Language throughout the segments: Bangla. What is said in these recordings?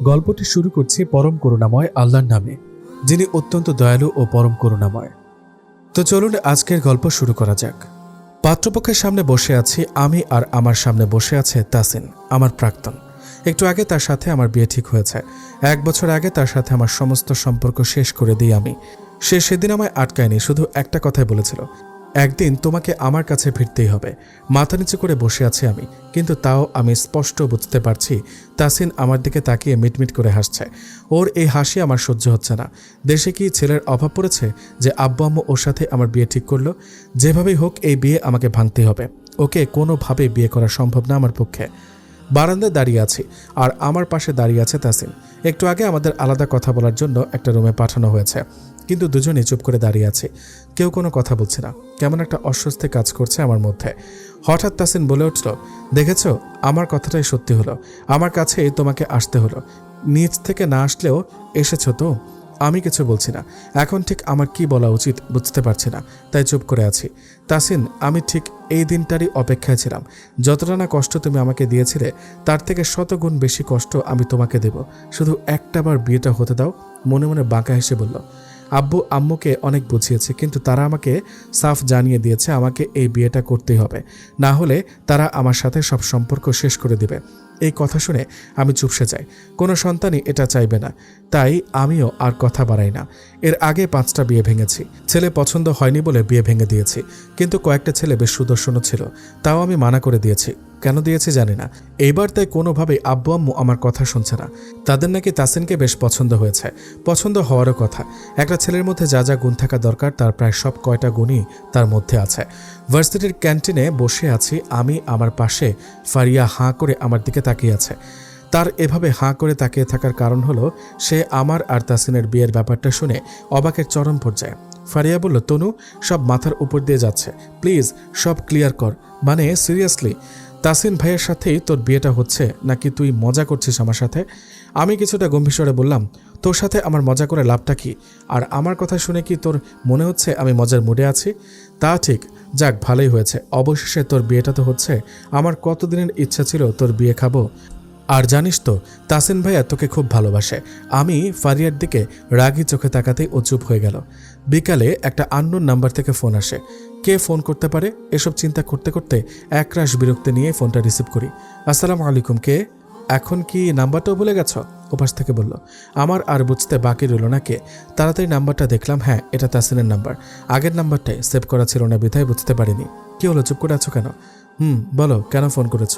গল্পটি শুরু করছি পরম করুণাময় আল্লাহর নামে, যিনি অত্যন্ত দয়ালু ও পরম করুণাময়। তো চলুন আজকের গল্প শুরু করা যাক। পাত্রপক্ষের সামনে বসে আছি আমি, আর আমার সামনে বসে আছে তাসিন, আমার প্রাক্তন। একটু আগে তার সাথে আমার বিয়ে ঠিক হয়েছে। 1 বছর আগে তার সাথে আমার সমস্ত সম্পর্ক শেষ করে দিই আমি। সে সেদিন আমায় আটকায়নি, শুধু একটা কথাই বলেছিল, একদিন তোমাকে আমার কাছে ফিরতেই হবে। মাথা নিচু করে বসে আছি আমি, কিন্তু তাও আমি স্পষ্ট বুঝতে পারছি তাসিন আমার দিকে তাকিয়ে মিটমিট করে হাসছে। ওর এই হাসি আমার সহ্য হচ্ছে না। দেশে কি ছেলের অভাব পড়েছে যে আব্বু আম্মু ওর সাথে আমার বিয়ে ঠিক করলো? যেভাবেই হোক এই বিয়ে আমাকে ভাঙতে হবে। ওকে কোনোভাবে বিয়ে করা সম্ভব না আমার পক্ষে। বারান্দায় দাঁড়িয়ে আছি, আর আমার পাশে দাঁড়িয়ে আছে তাসিন। একটু আগে আমাদের আলাদা কথা বলার জন্য একটা রুমে পাঠানো হয়েছে, কিন্তু দুজনেই চুপ করে দাঁড়িয়ে আছে। কেউ কোনো কথা বলছে না। কেমন একটা অস্বস্তি কাজ করছে আমার মধ্যে। হঠাৎ তাসিন বলে উঠল, দেখেছ, আমার কথাটাই সত্যি হলো। আমার কাছেই তোমাকে আসতে হলো। নিজ থেকে না আসলেও এসেছ তো। আমি কিছু বলছি না। এখন ঠিক আমার কি বলা উচিত বুঝতে পারছি না, তাই চুপ করে আছি। তাসিন, আমি ঠিক এই দিনটারই অপেক্ষায় ছিলাম। যতটা না কষ্ট তুমি আমাকে দিয়েছিলে, তার থেকে শতগুণ বেশি কষ্ট আমি তোমাকে দেব। শুধু একটাবার বিয়েটা হতে দাও। মনে মনে বাঁকা হেসে বলল, আব্বু আম্মুকে অনেক বুঝিয়েছে, কিন্তু তারা আমাকে সাফ জানিয়ে দিয়েছে আমাকে এই বিয়েটা করতেই হবে, না হলে তারা আমার সাথে সব সম্পর্ক শেষ করে দিবে। এই কথা শুনে আমি চুপসে যাই। কোনো সন্তানই এটা চাইবে না, তাই আমিও আর কথা বাড়াই না। এর আগে 5টা বিয়ে ভেঙেছি। ছেলে পছন্দ হয়নি বলে বিয়ে ভেঙে দিয়েছি, কিন্তু কয়েকটা ছেলে বেশ সুদর্শনও ছিল, তাও আমি মানা করে দিয়েছি। কেন দিয়েছি জানি না। এইবার তাই কোনোভাবেই আব্বু আম্মু আমার কথা শুনছে না। তাদের নাকি তাসিনকে বেশ পছন্দ হয়েছে। পছন্দ হওয়ারও কথা। একটা ছেলের মধ্যে যা যা গুণ থাকা দরকার তার প্রায় সব কয়টা গুণই তার মধ্যে আছে। ভার্সিটির ক্যান্টিনে বসে আছি আমি, আমার পাশে ফারিয়া হাঁ করে আমার দিকে তাকিয়ে আছে। তার এভাবে হাঁ করে তাকিয়ে থাকার কারণ হলো, সে আমার আর তাসিনের বিয়ের ব্যাপারটা শুনে অবাকের চরম পর্যায়ে। ফারিয়া বলল, তনু, সব মাথার উপর দিয়ে যাচ্ছে, প্লিজ সব ক্লিয়ার কর। মানে সিরিয়াসলি, তাসিন ভাইয়ের সাথেই তোর বিয়েটা হচ্ছে নাকি তুই মজা করছিস আমার সাথে? আমি কিছুটা গম্ভীর স্বরে বললাম, তোর সাথে আমার মজা করে লাভটা কি? আর আমার কথা শুনে কি তোর মনে হচ্ছে আমি মজার মুডে আছি? তা ঠিক, যাক ভালোই হয়েছে, অবশেষে তোর বিয়েটা তো হচ্ছে। আমার কতদিনের ইচ্ছা ছিল তোর বিয়ে খাবো। আর জানিস তো, তাসিন ভাইয়া তোকে খুব ভালোবাসে। আমি ফারিয়ার দিকে রাগী চোখে তাকাতেই ও চুপ হয়ে গেল। বিকালে একটা আননোন নাম্বার থেকে ফোন আসে। কে ফোন করতে পারে এসব চিন্তা করতে করতে একরাশ বিরক্তি নিয়ে ফোনটা রিসিভ করি। আসসালামু আলাইকুম, কে? এখন কি নাম্বারটাও ভুলে গেছ? ওপাশ থেকে বলল। আমার আর বুঝতে বাকি রইল না কে। তাড়াতাড়ি নাম্বারটা দেখলাম, হ্যাঁ এটা তাসিনের নাম্বার। আগের নাম্বারটাই সেভ করা ছিল না বিধায় বুঝতে পারিনি। কি হলো, চুপ করে আছো কেন? বলো, কেন ফোন করেছ?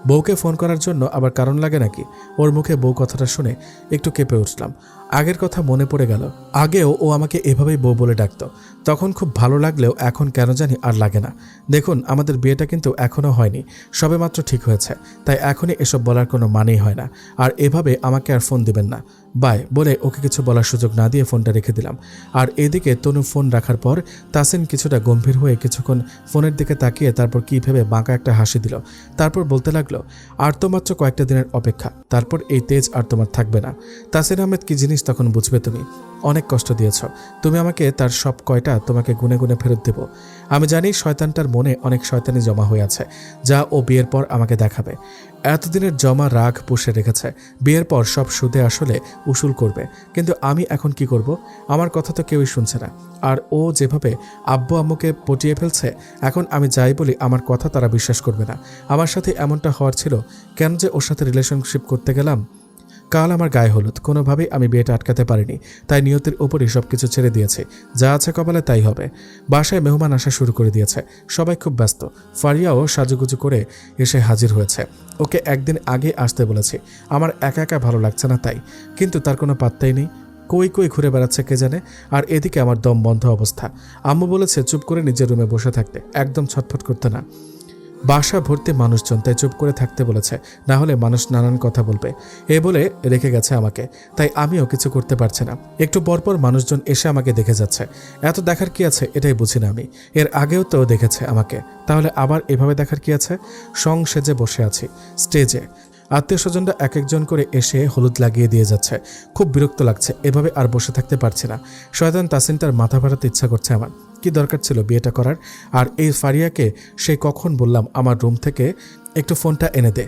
বউকে ফোন করার জন্য আবার কারণ লাগে নাকি? ওর মুখে বউ কথাটা শুনে একটু কেঁপে উঠলাম। আগের কথা মনে পড়ে গেল। আগেও ও আমাকে এভাবেই বউ বলে ডাকত, তখন খুব ভালো লাগলেও এখন কেন জানি আর লাগে না। দেখুন, আমাদের বিয়েটা কিন্তু এখনও হয়নি, সবে মাত্র ঠিক হয়েছে, তাই এখনই এসব বলার কোনো মানেই হয় না। আর এভাবে আমাকে আর ফোন দিবেন না, বাই বলে ওকে কিছু বলার সুযোগ না দিয়ে ফোনটা রেখে দিলাম। আর এদিকে তনু ফোন রাখার পর তাসিন কিছুটা গম্ভীর হয়ে কিছুক্ষণ ফোনের দিকে তাকিয়ে তারপর কি ভেবে বাঁকা একটা হাসি দিল। তারপর বলতে লাগলো, আর তো মাত্র কয়েকটা দিনের অপেক্ষা, তারপর এই তেজ আর তোমার থাকবে না। তাসিন আহমেদ কি জিনিস তখন বুঝবে তুমি। অনেক কষ্ট দিয়েছ তুমি আমাকে, তার সব কয়টা তোমাকে গুনে গুনে ফেরত দেব। আমি জানি শয়তানটার মনে অনেক শয়তানি জমা হয়ে আছে, যা ও বিয়ের পর আমাকে দেখাবে। এতদিনের জমা রাগ পুষে রেখেছে, বিয়ের পর সব সুদে আসলে উসুল করবে। কিন্তু আমি এখন কি করব? আমার কথা তো কেউই শুনছে না। আর ও যেভাবে আব্বু আম্মুকে পটিয়ে ফেলছে, এখন আমি যাই বলি আমার কথা তারা বিশ্বাস করবে না। আমার সাথে এমনটা হওয়ার ছিল, কেন যে ওর সাথে রিলেশনশিপ করতে গেলাম। কাল আমার গায়ে হলুদ, কোনোভাবেই আমি বিয়েটা আটকাতে পারিনি, তাই নিয়তির উপরই সবকিছু ছেড়ে দিয়েছে। যা আছে কপালে তাই হবে। বাসায় মেহমান আসা শুরু করে দিয়েছে, সবাই খুব ব্যস্ত। ফারিয়াও সাজুগুজু করে এসে হাজির হয়েছে। ওকে একদিন আগে আসতে বলেছি, আমার একা একা ভালো লাগছে না তাই, কিন্তু তার কোনো পাত্তাই নেই। কই কই ঘুরে বেড়াচ্ছে কে জানে। আর এদিকে আমার দম বন্ধ অবস্থা। আম্মু বলেছে চুপ করে নিজের রুমে বসে থাকতে, একদম ছটফট করতে না। বাসা ভর্তি মানুষজন, তাই চুপ করে থাকতে বলেছে, না হলে মানুষ নানান কথা বলবে। এ বলে রেখে গেছে আমাকে, তাই আমিও কিছু করতে পারছি না। একটু পরপর মানুষজন এসে আমাকে দেখে যাচ্ছে। এত দেখার কি আছে এটাই বুঝি না আমি। এর আগেও তো দেখেছে আমাকে, তাহলে আবার এভাবে দেখার কি আছে? সং সেজে বসে আছি স্টেজে। আত্মীয় স্বজনরা এক একজন করে এসে হলুদ লাগিয়ে দিয়ে যাচ্ছে। খুব বিরক্ত লাগছে, এভাবে আর বসে থাকতে পারছি না। শয়তান তাসিনটার মাথা ফাটাতে ইচ্ছা করছে আমার। কি দরকার ছিল বিয়েটা করার? আর এই ফারিয়াকে সেই কখন বললাম আমার রুম থেকে একটু ফোনটা এনে দে।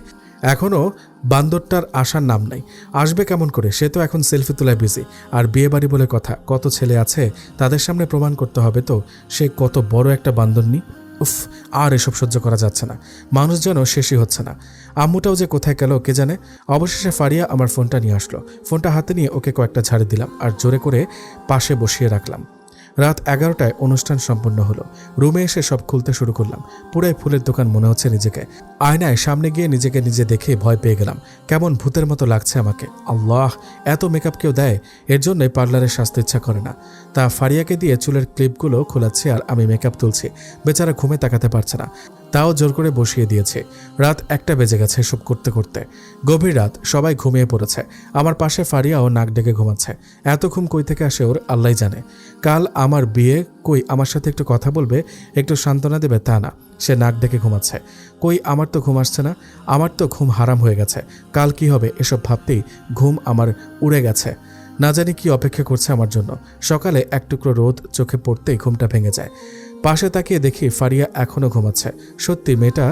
এখনও বান্দরটার আসার নাম নাই। আসবে কেমন করে? সে তো এখন সেলফি তোলায় বিজি। আর বিয়ে বাড়ি বলে কথা, কত ছেলে আছে, তাদের সামনে প্রমাণ করতে হবে তো সে কত বড় একটা বান্দরনি। উফ, আর এসব সহ্য করা যাচ্ছে না। মানুষ যেন শেষই হচ্ছে না। আম্মুটাও যে কোথায় গেল কে জানে। অবশেষে ফারিয়া আমার ফোনটা নিয়ে আসলো। ফোনটা হাতে নিয়ে ওকে কয়েকটা ঝাড়ি দিলাম আর জোরে করে পাশে বসিয়ে রাখলাম। রাত 11টায় অনুষ্ঠান সম্পন্ন হলো। রুমে এসে সব খুলতে শুরু করলাম। পুরাই ফুলের দোকান মনে হচ্ছে নিজেকে। আয়নায় সামনে গিয়ে নিজেকে নিজে দেখে ভয় পেয়ে গেলাম। কেমন ভূতের মতো লাগছে আমাকে। আল্লাহ, এত মেকআপ কেউ দেয়? এর জন্যই পার্লারে সাজতে ইচ্ছা করে না। তা ফারিয়াকে দিয়ে চুলের ক্লিপগুলো খোলাচ্ছি আর আমি মেকআপ তুলছি। বেচারা ঘুমে তাকাতে পারছে না, তাও জোর করে বসিয়ে দিয়েছে। রাত 1টা বেজে গেছে এসব করতে করতে। গভীর রাত, সবাই ঘুমিয়ে পড়েছে। আমার পাশে ফারিয়াও নাক ডেকে ঘুমাচ্ছে। এত ঘুম কই থেকে আসে ওর আল্লাহ জানে। কাল আমার বিয়ে, কই আমার সাথে একটু কথা বলবে, একটু সান্ত্বনা দেবে, তা না, সে নাক ডেকে ঘুমাচ্ছে। কই আমার তো ঘুম আসছে না, আমার তো ঘুম হারাম হয়ে গেছে। কাল কি হবে এসব ভাবতেই ঘুম আমার উড়ে গেছে। না জানি কি অপেক্ষা করছে আমার জন্য। সকালে এক টুকরো রোদ চোখে পড়তেই ঘুমটা ভেঙে যায়। পাশে তাকিয়ে দেখি ফারিয়া এখনও ঘুমাচ্ছে। সত্যি মেয়েটা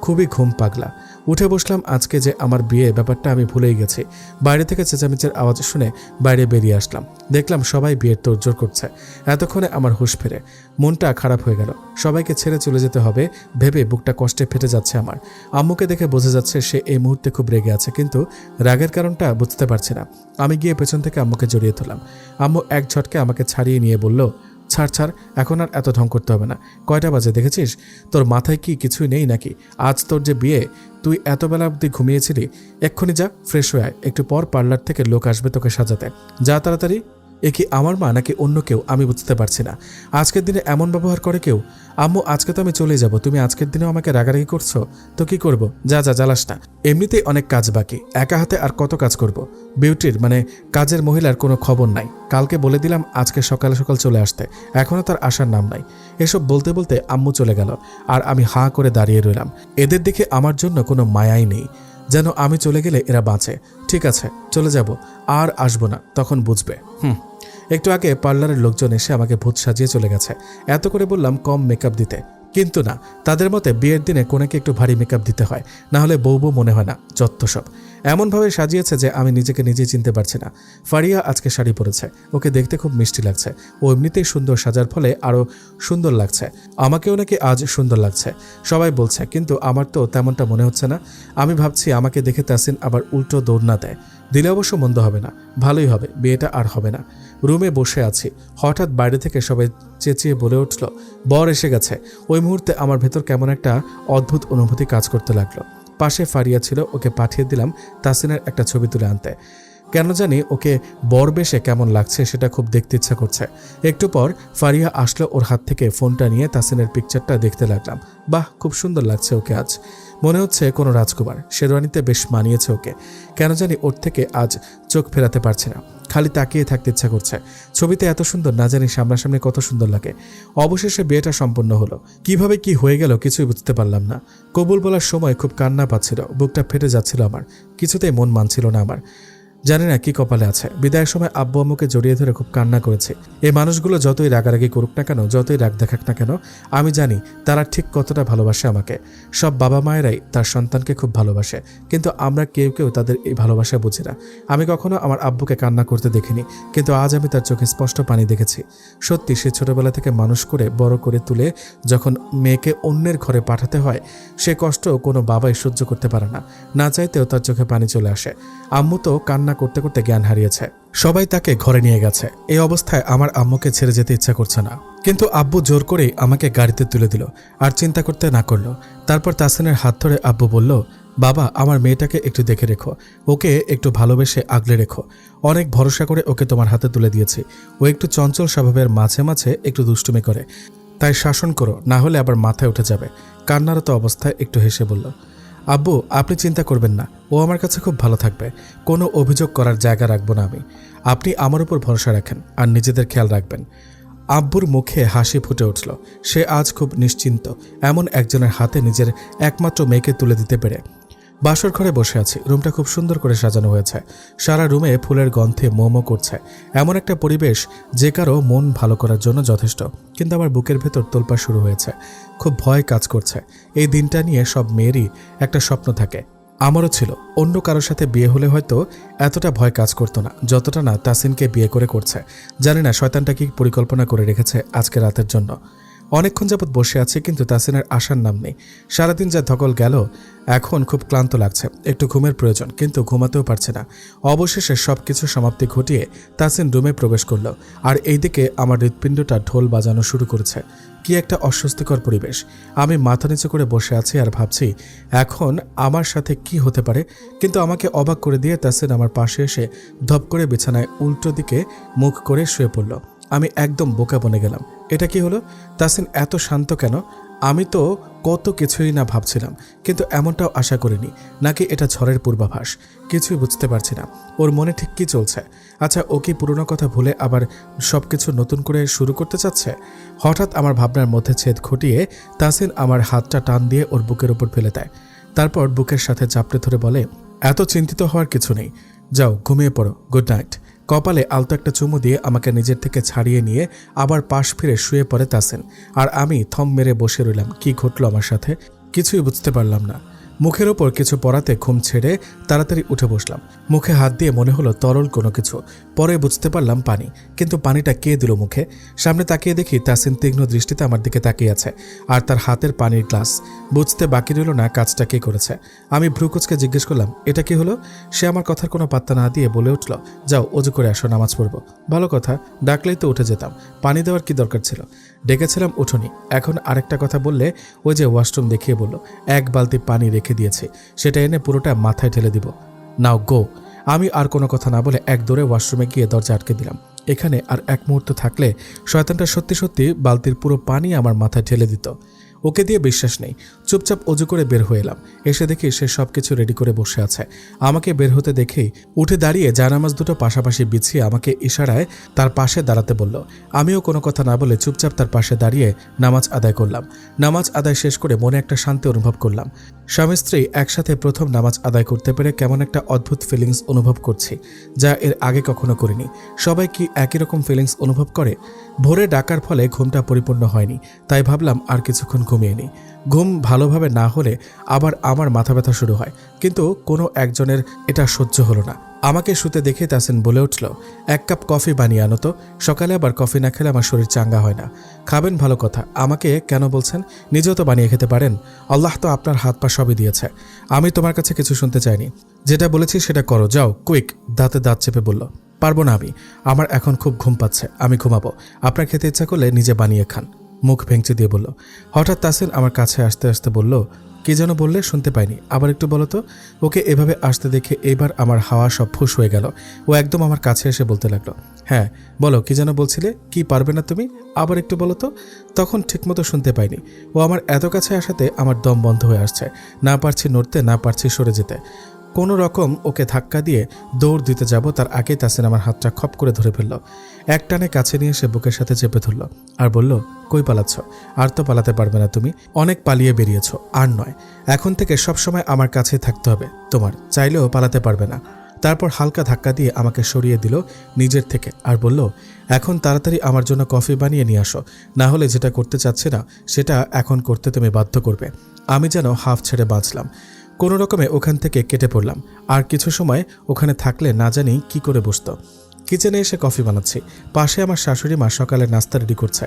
খুবই ঘুম পাগলা। উঠে বসলাম। আজকে যে আমার বিয়ে, ব্যাপারটা আমি ভুলেই গেছি। বাইরে থেকে চেঁচামেচির আওয়াজ শুনে বাইরে বেরিয়ে আসলাম। দেখলাম সবাই বিয়ের তোড়জোড় করছে। এতক্ষণে আমার হুঁশ ফেরে। মনটা খারাপ হয়ে গেল। সবাইকে ছেড়ে চলে যেতে হবে ভেবে বুকটা কষ্টে ফেটে যাচ্ছে আমার। আম্মুকে দেখে বোঝা যাচ্ছে সে এই মুহূর্তে খুব রেগে আছে, কিন্তু রাগের কারণটা বুঝতে পারছি না। আমি গিয়ে পেছন থেকে আম্মুকে জড়িয়ে ধরলাম। আম্মু এক ঝটকে আমাকে ছাড়িয়ে নিয়ে বলল, ছাড় ছাড়, এখন আর এত ঢং করতে হবে না। কয়টা বাজে দেখেছিস? তোর মাথায় কি কিছুই নেই নাকি? আজ তোর যে বিয়ে, তুই এত বেলা অবধি ঘুমিয়েছিলি? এক্ষুনি যা, ফ্রেশ হয়ে আয়। একটু পর পার্লার থেকে লোক আসবে তোকে সাজাতে। যা তাড়াতাড়ি। এ কি আমার মা নাকি অন্য কেউ? আমি বুঝতে পারছি না। আজকের দিনে এমন ব্যবহার করে কেউ? আম্মু, আজকে তো আমি চলে যাব, তুমি আজকের দিনেও আমাকে রাগারাগি করছো? তো কি করব? যা যা, জ্বালাস না। এমনিতেই অনেক কাজ বাকি, একা হাতে আর কত কাজ করব? বিউটির মানে কাজের মহিলার কোনো খবর নাই। কালকে বলে দিলাম আজকে সকাল সকাল চলে আসতে, এখনও তার আসার নাম নাই। এসব বলতে বলতে আম্মু চলে গেল আর আমি হাঁ করে দাঁড়িয়ে রইলাম। এদের দেখে আমার জন্য কোনো মায়াই নেই, যেন আমি চলে গেলে এরা বাঁচে। ঠিক আছে, চলে যাব, আর আসবো না, তখন বুঝবে। একটু আগে পার্লারের লোকজন এসে আমাকে ভূত সাজিয়ে চলে গেছে। এত করে বললাম কম মেকআপ দিতে, কিন্তু না, তাদের মতে বিয়ের দিনে কোনেকে একটু ভারী মেকআপ দিতে হয়, না হলে বউ বউ মনে হয় না। যত সব এমনভাবে সাজিয়েছে যে আমি নিজেকে নিজেই চিনতে পারছি না। ফারিয়া আজকে শাড়ি পরেছে, ওকে দেখতে খুব মিষ্টি লাগছে। ও এমনিতেই সুন্দর সাজার ফলে আরও সুন্দর লাগছে। আমাকেও নাকি আজ সুন্দর লাগছে সবাই বলছে, কিন্তু আমার তো তেমনটা মনে হচ্ছে না। আমি ভাবছি আমাকে দেখে তাসিন আবার উল্টো দৌড় না দেয়। দিলে অবশ্য মন্দ হবে না, ভালোই হবে, বিয়েটা আর হবে না। রুমে বসে আছি, হঠাৎ বাইরে থেকে সবাই চেঁচিয়ে বলে উঠল, বর এসে গেছে। ওই মুহূর্তে আমার ভেতর কেমন একটা অদ্ভুত অনুভূতি কাজ করতে লাগলো। পাশে ফারিয়া ছিল, ওকে পাঠিয়ে দিলাম তাসিনের একটা ছবি তুলে আনতে। কেন জানি ওকে বর বেশে কেমন লাগছে সেটা খুব দেখতে ইচ্ছা করছে। একটু পর ফারিয়া আসলো, ওর হাত থেকে ফোনটা নিয়ে তাসিনের পিকচারটা দেখতে লাগলাম। বাহ, খুব সুন্দর লাগছে ওকে আজ, মনে হচ্ছে কোনো রাজকুমার। শেরওয়ানিতে বেশ মানিয়েছে ওকে। কেন জানি ওর থেকে আজ চোখ ফেরাতে পারছি না, খালি তাকিয়ে থাকতে ইচ্ছা করছে। ছবিতে এত সুন্দর, না জানি সামনাসামনি কত সুন্দর লাগে। অবশেষে বিয়েটা সম্পন্ন হলো। কিভাবে কি হয়ে গেল কিছুই বুঝতে পারলাম না। কবুল বলার সময় খুব কান্না পাচ্ছিল, বুকটা ফেটে যাচ্ছিল আমার, কিছুতেই মন মানছিল না আমার। জানি না কি কপালে আছে। বিদায়ের সময় আব্বু আম্মুকে জড়িয়ে ধরে খুব কান্না করেছে। এই মানুষগুলো যতই রাগারাগি করুক না কেন, যতই রাগ দেখাক না কেন, আমি জানি তারা ঠিক কতটা ভালোবাসে আমাকে। সব বাবা মায়েরাই তার সন্তানকে খুব ভালোবাসে, কিন্তু আমরা কেউ কেউ তাদের এই ভালোবাসা বুঝি না। আমি কখনো আমার আব্বুকে কান্না করতে দেখিনি, কিন্তু আজ আমি তার চোখে স্পষ্ট পানি দেখেছি। সত্যি সে ছোটবেলা থেকে মানুষ করে বড় করে তুলে যখন মেয়েকে অন্যের ঘরে পাঠাতে হয়, সে কষ্ট কোনো বাবাই সহ্য করতে পারে না। না চাইতেও তার চোখে পানি চলে আসে। আম্মু তো কান্না করতে করতে জ্ঞান হারিয়েছে। সবাই তাকে ঘরে নিয়ে গেছে। এই অবস্থায় আমার আম্মুকে ছেড়ে যেতে ইচ্ছা করছে না, কিন্তু আব্বু জোর করেই আমাকে গাড়িতে তুলে দিল, আর চিন্তা করতে না করলো। তারপর তাসিনের হাত ধরে আব্বু বলল, বাবা, আমার মেয়েটাকে একটু দেখে রেখো, ওকে একটু ভালোবেসে আগলে রেখো। অনেক ভরসা করে ওকে তোমার হাতে তুলে দিয়েছি। ও একটু চঞ্চল স্বভাবের, মাঝে মাঝে একটু দুষ্টুমি করে, তাই শাসন করো, না হলে আবার মাথায় উঠে যাবে। কান্নারত অবস্থায় একটু হেসে বলল, আব্বু, আপনি চিন্তা করবেন না, ও আমার কাছে খুব ভালো থাকবে। কোনো অভিযোগ করার জায়গা রাখবো না আমি। আপনি আমার উপর ভরসা রাখেন আর নিজেদের খেয়াল রাখবেন। আব্বুর মুখে হাসি ফুটে উঠল। সে আজ খুব নিশ্চিন্ত, এমন একজনের হাতে নিজের একমাত্র মেয়েকে তুলে দিতে পেরে। বাসর ঘরে বসে আছি, রুমটা খুব সুন্দর করে সাজানো হয়েছে। সারা রুমে ফুলের গন্ধে মোমো করছে। এমন একটা পরিবেশ যে কারো মন ভালো করার জন্য যথেষ্ট। কিন্তু আমার বুকের ভেতর তোলপাড় শুরু হয়েছে, খুব ভয় কাজ করছে। এই দিনটা নিয়ে সব মেয়েরই একটা স্বপ্ন থাকে, আমারও ছিল। অন্য কারোর সাথে বিয়ে হলে হয়তো এতটা ভয় কাজ করতো না, যতটা না তাসিনকে বিয়ে করে করছে। জানি না শয়তানটা কি পরিকল্পনা করে রেখেছে আজকে রাতের জন্য। অনেকক্ষণ যাবৎ বসে আছে, কিন্তু তাসিনের আসার নাম নেই। সারাদিন যা ধকল গেল, এখন খুব ক্লান্ত লাগছে, একটু ঘুমের প্রয়োজন, কিন্তু ঘুমাতেও পারছে না। অবশেষে সবকিছু সমাপ্তি ঘটিয়ে তাসিন রুমে প্রবেশ করল, আর এইদিকে আমার হৃৎপিণ্ডটা ঢোল বাজানো শুরু করেছে। কি একটা অস্বস্তিকর পরিবেশ। আমি মাথা নিচু করে বসে আছি আর ভাবছি এখন আমার সাথে কি হতে পারে। কিন্তু আমাকে অবাক করে দিয়ে তাসিন আমার পাশে এসে ধপ করে বিছানায় উল্টো দিকে মুখ করে শুয়ে পড়ল। আমি একদম বোকা বনে গেলাম। এটা কি হলো? তাসিন এত শান্ত কেন? আমি তো কত কিছুই না ভাবছিলাম, কিন্তু এমনটাও আশা করিনি। নাকি এটা ঝড়ের পূর্বাভাস? কিছুই বুঝতে পারছি না। ওর মনে ঠিক কি চলছে? আচ্ছা, ও কি পুরনো কথা ভুলে আবার সবকিছু নতুন করে শুরু করতে চাচ্ছে? হঠাৎ আমার ভাবনার মধ্যে ছেদ ঘটিয়ে তাসিন আমার হাতটা টান দিয়ে ওর বুকের উপর ফেলে দেয়। তারপর বুকের সাথে চাপড়ে ধরে বলে, এত চিন্তিত হওয়ার কিছু নেই, যাও ঘুমিয়ে পড়ো, গুড নাইট। কপালে আলতো একটা চুমু দিয়ে আমাকে নিজের থেকে ছাড়িয়ে নিয়ে আবার পাশ ফিরে শুয়ে পড়ে তাসিন। আর আমি থম মেরে বসে রইলাম। কি ঘটলো আমার সাথে? কিছুই বুঝতে পারলাম না। মুখের ওপর কিছু পরাতে ঘুম ছেড়ে তাড়াতাড়ি উঠে বসলাম। মুখে হাত দিয়ে মনে হলো তরল কোনো কিছু, পরে বুঝতে পারলাম পানি। কিন্তু পানিটা কে দিল মুখে? সামনে তাকিয়ে দেখি তাসিন তীক্ষ্ণ দৃষ্টিতে আমার দিকে তাকিয়ে আছে, আর তার হাতের পানির গ্লাস। বুঝতে বাকি রইল না কাজটা কে করেছে। আমি ভ্রুকুচকে জিজ্ঞেস করলাম, এটা কি হলো? সে আমার কথার কোনো পাত্তা না দিয়ে বলে উঠল, যাও অজু করে আসো, নামাজ পড়বো। ভালো কথা, ডাকলেই তো উঠে যেতাম। পানি দেওয়ার কি দরকার ছিল? ডেকেছিলাম, উঠোনি। এখন আরেকটা কথা বললে ওই যে ওয়াশরুম দেখিয়ে বলল, এক বালতি পানি রেখে দিয়েছে, সেটা এনে পুরোটা মাথায় ঢেলে দিব। নাও গো। আমি আর কোনো কথা না বলে এক দৌড়ে ওয়াশরুমে গিয়ে দরজা আটকে দিলাম। এখানে আর এক মুহূর্ত থাকলে শয়তানটা সত্যি সত্যি বালতির পুরো পানি আমার মাথায় ঢেলে দিত। ওকে দিয়ে বিশ্বাস নেই। চুপচাপ অজু করে বের হয়ে এলাম। এসে দেখি সে সবকিছু রেডি করে বসে আছে। আমাকে বের হতে দেখেই উঠে দাঁড়িয়ে জায়নামাজ দুটো পাশাপাশি বিছিয়ে আমাকে ইশারায় তার পাশে দাঁড়াতে বলল। আমিও কোনো কথা না বলে চুপচাপ তার পাশে দাঁড়িয়ে নামাজ আদায় করলাম। নামাজ আদায় শেষ করে মনে একটা শান্তি অনুভব করলাম। স্বামী স্ত্রী একসাথে প্রথম নামাজ আদায় করতে পেরে কেমন একটা অদ্ভুত ফিলিংস অনুভব করছি, যা এর আগে কখনো করিনি। সবাই কি একই রকম ফিলিংস অনুভব করে? ভোরে ডাকার ফলে ঘুমটা পরিপূর্ণ হয়নি, তাই ভাবলাম আর কিছুক্ষণ ঘুমিয়ে নিই। ঘুম ভালোভাবে না হলে আবার আমার মাথা ব্যথা শুরু হয়, কিন্তু কোনো একজনের এটা সহ্য হলো না। আমাকে শুতে দেখে তাসিন বলে উঠল, এক কাপ কফি বানিয়ে আনো তো। সকালে আবার কফি না খেলে আমার শরীর চাঙ্গা হয় না। খাবেন, ভালো কথা, আমাকে কেন বলছেন? নিজেও তো বানিয়ে খেতে পারেন। আল্লাহ তো আপনার হাত পা সবই দিয়েছে। আমি তোমার কাছে কিছু শুনতে চাইনি। যেটা বলেছি সেটা করো, যাও কুইক। দাঁতে দাঁত চেপে বলল, পারবো না আমি। আমার এখন খুব ঘুম পাচ্ছে, আমি ঘুমাবো। আপনার খেতে ইচ্ছা করলে নিজে বানিয়ে খান। মুখ ভেঙচি দিয়ে বলল। হঠাৎ তাসিন আমার কাছে আসতে আসতে বলল, কি যেন বললে? শুনতে পাইনি, আবার একটু বলো তো। ওকে এভাবে আসতে দেখে এবার আমার হাওয়া সব ফুস হয়ে গেল। ও একদম আমার কাছে এসে বলতে লাগলো, হ্যাঁ বলো, কি যেন বলছিলে? কি পারবে না তুমি? আবার একটু বলো তো। তখন ঠিকমতো শুনতে পাইনি। ও আমার এত কাছে আসাতে আমার দম বন্ধ হয়ে আসছে। না পারছি নড়তে, না পারছি সরে যেতে। কোনো রকম ওকে ধাক্কা দিয়ে দৌড় দিতে যাব, তার আগেই তাসিন আমার হাতটা খপ করে ধরে ফেলল। এক টানে কাছে নিয়ে সে বুকের সাথে চেপে ধরল আর বলল, কই পালাচ্ছ? আর তো পালাতে পারবে না তুমি, অনেক পালিয়ে বেরিয়েছ। আর নয়, এখন থেকে সবসময় আমার কাছেই থাকতে হবে তোমার, চাইলেও পালাতে পারবে না। তারপর হালকা ধাক্কা দিয়ে আমাকে সরিয়ে দিল নিজের থেকে আর বলল, এখন তাড়াতাড়ি আমার জন্য কফি বানিয়ে নিয়ে আসো, না হলে যেটা করতে চাচ্ছি না সেটা এখন করতে তুমি বাধ্য করবে। আমি যেন হাফ ছেড়ে বাঁচলাম। কোনো রকমে ওখান থেকে কেটে পড়লাম। আর কিছু সময় ওখানে থাকলে না জানি কি করে বসতো। কিচেনে এসে কফি বানাচ্ছি। পাশে আমার শাশুড়ি মা সকালে নাস্তা রেডি করছে।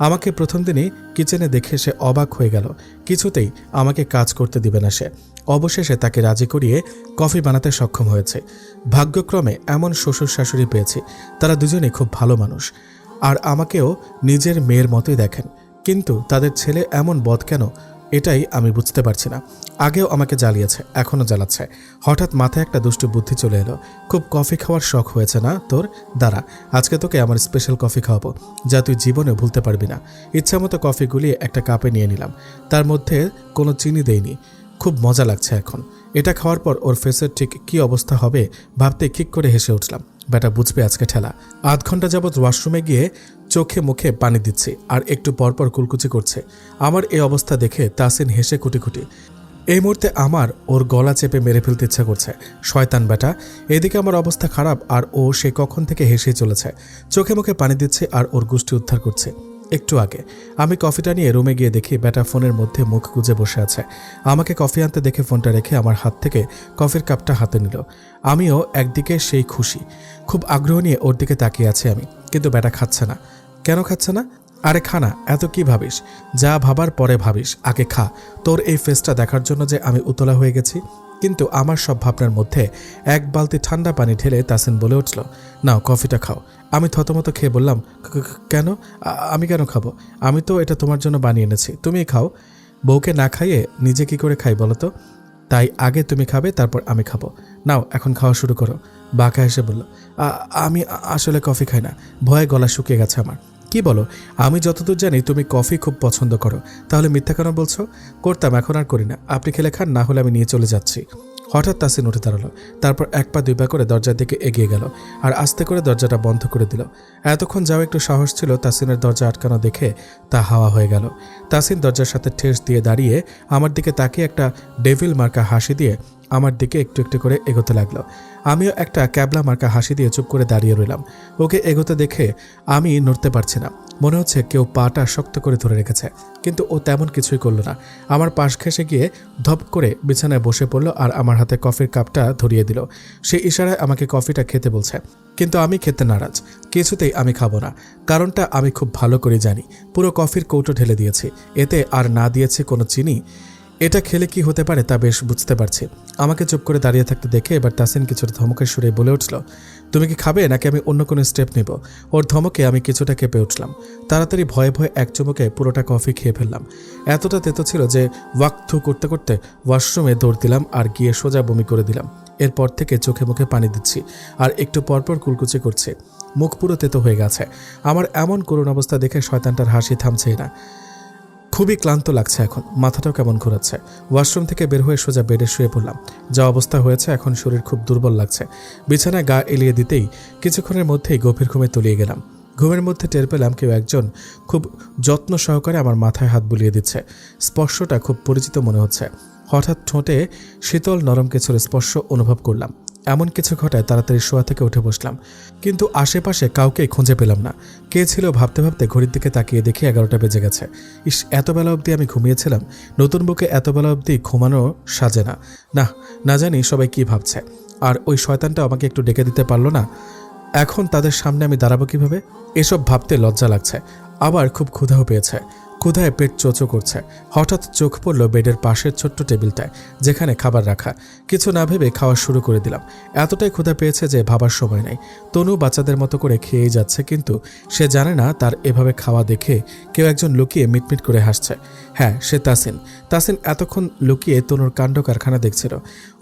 আমাকে প্রথম দিনই কিচেনে দেখে সে অবাক হয়ে গেল। কিছুতেই আমাকে কাজ করতে দিবে না সে। অবশেষে তাকে রাজি করিয়ে কফি বানাতে সক্ষম হয়েছে। ভাগ্যক্রমে এমন শ্বশুর শাশুড়ি পেয়েছি, তারা দুজনেই খুব ভালো মানুষ, আর আমাকেও নিজের মেয়ের মতোই দেখেন। কিন্তু তাদের ছেলে এমন বদ কেন, এটাই আমি বুঝতে পারছি না। আগেও আমাকে জ্বালিয়েছে, এখনও জ্বালাচ্ছে। হঠাৎ মাথায় একটা দুষ্টু বুদ্ধি চলে এলো। খুব কফি খাওয়ার শখ হয়েছে না তোর? দাঁড়া, আজকে তোকে আমার স্পেশাল কফি খাওয়াবো, যা তুই জীবনে ভুলতে পারবি না। ইচ্ছামতো কফি গুলিয়ে একটা কাপে নিয়ে নিলাম। তার মধ্যে কোনো চিনি দেইনি। খুব মজা লাগছে এখন। এটা খাওয়ার পর ওর ফেসের ঠিক কী অবস্থা হবে ভাবতে খিক করে হেসে উঠলাম। বেটা বুঝবে আজকে ঠেলা। আধ ঘন্টা যাবৎ ওয়াশরুমে গিয়ে চোখে মুখে পানি দিচ্ছি, আর একটু পরপর কুলকুচি করছে। আমার এই অবস্থা দেখে তাসিন হেসে কুটি কুটি। এই মুহূর্তে আমার ওর গলা চেপে মেরে ফেলতে ইচ্ছা করছে। শয়তান বেটা। এদিকে আমার অবস্থা খারাপ, আর ও সে কখন থেকে হেসেই চলেছে। চোখে মুখে পানি দিচ্ছে আর ওর গুষ্টি উদ্ধার করছে। একটু আগে। আমি কফিটা নিয়ে রুমে গিয়ে দেখি বেটা ফোনের মধ্যে মুখ গুজে বসে আছে। আমাকে কফি আনতে দেখে ফোনটা রেখে আমার হাত থেকে কফির কাপটা হাতে নিল। আমিও একদিকে সেই খুশি, খুব আগ্রহ নিয়ে ওর দিকে তাকিয়ে আছি আমি, কিন্তু বেটা খাচ্ছে না। কেন খাচ্ছে না? আরে খা না, এত কি ভাবিস? যা ভাবার পরে ভাবিস, আগে খা। তোর এই ফেসটা দেখার জন্য যে আমি উতলা হয়ে গেছি। কিন্তু আমার সব ভাবনার মধ্যে এক বালতি ঠান্ডা পানি ঢেলে তাসিন বলে উঠল, নাও কফিটা খাও। আমি থতমত খেয়ে বললাম, কেন? আমি কেন খাবো? আমি তো এটা তোমার জন্য বানিয়ে এনেছি, তুমিই খাও। বউকে না খাইয়ে নিজে কি করে খাই বলো তো? তাই আগে তুমি খাবে, তারপর আমি খাবো। নাও এখন খাওয়া শুরু করো। বাঁকা হেসে বলল, আমি আসলে কফি খাই না, ভয়ে গলা শুকিয়ে গেছে আমার। কি বলো? আমি যতদূর জানি তুমি কফি খুব পছন্দ করো, তাহলে মিথ্যা কেন বলছো? করতাম, এখন আর করি না। আপনি খেলে খান, না হলে আমি নিয়ে চলে যাচ্ছি। হঠাৎ তাসিন উঠে দাঁড়ালো, তারপর এক পা দুই পা করে দরজার দিকে এগিয়ে গেল আর আস্তে করে দরজাটা বন্ধ করে দিল। এতক্ষণ যাও একটু সাহস ছিল তাসিনের দরজা আটকানো দেখে তা হাওয়া হয়ে গেল। তাসিন দরজার সাথে ঠেস দিয়ে দাঁড়িয়ে আমার দিকে তাকিয়ে একটা ডেভিল মার্কা হাসি দিয়ে আমার দিকে একটু একটু করে এগোতে লাগলো। আমিও একটা ক্যাবলা মার্কা হাসি দিয়ে চুপ করে দাঁড়িয়ে রইলাম। ওকে এগোতে দেখে আমি নড়তে পারছি না, মনে হচ্ছে কেউ পাটা শক্ত করে ধরে রেখেছে, কিন্তু ও তেমন কিছুই করলো না। আমার পাশ ঘেঁষে গিয়ে ধপ করে বিছানায় বসে পড়লো আর আমার হাতে কফির কাপটা ধরিয়ে দিল। সে ইশারায় আমাকে কফিটা খেতে বলছে, কিন্তু আমি খেতে নারাজ। কিছুতেই আমি খাবো না। কারণটা আমি খুব ভালো করে জানি। পুরো কফির কৌটো ঢেলে দিয়েছি, এতে আর না দিয়েছি কোনো চিনি। এটা খেলে কি হতে পারে তা বেশ বুঝতে পারছি। আমাকে চুপ করে দাঁড়িয়ে থাকতে দেখে এবার তাসিন কিছুটা ধমকের সুরে বলে উঠল, তুমি কি খাবে নাকি আমি অন্য কোনো স্টেপ নিব? ওর ধমকে আমি কিছুটা কেঁপে উঠলাম। তাড়াতাড়ি ভয়ে ভয়ে এক চুমুকে পুরোটা কফি খেয়ে ফেললাম। এতটা তেতো ছিল যে ওয়াকথু করতে করতে ওয়াশরুমে দৌড় দিলাম আর গিয়ে সোজা বমি করে দিলাম। এরপর থেকে চোখে মুখে পানি দিচ্ছি আর একটু পরপর কুলকুচি করছে। মুখ পুরো তেতো হয়ে গেছে। আমার এমন করুণ অবস্থা দেখে শয়তানটার হাসি থামছেই না। খুবই ক্লান্ত লাগছে এখন, মাথাটাও কেমন ঘোরাচ্ছে। ওয়াশরুম থেকে বের হয়ে সোজা বেডে শুয়ে পড়লাম। যা অবস্থা হয়েছে এখন শরীর খুব দুর্বল লাগছে। বিছানায় গা এলিয়ে দিতেই কিছুক্ষণের মধ্যেই গভীর ঘুমে তলিয়ে গেলাম। ঘুমের মধ্যে টের পেলাম কেউ একজন খুব যত্ন সহকারে আমার মাথায় হাত বুলিয়ে দিচ্ছে। স্পর্শটা খুব পরিচিত মনে হচ্ছে। হঠাৎ ঠোঁটে শীতল নরম কিছুর স্পর্শ অনুভব করলাম। এমন কিছু ঘটায় তাড়াতাড়ি শোয়া থেকে উঠে বসলাম, কিন্তু আশেপাশে কাউকেই খুঁজে পেলাম না। কে ছিল ভাবতে ভাবতে ঘড়ির দিকে তাকিয়ে দেখি 11টা বেজে গেছে। ইস, এত বেলা অবধি আমি ঘুমিয়েছিলাম। নতুন বুকে এত বেলা অবধি ঘুমানো সাজে না। না জানি সবাই কি ভাবছে। আর ওই শয়তানটা আমাকে একটু ডেকে দিতে পারলো না। এখন তাদের সামনে আমি দাঁড়াবো কিভাবে? এসব ভাবতে লজ্জা লাগছে। আবার খুব ক্ষুধাও পেয়েছে। ক্ষুধায় পেট চোচো করছে। হঠাৎ চোখ পড়ল বেডের পাশের ছোট্ট টেবিলটায়, যেখানে খাবার রাখা। কিছু না ভেবে খাওয়া শুরু করে দিলাম। এতটাই ক্ষুধা পেয়েছে যে ভাবার সময় নেই। তনু বাচ্চাদের মতো করে খেয়েই যাচ্ছে, কিন্তু সে জানে না তার এভাবে খাওয়া দেখে কেউ একজন লুকিয়ে মিটমিট করে হাসছে। হ্যাঁ, সে তাসিন। তাসিন এতক্ষণ লুকিয়ে তনুর কাণ্ড কারখানা দেখছিল।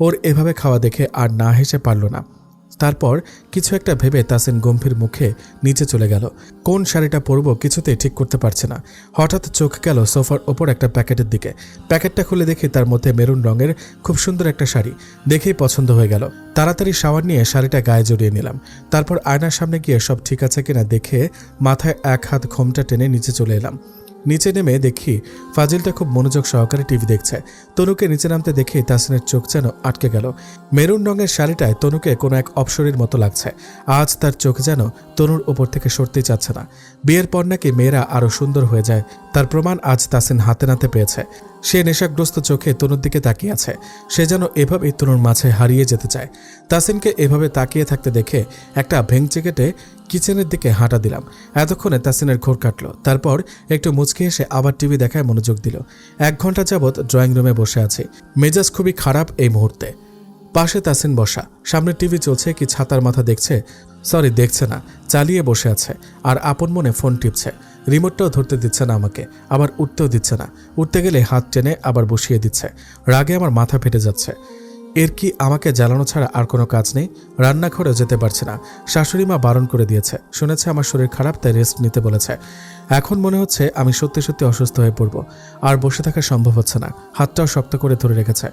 ওর এভাবে খাওয়া দেখে আর না হেসে পারল না। তারপর কিছু একটা ভেবে তাসিন গম্ভীর মুখে নিচে চলে গেল। কোন শাড়িটা পরবো কিছুতেই ঠিক করতে পারছে না। হঠাৎ চোখ গেল সোফার ওপর একটা প্যাকেটের দিকে। প্যাকেটটা খুলে দেখি তার মধ্যে মেরুন রঙের খুব সুন্দর একটা শাড়ি। দেখেই পছন্দ হয়ে গেল। তাড়াতাড়ি শাওয়ার নিয়ে শাড়িটা গায়ে জড়িয়ে নিলাম। তারপর আয়নার সামনে গিয়ে সব ঠিক আছে কিনা দেখে মাথায় এক হাত ঘোমটা টেনে নিচে চলে এলাম। নিচে নেমে দেখি ফাজিলটা খুব মনোযোগ সহকারে টিভি দেখছে। তনুকে নিচে নামতে দেখে তাসিনের চোখ যেন আটকে গেল। মেরুন রঙের শাড়িটায় তনুকে কোনো এক অপসরীর মতো লাগছে। আজ তার চোখ যেন তনুর ওপর থেকে সরতেই চাচ্ছে না। বিয়ের পর নাকি মেয়েরা আরও সুন্দর হয়ে যায়, তার প্রমাণ আজ তাসিন হাতে নাতে পেয়েছে। সে নেশাগ্রস্ত চোখে তনুর দিকে তাকিয়ে আছে। সে যেন এভাবেই তনুর মাঝে হারিয়ে যেতে চায়। তাসিনকে এভাবে তাকিয়ে থাকতে দেখে একটা ভেঙচি কেটে কিচেনের দিকে হাঁটা দিলাম। এতক্ষণে তাসিনের ঘোর কাটল। তারপর একটু মুচকি এসে আবার টিভি দেখায় মনোযোগ দিল। 1 ঘন্টা যাবৎ ড্রয়িং রুমে বসে আছে। মেজাজ খুবই খারাপ এই মুহূর্তে। পাশে তাসিন বসা, সামনে টিভি চলছে। কি ছাতার মাথা দেখছে? সরি, দেখছে না, চালিয়ে বসে আছে আর আপন মনে ফোন টিপছে। রিমোটটাও ধরতে দিচ্ছে না আমাকে, আবার উঠতেও দিচ্ছে না। উঠতে গেলে হাত টেনে আবার বসিয়ে দিচ্ছে। রাগে আমার মাথা ফেটে যাচ্ছে। এর কি আমাকে জ্বালানো ছাড়া আর কোনো কাজ নেই? রান্নাঘরেও যেতে পারছে না। শাশুড়ি মা বারণ করে দিয়েছে। শুনেছে আমার শরীর খারাপ, তাই রেস্ট নিতে বলেছে। এখন মনে হচ্ছে আমি সত্যি সত্যি অসুস্থ হয়ে পড়ব। আর বসে থাকা সম্ভব হচ্ছে না। হাতটাও শক্ত করে ধরে রেখেছে।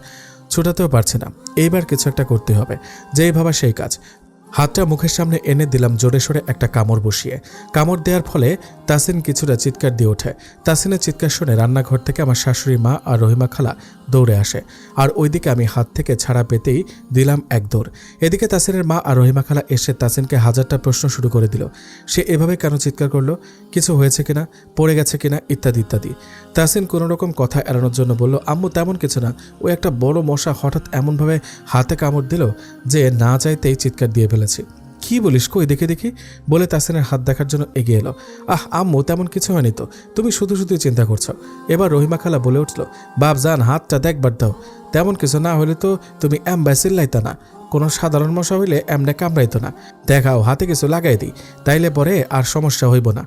ছুটাতেও পারছে না। এইবার কিছু একটা করতে হবে। যেই ভাবা সেই কাজ। হাতটা মুখের সামনে এনে দিলাম জোরে সোরে একটা কামড় বসিয়ে। কামড় দেওয়ার ফলে তাসিন কিছুটা চিৎকার দিয়ে ওঠে। তাসিনের চিৎকার শুনে রান্নাঘর থেকে আমার শাশুড়ি মা আর রহিমা খালা দৌড়ে আসে, আর ওইদিকে আমি হাত থেকে ছাড়া পেতেই দিলাম এক দৌড়। এদিকে তাসিনের মা আর রহিমা খালা এসে তাসিনকে হাজারটা প্রশ্ন শুরু করে দিল। সে এভাবে কেন চিৎকার করলো, কিছু হয়েছে কিনা, পড়ে গেছে কিনা, ইত্যাদি ইত্যাদি। তাসিন কোনো রকম কথা এড়ানোর জন্য বলল, আম্মু তেমন কিছু না, ও একটা বড় মশা হঠাৎ এমনভাবে হাতে কামড় দিল যে না চাইতেই চিৎকার দিয়ে ফেলেছি। কি বলিস, কই দেখে দেখি বলে তাসিনের হাত দেখার জন্য এগিয়ে এলো। আম্মু তেমন কিছু হয়নি তো, তুমি শুধু শুধুই চিন্তা করছো। এবার রহিমা খালা বলে উঠল, বাপ জান হাতটা দেখবার দাও, তেমন কিছু না হলে তো তুমি এমবাই চিল্লাইতা না, কোনো সাধারণ মশা হইলে এমনে কামড়াইতো না, দেখাও হাতে কিছু লাগাই দিই, তাইলে পরে আর সমস্যা হইব না।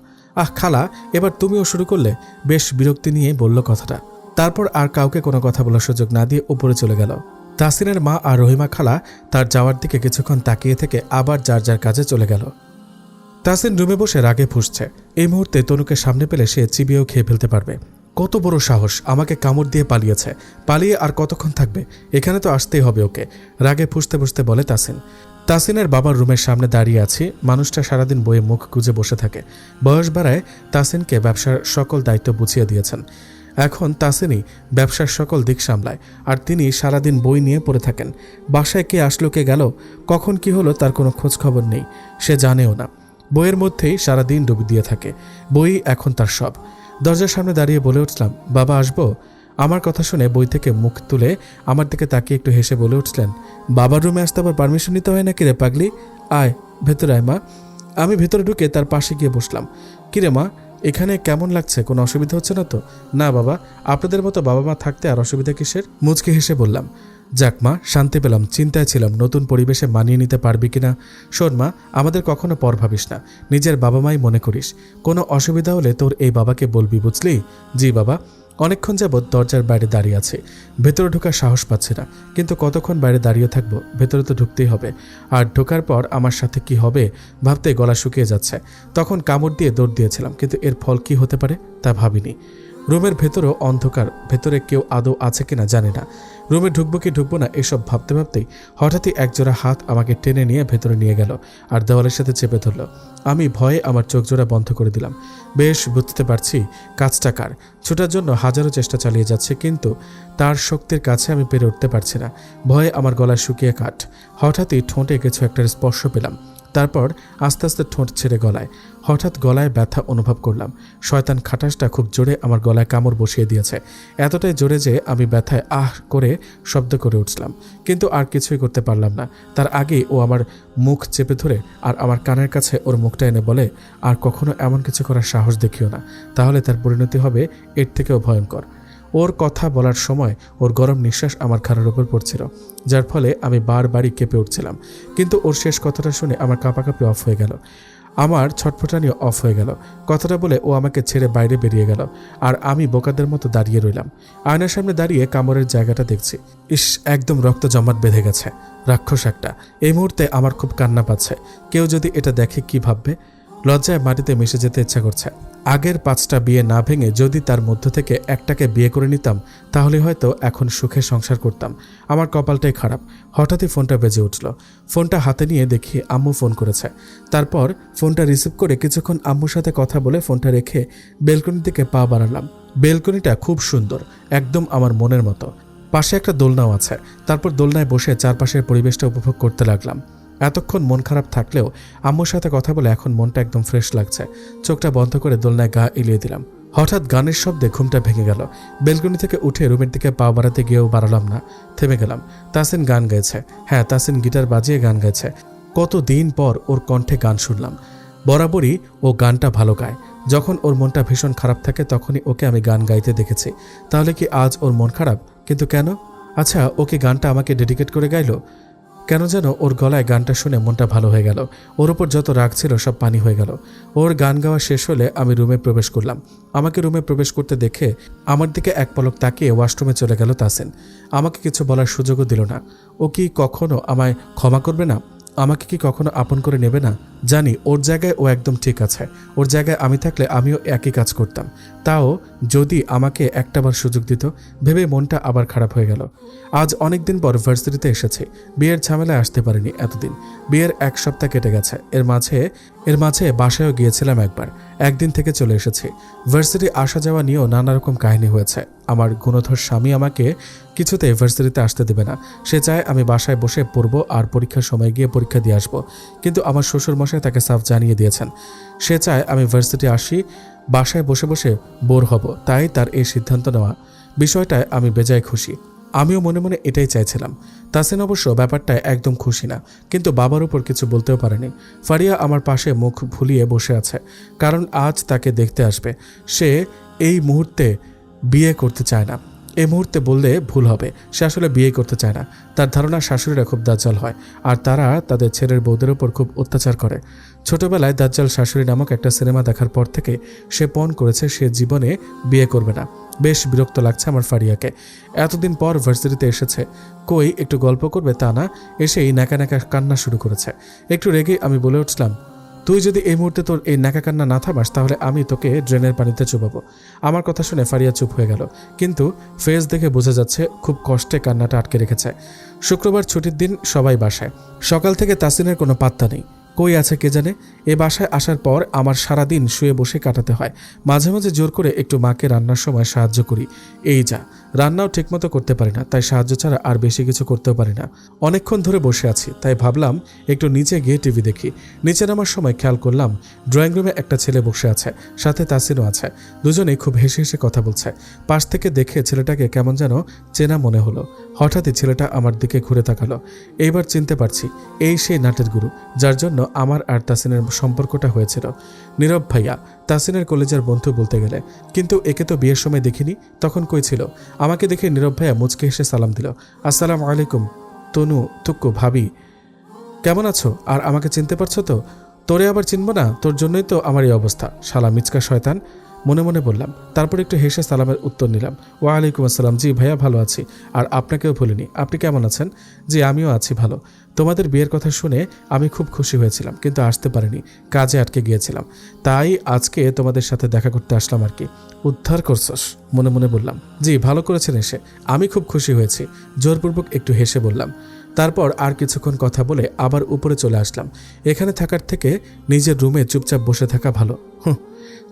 খালা এবার তুমিও শুরু করলে, বেশ বিরক্তি নিয়ে বলল কথাটা। তারপর আর কাউকে কোনো কথা বলার সুযোগ না দিয়ে উপরে চলে গেল। তাসিনের মা আর রহিমা খালা তার যাওয়ার দিকে কিছুক্ষণ তাকিয়ে থেকে আবার যার যার কাজে চলে গেল। তাসিন রুমে বসে রাগে ফুঁসছে। এই মুহূর্তে তনুকে সামনে পেলে সে চিবিয়েও খেয়ে ফেলতে পারবে। কত বড় সাহস, আমাকে কামড় দিয়ে পালিয়েছে, পালিয়ে আর কতক্ষণ থাকবে, এখানে তো আসতেই হবে ওকে, রাগে ফুঁসতে ফুঁসতে বলে তাসিন। তাসিনের বাবার রুমের সামনে দাঁড়িয়ে আছি। মানুষটা সারাদিন বইয়ে মুখ গুজে বসে থাকে। বয়স বাড়ায় তাসিনকে ব্যবসার সকল দায়িত্ব বুঝিয়ে দিয়েছেন। এখন তাসিনই ব্যবসার সকল দিক সামলায়, আর তিনি সারাদিন বই নিয়ে পড়ে থাকেন। বাসায় কে আসলো কে গেল, কখন কি হলো তার কোনো খোঁজ খবর নেই, সে জানেও না। বইয়ের মধ্যেই সারাদিন ডুবে দিয়ে থাকে। বই এখন তার সব। দরজার সামনে দাঁড়িয়ে বলে উঠলাম, বাবা আসবো? আমার কথা শুনে বই থেকে মুখ তুলে আমার দিকে তাকিয়ে একটু হেসে বলে উঠলেন, বাবার রুমে আসতে আবার পারমিশন নিতে হয় নাকি রে পাগলি, আয় ভেতরে আয় মা। আমি ভেতরে ঢুকে তার পাশে গিয়ে বসলাম। কিরে মা, এখানে কেমন লাগছে, কোনো অসুবিধা হচ্ছে না তো? না বাবা, আপনাদের মতো বাবা মা থাকতে আর অসুবিধা কিসের? মুচকে হেসে বললাম। যাক মা, শান্তি পেলাম। চিন্তায় ছিলাম নতুন পরিবেশে মানিয়ে নিতে পারবি কিনা। শোন মা, আমাদের কখনো পর ভাবিস না, নিজের বাবা মাই মনে করিস। কোনো অসুবিধা হলে তোর এই বাবাকে বলবি, বুঝলি? জি বাবা। অনেকক্ষণ যাবৎ দরজার বাইরে দাঁড়িয়ে আছে, ভেতরে ঢোকার সাহস পাচ্ছে না, কিন্তু কতক্ষণ বাইরে দাঁড়িয়ে থাকবো, ভেতরে তো ঢুকতেই হবে। আর ঢোকার পর আমার সাথে কি হবে ভাবতে গলা শুকিয়ে যাচ্ছে। তখন কামড় দিয়ে দৌড় দিয়েছিলাম, কিন্তু এর ফল কি হতে পারে তা ভাবিনি। রুমের ভেতরেও অন্ধকার, ভেতরে কেউ আদৌ আছে কিনা জানি না। রুমে ঢুকবো কি ঢুকবো না এসব ভাবতে ভাবতেই হঠাৎই একজোড়া হাত আমাকে টেনে নিয়ে ভেতরে নিয়ে গেল আর দেওয়ালের সাথে চেপে ধরল। আমি ভয়ে আমার চোখ জোড়া বন্ধ করে দিলাম। বেশ বুঝতে পারছি কাজটা কার। ছোটার জন্য হাজারো চেষ্টা চালিয়ে যাচ্ছে, কিন্তু তার শক্তির কাছে আমি পেরে উঠতে পারছি না। ভয়ে আমার গলা শুকিয়ে কাঠ। হঠাৎই ঠোঁটে কিছু একটা স্পর্শ পেলাম। তারপর আস্তে আস্তে ঠোঁট ছেড়ে গলায়। হঠাৎ গলায় ব্যথা অনুভব করলাম। শয়তান খাটাসটা খুব জোরে আমার গলায় কামড় বসিয়ে দিয়েছে, এতটাই জোরে যে আমি ব্যথায় আহ করে শব্দ করে উঠলাম, কিন্তু আর কিছুই করতে পারলাম না। তার আগেই ও আমার মুখ চেপে ধরে আর আমার কানের কাছে ওর মুখটা এনে বলে, আর কখনো এমন কিছু করার সাহস দেখিও না, তাহলে তার পরিণতি হবে এর থেকেও ভয়ঙ্কর। ওর কথা বলার সময় ওর গরম নিঃশ্বাস আমার ঘাড়ের উপর পড়ছিল, যার ফলে আমি বারবারই কেঁপে উঠছিলাম। কিন্তু ওর শেষ কথাটা শুনে আমার কাঁপাকাঁপি অফ হয়ে গেল, আমার ছটফটানিও অফ হয়ে গেল। কথাটা বলে ও আমাকে ছেড়ে বাইরে বেরিয়ে গেল, আর আমি বোকাদের মতো দাঁড়িয়ে রইলাম। আয়নার সামনে দাঁড়িয়ে কামড়ের জায়গাটা দেখছি। ইস, একদম রক্ত জমাট বেঁধে গেছে, রাক্ষস একটা। এই মুহূর্তে আমার খুব কান্না পাচ্ছে। কেউ যদি এটা দেখে কি ভাববে? লজ্জায় মাটিতে মিশে যেতে ইচ্ছা করছে। আগের 5টা বিয়ে না ভেঙে যদি তার মধ্য থেকে একটাকে বিয়ে করে নিতাম, তাহলে হয়তো এখন সুখে সংসার করতাম। আমার কপালটাই খারাপ। হঠাৎই ফোনটা বেজে উঠল। ফোনটা হাতে নিয়ে দেখি আম্মু ফোন করেছে। তারপর ফোনটা রিসিভ করে কিছুক্ষণ আম্মুর সাথে কথা বলে ফোনটা রেখে বেলকনির দিকে পা বাড়ালাম। বেলকনিটা খুব সুন্দর, একদম আমার মনের মতো। পাশে একটা দোলনাও আছে। তারপর দোলনায় বসে চারপাশের পরিবেশটা উপভোগ করতে লাগলাম। এতক্ষণ মন খারাপ থাকলেও আম্মুর সাথে কথা বলে এখন মনটা একদম ফ্রেশ লাগছে। চোখটা বন্ধ করে দোলনায় গা এলিয়ে দিলাম। হঠাৎ গানের শব্দে ঘুমটা ভেঙে গেল। বেলকনি থেকে উঠে রুমের দিকে পা বাড়াতে গিয়েও বাড়ালাম না, থেমে গেলাম। তাসিন গান গাইছে। হ্যাঁ, তাসিন গিটার বাজিয়ে গান গাইছে। কতদিন পর ওর কণ্ঠে গান শুনলাম। বরাবরই ও গানটা ভালো গায়। যখন ওর মনটা ভীষণ খারাপ থাকে তখনই ওকে আমি গান গাইতে দেখেছি। তাহলে কি আজ ওর মন খারাপ? কিন্তু কেন? আচ্ছা, ওকে গানটা আমাকে ডেডিকেট করে গাইলো কেন? যেন ওর গলায় গানটা শুনে মনটা ভালো হয়ে গেল। ওর ওপর যত রাগ ছিল সব পানি হয়ে গেল। ওর গান গাওয়া শেষ হলে আমি রুমে প্রবেশ করলাম। আমাকে রুমে প্রবেশ করতে দেখে আমার দিকে এক পলক তাকিয়ে ওয়াশরুমে চলে গেল তাসিন। আমাকে কিছু বলার সুযোগও দিল না। ও কি কখনো আমায় ক্ষমা করবে না? আমাকে কি কখনো আপন করে নেবে না? জানি ওর জায়গায় ও একদম ঠিক আছে, ওর জায়গায় আমি থাকলে আমিও একই কাজ করতাম। তাও যদি আমাকে একটাবার সুযোগ দিত ভেবে মনটা আবার খারাপ হয়ে গেল। আজ অনেক দিন পর ভার্সিটিতে এসেছি। বিয়ের ঝামেলায় আসতে পারিনি এতদিন। বিয়ের 1 সপ্তাহ কেটে গেছে। এর মাঝে বাসায়ও গিয়েছিলাম একবার। একদিন থেকে চলে এসেছি। ভার্সিটি আসা যাওয়া নিয়েও নানা রকম কাহিনী হয়েছে। আমার গুণধর স্বামী আমাকে কিছুতে ভার্সিটিতে আসতে দেবে না। সে চায় আমি বাসায় বসে পড়ব আর পরীক্ষার সময় গিয়ে পরীক্ষা দিয়ে আসবো। কিন্তু আমার শ্বশুরমশাই তাকে সাফ জানিয়ে দিয়েছেন, সে চায় আমি ভার্সিটি আসি, বাসায় বসে বসে বোর হব। তাই তার এই সিদ্ধান্ত নেওয়া। বিষয়টায় আমি বেজায় খুশি। আমিও মনে মনে এটাই চাইছিলাম। তাসিন অবশ্য ব্যাপারটায় একদম খুশি না, কিন্তু বাবার উপর কিছু বলতেও পারেনি। ফারিয়া আমার পাশে মুখ ভুলিয়ে বসে আছে, কারণ আজ তাকে দেখতে আসবে। সে এই মুহূর্তে বিয়ে করতে চায় না। এই মুহূর্তে বললে ভুল হবে, সে আসলে বিয়ে করতে চায় না। তার ধারণা শাশুড়িরা খুব দাজ্জাল হয় আর তারা তাদের ছেলের বউদের উপর খুব অত্যাচার করে। ছোটবেলায় দাজ্জাল শাশুড়ি নামক একটা সিনেমা দেখার পর থেকে সে পণ করেছে সে জীবনে বিয়ে করবে না। বেশ বিরক্ত লাগছে আমার ফারিয়াকে। এতদিন পর ভার্সিটিতে এসেছে, কই একটু গল্প করবে তা না, এসেই নাকা নাকা কান্না শুরু করেছে। একটু রেগে আমি বলে উঠলাম, তুই যদি এই মুহূর্তে তোর এই নাকা কান্না না থামাস তাহলে আমি তোকে ড্রেনের পানিতে চুবাবো। আমার কথা শুনে ফারিয়া চুপ হয়ে গেল, কিন্তু ফেস দেখে বোঝা যাচ্ছে খুব কষ্টে কান্নাটা আটকে রেখেছে। শুক্রবার ছুটির দিন, সবাই বাসায়। সকাল থেকে তাসিনের কোনো পাত্তা নেই, কই আছে কে জানে। এ বাসায় আসার পর আমার সারাদিন শুয়ে বসে কাটাতে হয়। মাঝে মাঝে জোর করে একটু মাকে রান্নার সময় সাহায্য করি, এই যা। রান্নাও ঠিকমতো করতে পারি না, তাই সাহায্য ছাড়া আর বেশি কিছু করতেও পারি না। অনেকক্ষণ ধরে বসে আছি, তাই ভাবলাম একটু নিচে গিয়ে টিভি দেখি। নিচে নামার সময় খেয়াল করলাম ড্রয়িং রুমে একটা ছেলে বসে আছে, সাথে তাসিনও আছে। দুজনেই খুব হেসে হেসে কথা বলছে। পাশ থেকে দেখে ছেলেটাকে কেমন যেন চেনা মনে হলো। হঠাৎই ছেলেটা আমার দিকে ঘুরে তাকালো। এইবার চিনতে পারছি, এই সেই নাটের গুরু যার জন্য আমার আর তাসিনের সম্পর্কটা হয়েছিল। নীরব ভাইয়া, তাসিনের কলেজের বন্ধু বলতে গেলে, কিন্তু একে তো বিয়ের সময় দেখিনি, তখন কই ছিল। আমাকে দেখে নীরব ভাইয়া মুচকে হেসে সালাম দিল, আসসালামু আলাইকুম তনু, তুক্কু, ভাবি, কেমন আছো? আর আমাকে চিনতে পারছো তো? তোরে আবার চিনবো না? তোর জন্যই তো আমার এই অবস্থা, শালা মিচকা শয়তান, মনে মনে বললাম। তারপর একটু হেসে সালামের উত্তর নিলাম, ওয়ালাইকুম আসসালাম, জি ভাইয়া ভালো আছি। আর আপনাকেও ভুলিনি, আপনি কেমন আছেন? জি আমিও আছি ভালো। তোমাদের বিয়ের কথা শুনে আমি খুব খুশি হয়েছিলাম, কিন্তু আসতে পারিনি, কাজে আটকে গিয়েছিলাম। তাই আজকে তোমাদের সাথে দেখা করতে আসলাম আর কি। উদ্ধার করছস, মনে মনে বললাম। জি ভালো করেছেন এসে, আমি খুব খুশি হয়েছি, জোরপূর্বক একটু হেসে বললাম। তারপর আর কিছুক্ষণ কথা বলে আবার উপরে চলে আসলাম। এখানে থাকার থেকে নিজের রুমে চুপচাপ বসে থাকা ভালো।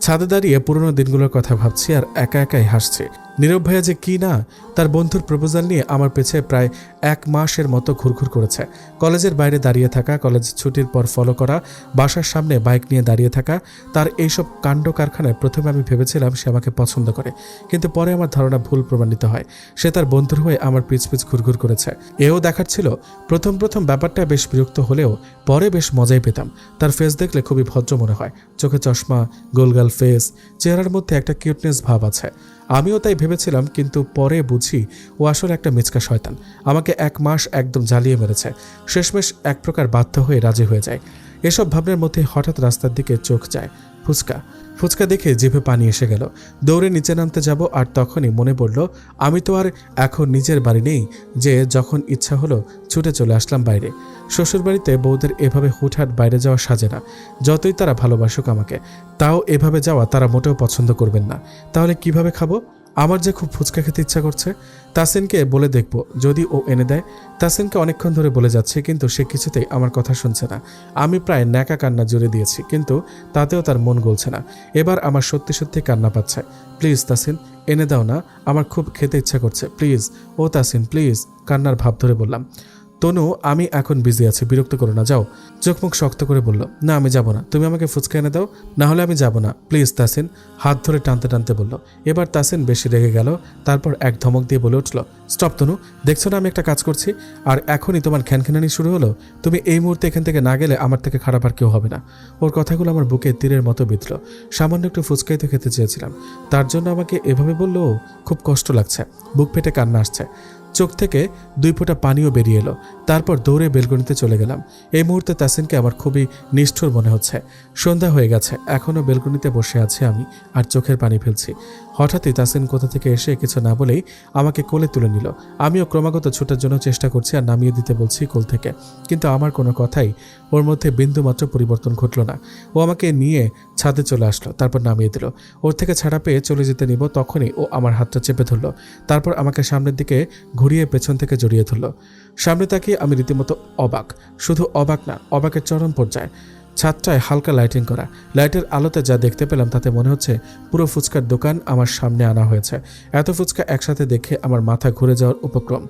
ছাদে দাঁড়িয়ে পুরোনো দিনগুলোর কথা ভাবছি আর একা একাই হাসছি। নীরব ভাইয়া যে কি না, তার বন্ধুর প্রপোজাল নিয়ে আমার পেছে প্রায় 1 মাসের মতো ঘুরঘুর করেছে। কলেজের বাইরে দাঁড়িয়ে থাকা, কলেজ ছুটির পর ফলো করা, বাসার সামনে বাইক নিয়ে দাঁড়িয়ে থাকা, তার এইসব কাণ্ড কারখানায় প্রথমে আমি ভেবেছিলাম সে আমাকে পছন্দ করে, কিন্তু পরে আমার ধারণা ভুল প্রমাণিত হয়। সে তার বন্ধুর হয়ে আমার পিছ ঘুরঘুর করেছে। এও দেখার ছিল। প্রথম ব্যাপারটা বেশ বিরক্ত হলেও পরে বেশ মজাই পেতাম। তার ফেস দেখলে খুবই ভদ্র মনে হয়, চোখে চশমা, গোলগাল ফেস, চেহারার মধ্যে একটা কিউটনেস ভাব আছে। আমিও তাই ভেবেছিলাম, কিন্তু পরে বুঝি ও আসলে একটা মিচকা শয়তান। আমাকে 1 মাস একদম জ্বালিয়ে মেরেছে। শেষমেশ এক প্রকার বাধ্য হয়ে রাজি হয়ে যায়। এসব ভাবনার মধ্যে হঠাৎ রাস্তার দিকে চোখ যায়। ফুচকা দেখে জিভে পানি এসে গেল। দৌড়ে নিচে নামতে যাব, আর তখনই মনে পড়ল আমি তো আর এখন নিজের বাড়ি নেই যে যখন ইচ্ছা হলো ছুটে চলে আসলাম বাইরে। শ্বশুরবাড়িতে বউদের এভাবে হুটহাট বাইরে যাওয়া সাজে না। যতই তারা ভালোবাসুক আমাকে, তাও এভাবে যাওয়া তারা মোটেও পছন্দ করবেন না। তাহলে কিভাবে খাবো? আমার যে খুব ফুচকা খেতে ইচ্ছা করছে। তাসিনকে বলে দেখব যদি ও এনে দেয়। তাসিনকে অনেকক্ষণ ধরে বলে যাচ্ছে, কিন্তু সে কিছুতেই আমার কথা শুনছে না। আমি প্রায় ন্যাকা কান্না জুড়ে দিয়েছি, কিন্তু তাতেও তার মন গলছে না। এবার আমার সত্যি সত্যি কান্না পাচ্ছে। প্লিজ তাসিন, এনে দাও না, আমার খুব খেতে ইচ্ছা করছে, প্লিজ। ও তাসিন প্লিজ, কান্নার ভাব ধরে বললাম। তনু, আমি এখন বিজি আছি, বিরক্ত করো না, যাও। চোখ মুখ শক্ত করে বলল, না আমি যাব না, তুমি আমাকে ফুচকা এনে দাও, না হলে আমি যাব না, প্লিজ। তাসিন হাত ধরে টানতে টানতে বলল। এবার তাসিন বেশি রেগে গেল। তারপর এক ধমক দিয়ে বলে উঠল, স্টপ তনু, দেখছো না আমি একটা কাজ করছি, আর এখনই তোমার খ্যানখ্যানানি শুরু হলো? তুমি এই মুহূর্তে এখান থেকে না গেলে আমার থেকে খারাপ আর কেউ হবে না। ওর কথাগুলো আমার বুকে তীরের মতো বিঁধল। সামান্য একটু ফুচকাই তো খেতে চেয়েছিলাম, তার জন্য আমাকে এভাবে বললো? খুব কষ্ট লাগছে, বুক ফেটে কান্না আসছে, চোখ থেকে 2 ফোঁটা পানিও বেরিয়ে এলো। তারপর দৌড়ে বেলকনিতে চলে গেলাম। এই মুহূর্তে তাসিনকে আমার খুবই নিষ্ঠুর মনে হচ্ছে। সন্ধ্যা হয়ে গেছে, এখনও বেলকনিতে বসে আছি আমি আর চোখের পানি ফেলছি। হঠাৎই তাসিন কোথা থেকে এসে কিছু না বলেই আমাকে কোলে তুলে নিল। আমিও ক্রমাগত ছোটার জন্য চেষ্টা করছি আর নামিয়ে দিতে বলছি কোল থেকে, কিন্তু আমার কোনো কথাই ওর মধ্যে বিন্দুমাত্র পরিবর্তন ঘটল না। ও আমাকে নিয়ে ছাদে চলে আসলো, তারপর নামিয়ে দিল। ওর থেকে ছাড়া পেয়ে চলে যেতে নিব তখনই ও আমার হাতটা চেপে ধরলো। তারপর আমাকে সামনের দিকে ঘুরিয়ে পেছন থেকে জড়িয়ে ধরলো। সামনে তাকিয়ে আমি রীতিমতো অবাক, শুধু অবাক না, অবাকের চরম পর্যায়ে। ছাদটায় হালকা লাইটিং করা, লাইটের আলোতে যা দেখতে পেলাম তাতে মনে হচ্ছে পুরো ফুচকার দোকান আমার সামনে আনা হয়েছে। এত ফুচকা একসাথে দেখে আমার মাথা ঘুরে যাওয়ার উপক্রম।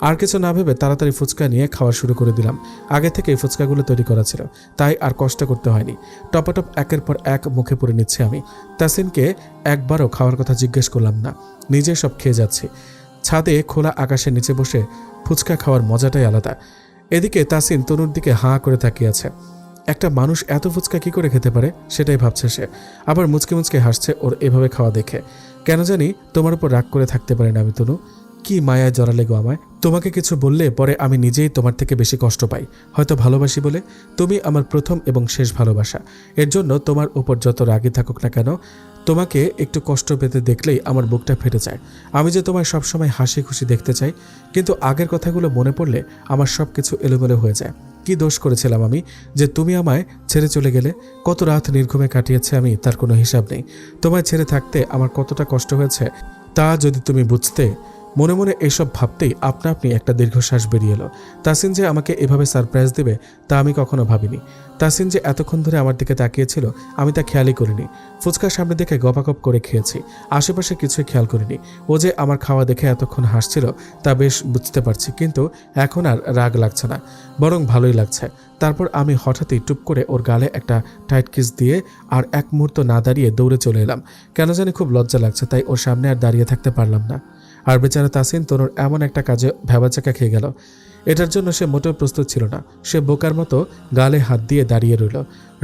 আর কিছু না ভেবে তাড়াতাড়ি ফুচকা নিয়ে খাওয়া শুরু করে দিলাম। আগে থেকে এই ফুচকাগুলো তৈরি করা ছিল, তাই আর কষ্ট করতে হয়নি। টপাটপ একের পর এক মুখে পুরে নিচ্ছি আমি। তাসিনকে একবারও খাওয়ার কথা জিজ্ঞেস করলাম না, নিজে সব খেয়ে যাচ্ছি। ছাদে খোলা আকাশের নিচে বসে ফুচকা খাওয়ার মজাটাই আলাদা। এদিকে তাসিন তনুর দিকে হাঁ করে তাকিয়ে আছে। একটা মানুষ এত ফুচকা কি করে খেতে পারে সেটাই ভাবছে সে। আবার মুচকে মুচকে হাসছে ওর এভাবে খাওয়া দেখে। কেন জানি তোমার উপর রাগ করে থাকতে পারি না আমি তনু। কি মায়ায় জড়ালে গো আমায়। তোমাকে কিছু বললে পরে আমি নিজেই তোমার থেকে বেশি কষ্ট পাই, হয়তো ভালোবাসি বলে। তুমি আমার প্রথম এবং শেষ ভালোবাসা। এর জন্য তোমার উপর যত রাগই থাকুক না কেন, তোমাকে একটু কষ্ট পেতে দেখলেই আমার বুকটা ফেটে যায়। আমি যে তোমায় সবসময় হাসি খুশি দেখতে চাই, কিন্তু আগের কথাগুলো মনে পড়লে আমার সব কিছু এলোমেলো হয়ে যায়। কি দোষ করেছিলাম আমি যে তুমি আমায় ছেড়ে চলে গেলে? কত রাত নির্ঘুমে কাটিয়েছে আমি, তার কোনো হিসাব নেই। তোমায় ছেড়ে থাকতে আমার কতটা কষ্ট হয়েছে তা যদি তুমি বুঝতে। মনে মনে এসব ভাবতেই আপনা আপনি একটা দীর্ঘশ্বাস বেরিয়ে এলো। তাসিন যে আমাকে এভাবে সারপ্রাইজ দেবে তা আমি কখনো ভাবিনি। তাসিন যে এতক্ষণ ধরে আমার দিকে তাকিয়েছিল আমি তা খেয়ালই করিনি। ফুচকার সামনে দেখে গপাগপ করে খেয়েছি, আশেপাশে কিছুই খেয়াল করিনি। ও যে আমার খাওয়া দেখে এতক্ষণ হাসছিল তা বেশ বুঝতে পারছি, কিন্তু এখন আর রাগ লাগছে না, বরং ভালোই লাগছে। তারপর আমি হঠাৎই টুপ করে ওর গালে একটা টাইট কিস দিয়ে আর এক মুহূর্ত না দাঁড়িয়ে দৌড়ে চলে এলাম। কেন জানি খুব লজ্জা লাগছে, তাই ওর সামনে আর দাঁড়িয়ে থাকতে পারলাম না। আর বেচারা তাসিন তনুর এমন একটা কাজে ভ্যাবাচাকা খেয়ে গেল। এটার জন্য সে মোটেও প্রস্তুত ছিল না। সে বোকার মতো গালে হাত দিয়ে দাঁড়িয়ে রইল।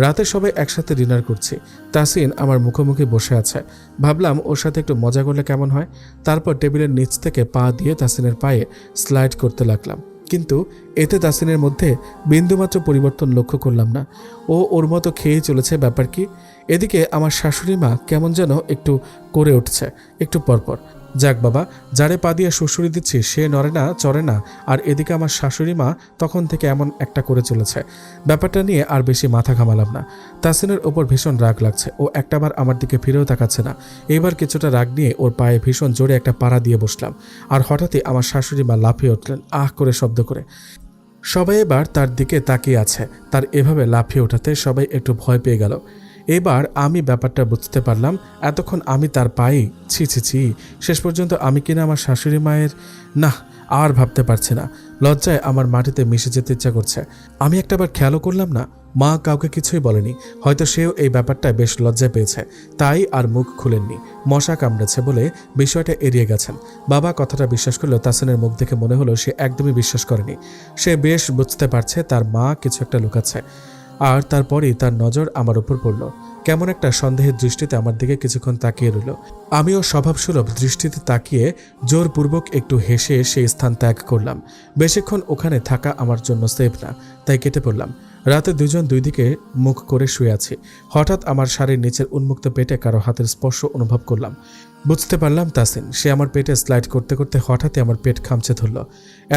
রাতে সবাই একসাথে ডিনার করছি। তাসিন আমার মুখোমুখি বসে আছে। ভাবলাম ওর সাথে একটু মজা করলে কেমন হয়। তারপর টেবিলের নিচ থেকে পা দিয়ে তাসিনের পায়ে স্লাইড করতে লাগলাম, কিন্তু এতে তাসিনের মধ্যে বিন্দুমাত্র পরিবর্তন লক্ষ্য করলাম না। ও ওর মতো খেয়েই চলেছে, ব্যাপার কি? এদিকে আমার শাশুড়ি মা কেমন যেন একটু করে উঠছে একটু পরপর। যাক বাবা, যারে পা দিয়ে শ্বশুরি দিচ্ছি সে নড়ে না চড়ে না, আর এদিকে আমার শাশুড়ি মা তখন থেকে এমন একটা করে চলেছে। ব্যাপারটা নিয়ে আর বেশি মাথা ঘামালাম না। তাসিনের ওপর ভীষণ রাগ লাগছে। ও একটাবার আমার দিকে ফিরেও তাকাচ্ছে না। এবার কিছুটা রাগ নিয়ে ওর পায়ে ভীষণ জোরে একটা পাড়া দিয়ে বসলাম। আর হঠাৎই আমার শাশুড়ি মা লাফিয়ে উঠলেন আহ করে শব্দ করে। সবাই এবার তার দিকে তাকিয়ে আছে। তার এভাবে লাফিয়ে ওঠাতে সবাই একটু ভয় পেয়ে গেল। এবার আমি ব্যাপারটা বুঝতে পারলাম। এতক্ষণ আমি তার পায়ে ছি ছি ছি, শেষ পর্যন্ত আমি কিনা আমার শাশুড়ি মায়ের। না, আর ভাবতে পারছি না। লজ্জায় আমার মাটিতে মিশে যেতে ইচ্ছা করছে। আমি একটাবার খেয়ালও করলাম না, মা কাউকে কিছুই বলেনি। হয়তো সেও এই ব্যাপারটায় বেশ লজ্জা পেয়েছে, তাই আর মুখ খুলেননি। মশা কামড়েছে বলে বিষয়টা এড়িয়ে গেছেন। বাবা কথাটা বিশ্বাস করলেও তাসিনের মুখ দেখে মনে হলো সে একদমই বিশ্বাস করেনি। সে বেশ বুঝতে পারছে তার মা কিছু একটা লুকাচ্ছে। আর তারপরেই তার নজর আমার উপর পড়ল। কেমন একটা সন্দেহের দৃষ্টিতে আমার দিকে কিছুক্ষণ তাকিয়ে রইল। আমিও স্বভাবসুলভ দৃষ্টিতে তাকিয়ে জোরপূর্বক একটু হেসে সেই স্থান ত্যাগ করলাম। বেশিক্ষণ ওখানে থাকা আমার জন্য সেফ না, তাই কেটে পড়লাম। রাতে দুজন দুই দিকে মুখ করে শুয়ে আছি। হঠাৎ আমার শাড়ির নিচের উন্মুক্ত পেটে কারো হাতের স্পর্শ অনুভব করলাম। বুঝতে পারলাম তাসিন। সে আমার পেটে স্লাইড করতে করতে হঠাৎই আমার পেট খামচে ধরল,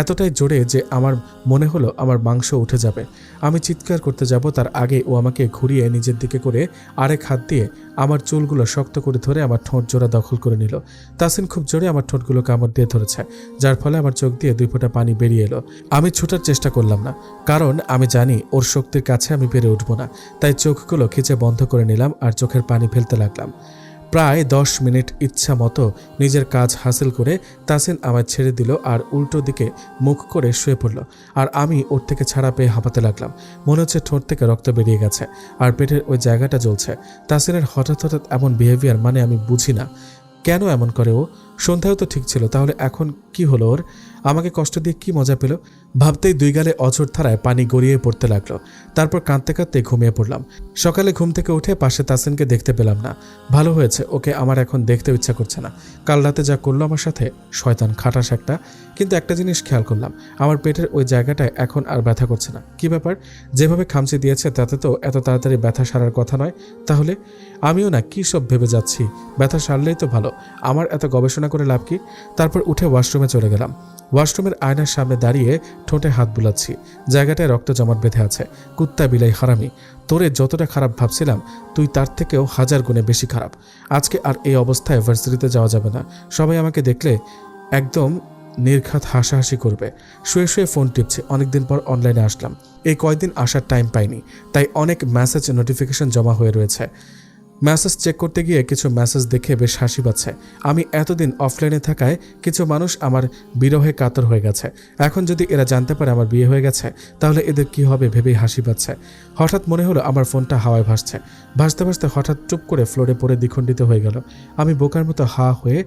এতটাই জোরে যে আমার মনে হলো আমার মাংস উঠে যাবে। আমি চিৎকার করতে যাব তার আগে ও আমাকে ঘুরিয়ে নিজের দিকে করে আরেক হাত দিয়ে আমার চুলগুলো শক্ত করে ধরে আমার ঠোঁট জোড়া দখল করে নিল। তাসিন খুব জোরে আমার ঠোঁটগুলো কামড় দিয়ে ধরেছে, যার ফলে আমার চোখ দিয়ে 2 ফোঁটা পানি বেরিয়ে এলো। আমি ছুটার চেষ্টা করলাম না, কারণ আমি জানি ওর শক্তির কাছে আমি পেরে উঠবো না। তাই চোখগুলো খিচে বন্ধ করে নিলাম আর চোখের পানি ফেলতে লাগলাম। প্রায় 10 মিনিট ইচ্ছা মতো নিজের কাজ হাসিল করে তাসিন আমায় ছেড়ে দিল আর উল্টো দিকে মুখ করে শুয়ে পড়ল। আর আমি ওর থেকে ছাড়া পেয়ে হাঁপাতে লাগলাম। মনে হচ্ছে ঠোঁট থেকে রক্ত বেরিয়ে গেছে আর পেটের ওই জায়গাটা জ্বলছে। তাসিনের হঠাৎ হঠাৎ এমন বিহেভিয়ার মানে আমি বুঝি না, কেন এমন করে ও? সন্ধ্যাও তো ঠিক ছিল, তাহলে এখন কি হলো ওর? আমাকে কষ্ট দিয়ে কি মজা পেল ভাবতেই দুই গালে অঝোর ধারায় পানি গড়িয়ে পড়তে লাগলো। তারপর কাঁদতে কাঁদতে ঘুমিয়ে পড়লাম। সকালে ঘুম থেকে উঠে পাশে তাসিনকে দেখতে পেলাম না। ভালো হয়েছে, ওকে আমার এখন দেখতেও ইচ্ছা করছে না। কাল রাতে যা করলো আমার সাথে, শয়তান খাটাস একটা। কিন্তু একটা জিনিস খেয়াল করলাম, আমার পেটের ওই জায়গাটায় এখন আর ব্যথা করছে না। কি ব্যাপার? যেভাবে খামচি দিয়েছে তাতে তো এত তাড়াতাড়ি ব্যথা সারার কথা নয়। তাহলে আমিও না কি সব ভেবে যাচ্ছি। ব্যথা সারলেই তো ভালো, আমার এত গবেষণা করে লাভ কি? তারপর উঠে ওয়াশরুমে চলে গেলাম। ওয়াশরুমের আয়নার সামনে দাঁড়িয়ে ঠোঁটে হাত বুলাচ্ছি। জায়গাটায় রক্ত জমাট বেঁধে আছে। কুত্তা বিলাই হারামি, তোরে যতটা খারাপ ভাবছিলাম তুই তার থেকেও 1000 গুণে বেশি খারাপ। আজকে আর এই অবস্থায় ভার্সিটিতে যাওয়া যাবে না। সবাই আমাকে দেখলে একদম নির্ঘাত হাসাহাসি করবে। শুয়ে শুয়ে ফোন টিপছে। অনেকদিন পর অনলাইনে আসলাম। এই কয়েকদিন আসার টাইম পাইনি, তাই অনেক মেসেজ নোটিফিকেশন জমা হয়ে রয়েছে। মেসেজ চেক করতে গিয়ে কিছু মেসেজ দেখে বেশ হাসি পাচ্ছে। আমি এতদিন অফলাইনে থাকায় কিছু মানুষ আমার বিরহে কাতর হয়ে গেছে। এখন যদি এরা জানতে পারে আমার বিয়ে হয়ে গেছে, তাহলে এদের কি হবে ভেবেই হাসি পাচ্ছে। হঠাৎ মনে হলো আমার ফোনটা হাওয়ায় ভাসছে। ভাসতে ভাসতে হঠাৎ চুপ করে ফ্লোরে পড়ে দ্বিখণ্ডিত হয়ে গেল। আমি বোকার মতো হা হয়ে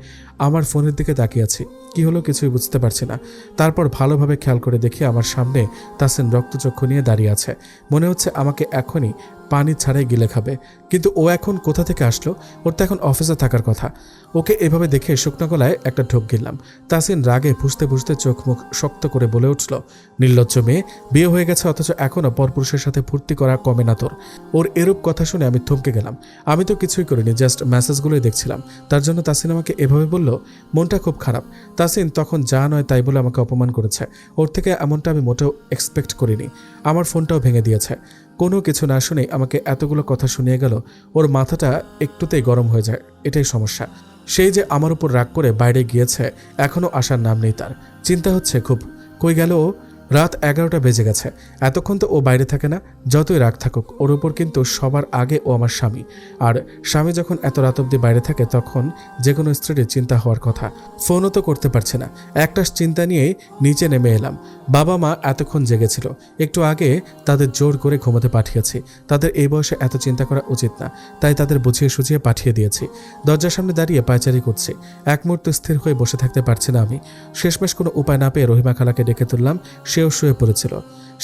আমার ফোনের দিকে তাকিয়ে আছি। কি হলো কিছুই বুঝতে পারছি না। তারপর ভালোভাবে খেয়াল করে দেখি আমার সামনে তাসিন রক্তচক্ষু নিয়ে দাঁড়িয়ে আছে। মনে হচ্ছে আমাকে এখনই পানি ছাড়াই গিলে খাবে। কিন্তু ও এখন কোথা থেকে আসলো? ওর তো এখন অফিসে থাকার কথা। ওকে এভাবে দেখে শুকনো গলায় একটা ঢোক গিললাম। তাসিন রাগে ফুসতে ফুসতে চোখ মুখ শক্ত করে বলে উঠল, নির্লজ্জ মেয়ে, বিয়ে হয়ে গেছে অথচ এখনও পরপুরুষের সাথে ফুর্তি করা কমে না তোর। ওর এরূপ কথা শুনে আমি থমকে গেলাম। আমি তো কিছুই করিনি, জাস্ট মেসেজগুলোই দেখছিলাম। তার জন্য তাসিন আমাকে এভাবে বলল? মনটা খুব খারাপ। তাসিন তখন যা নয় তাই বলে আমাকে অপমান করেছে। ওর থেকে এমনটা আমি মোটেও এক্সপেক্ট করিনি। আমার ফোনটাও ভেঙে দিয়েছে। কোনো কিছু না শুনেই আমাকে এতগুলো কথা শুনিয়ে গেল। ওর মাথাটা একটুতেই গরম হয়ে যায়, এটাই সমস্যা। সেই যে আমার উপর রাগ করে বাইরে গিয়েছে, এখনও আসার নাম নেই তার। চিন্তা হচ্ছে খুব, কই গেল ও? রাত 11টা বেজে গেছে। এতক্ষণ তো ও বাইরে থাকে না। যতই রাগ থাকুক, ওর উপর কিন্তু সবার আগে ও আমার স্বামী। আর স্বামী যখন এত রাত অবধি বাইরে থাকে, তখন যে কোনো স্ত্রীর চিন্তা হওয়ার কথা। ফোনও তো করতে পারছে না। একটা চিন্তা নিয়েই নিচে নেমে এলাম। বাবা মা এতক্ষণ জেগেছিল। একটু আগে তাদের জোর করে ঘুমোতে পাঠিয়েছি। তাদের এই বয়সে এত চিন্তা করা উচিত না, তাই তাদের বুঝিয়ে সুঝিয়ে পাঠিয়ে দিয়েছি। দরজার সামনে দাঁড়িয়ে পায়চারি করছি। এক মুহূর্ত স্থির হয়ে বসে থাকতে পারছি না আমি। শেষমেশ কোনো উপায় না পেয়ে রহিমা খালাকে ডেকে তুললাম। সেও শুয়ে পড়েছিল।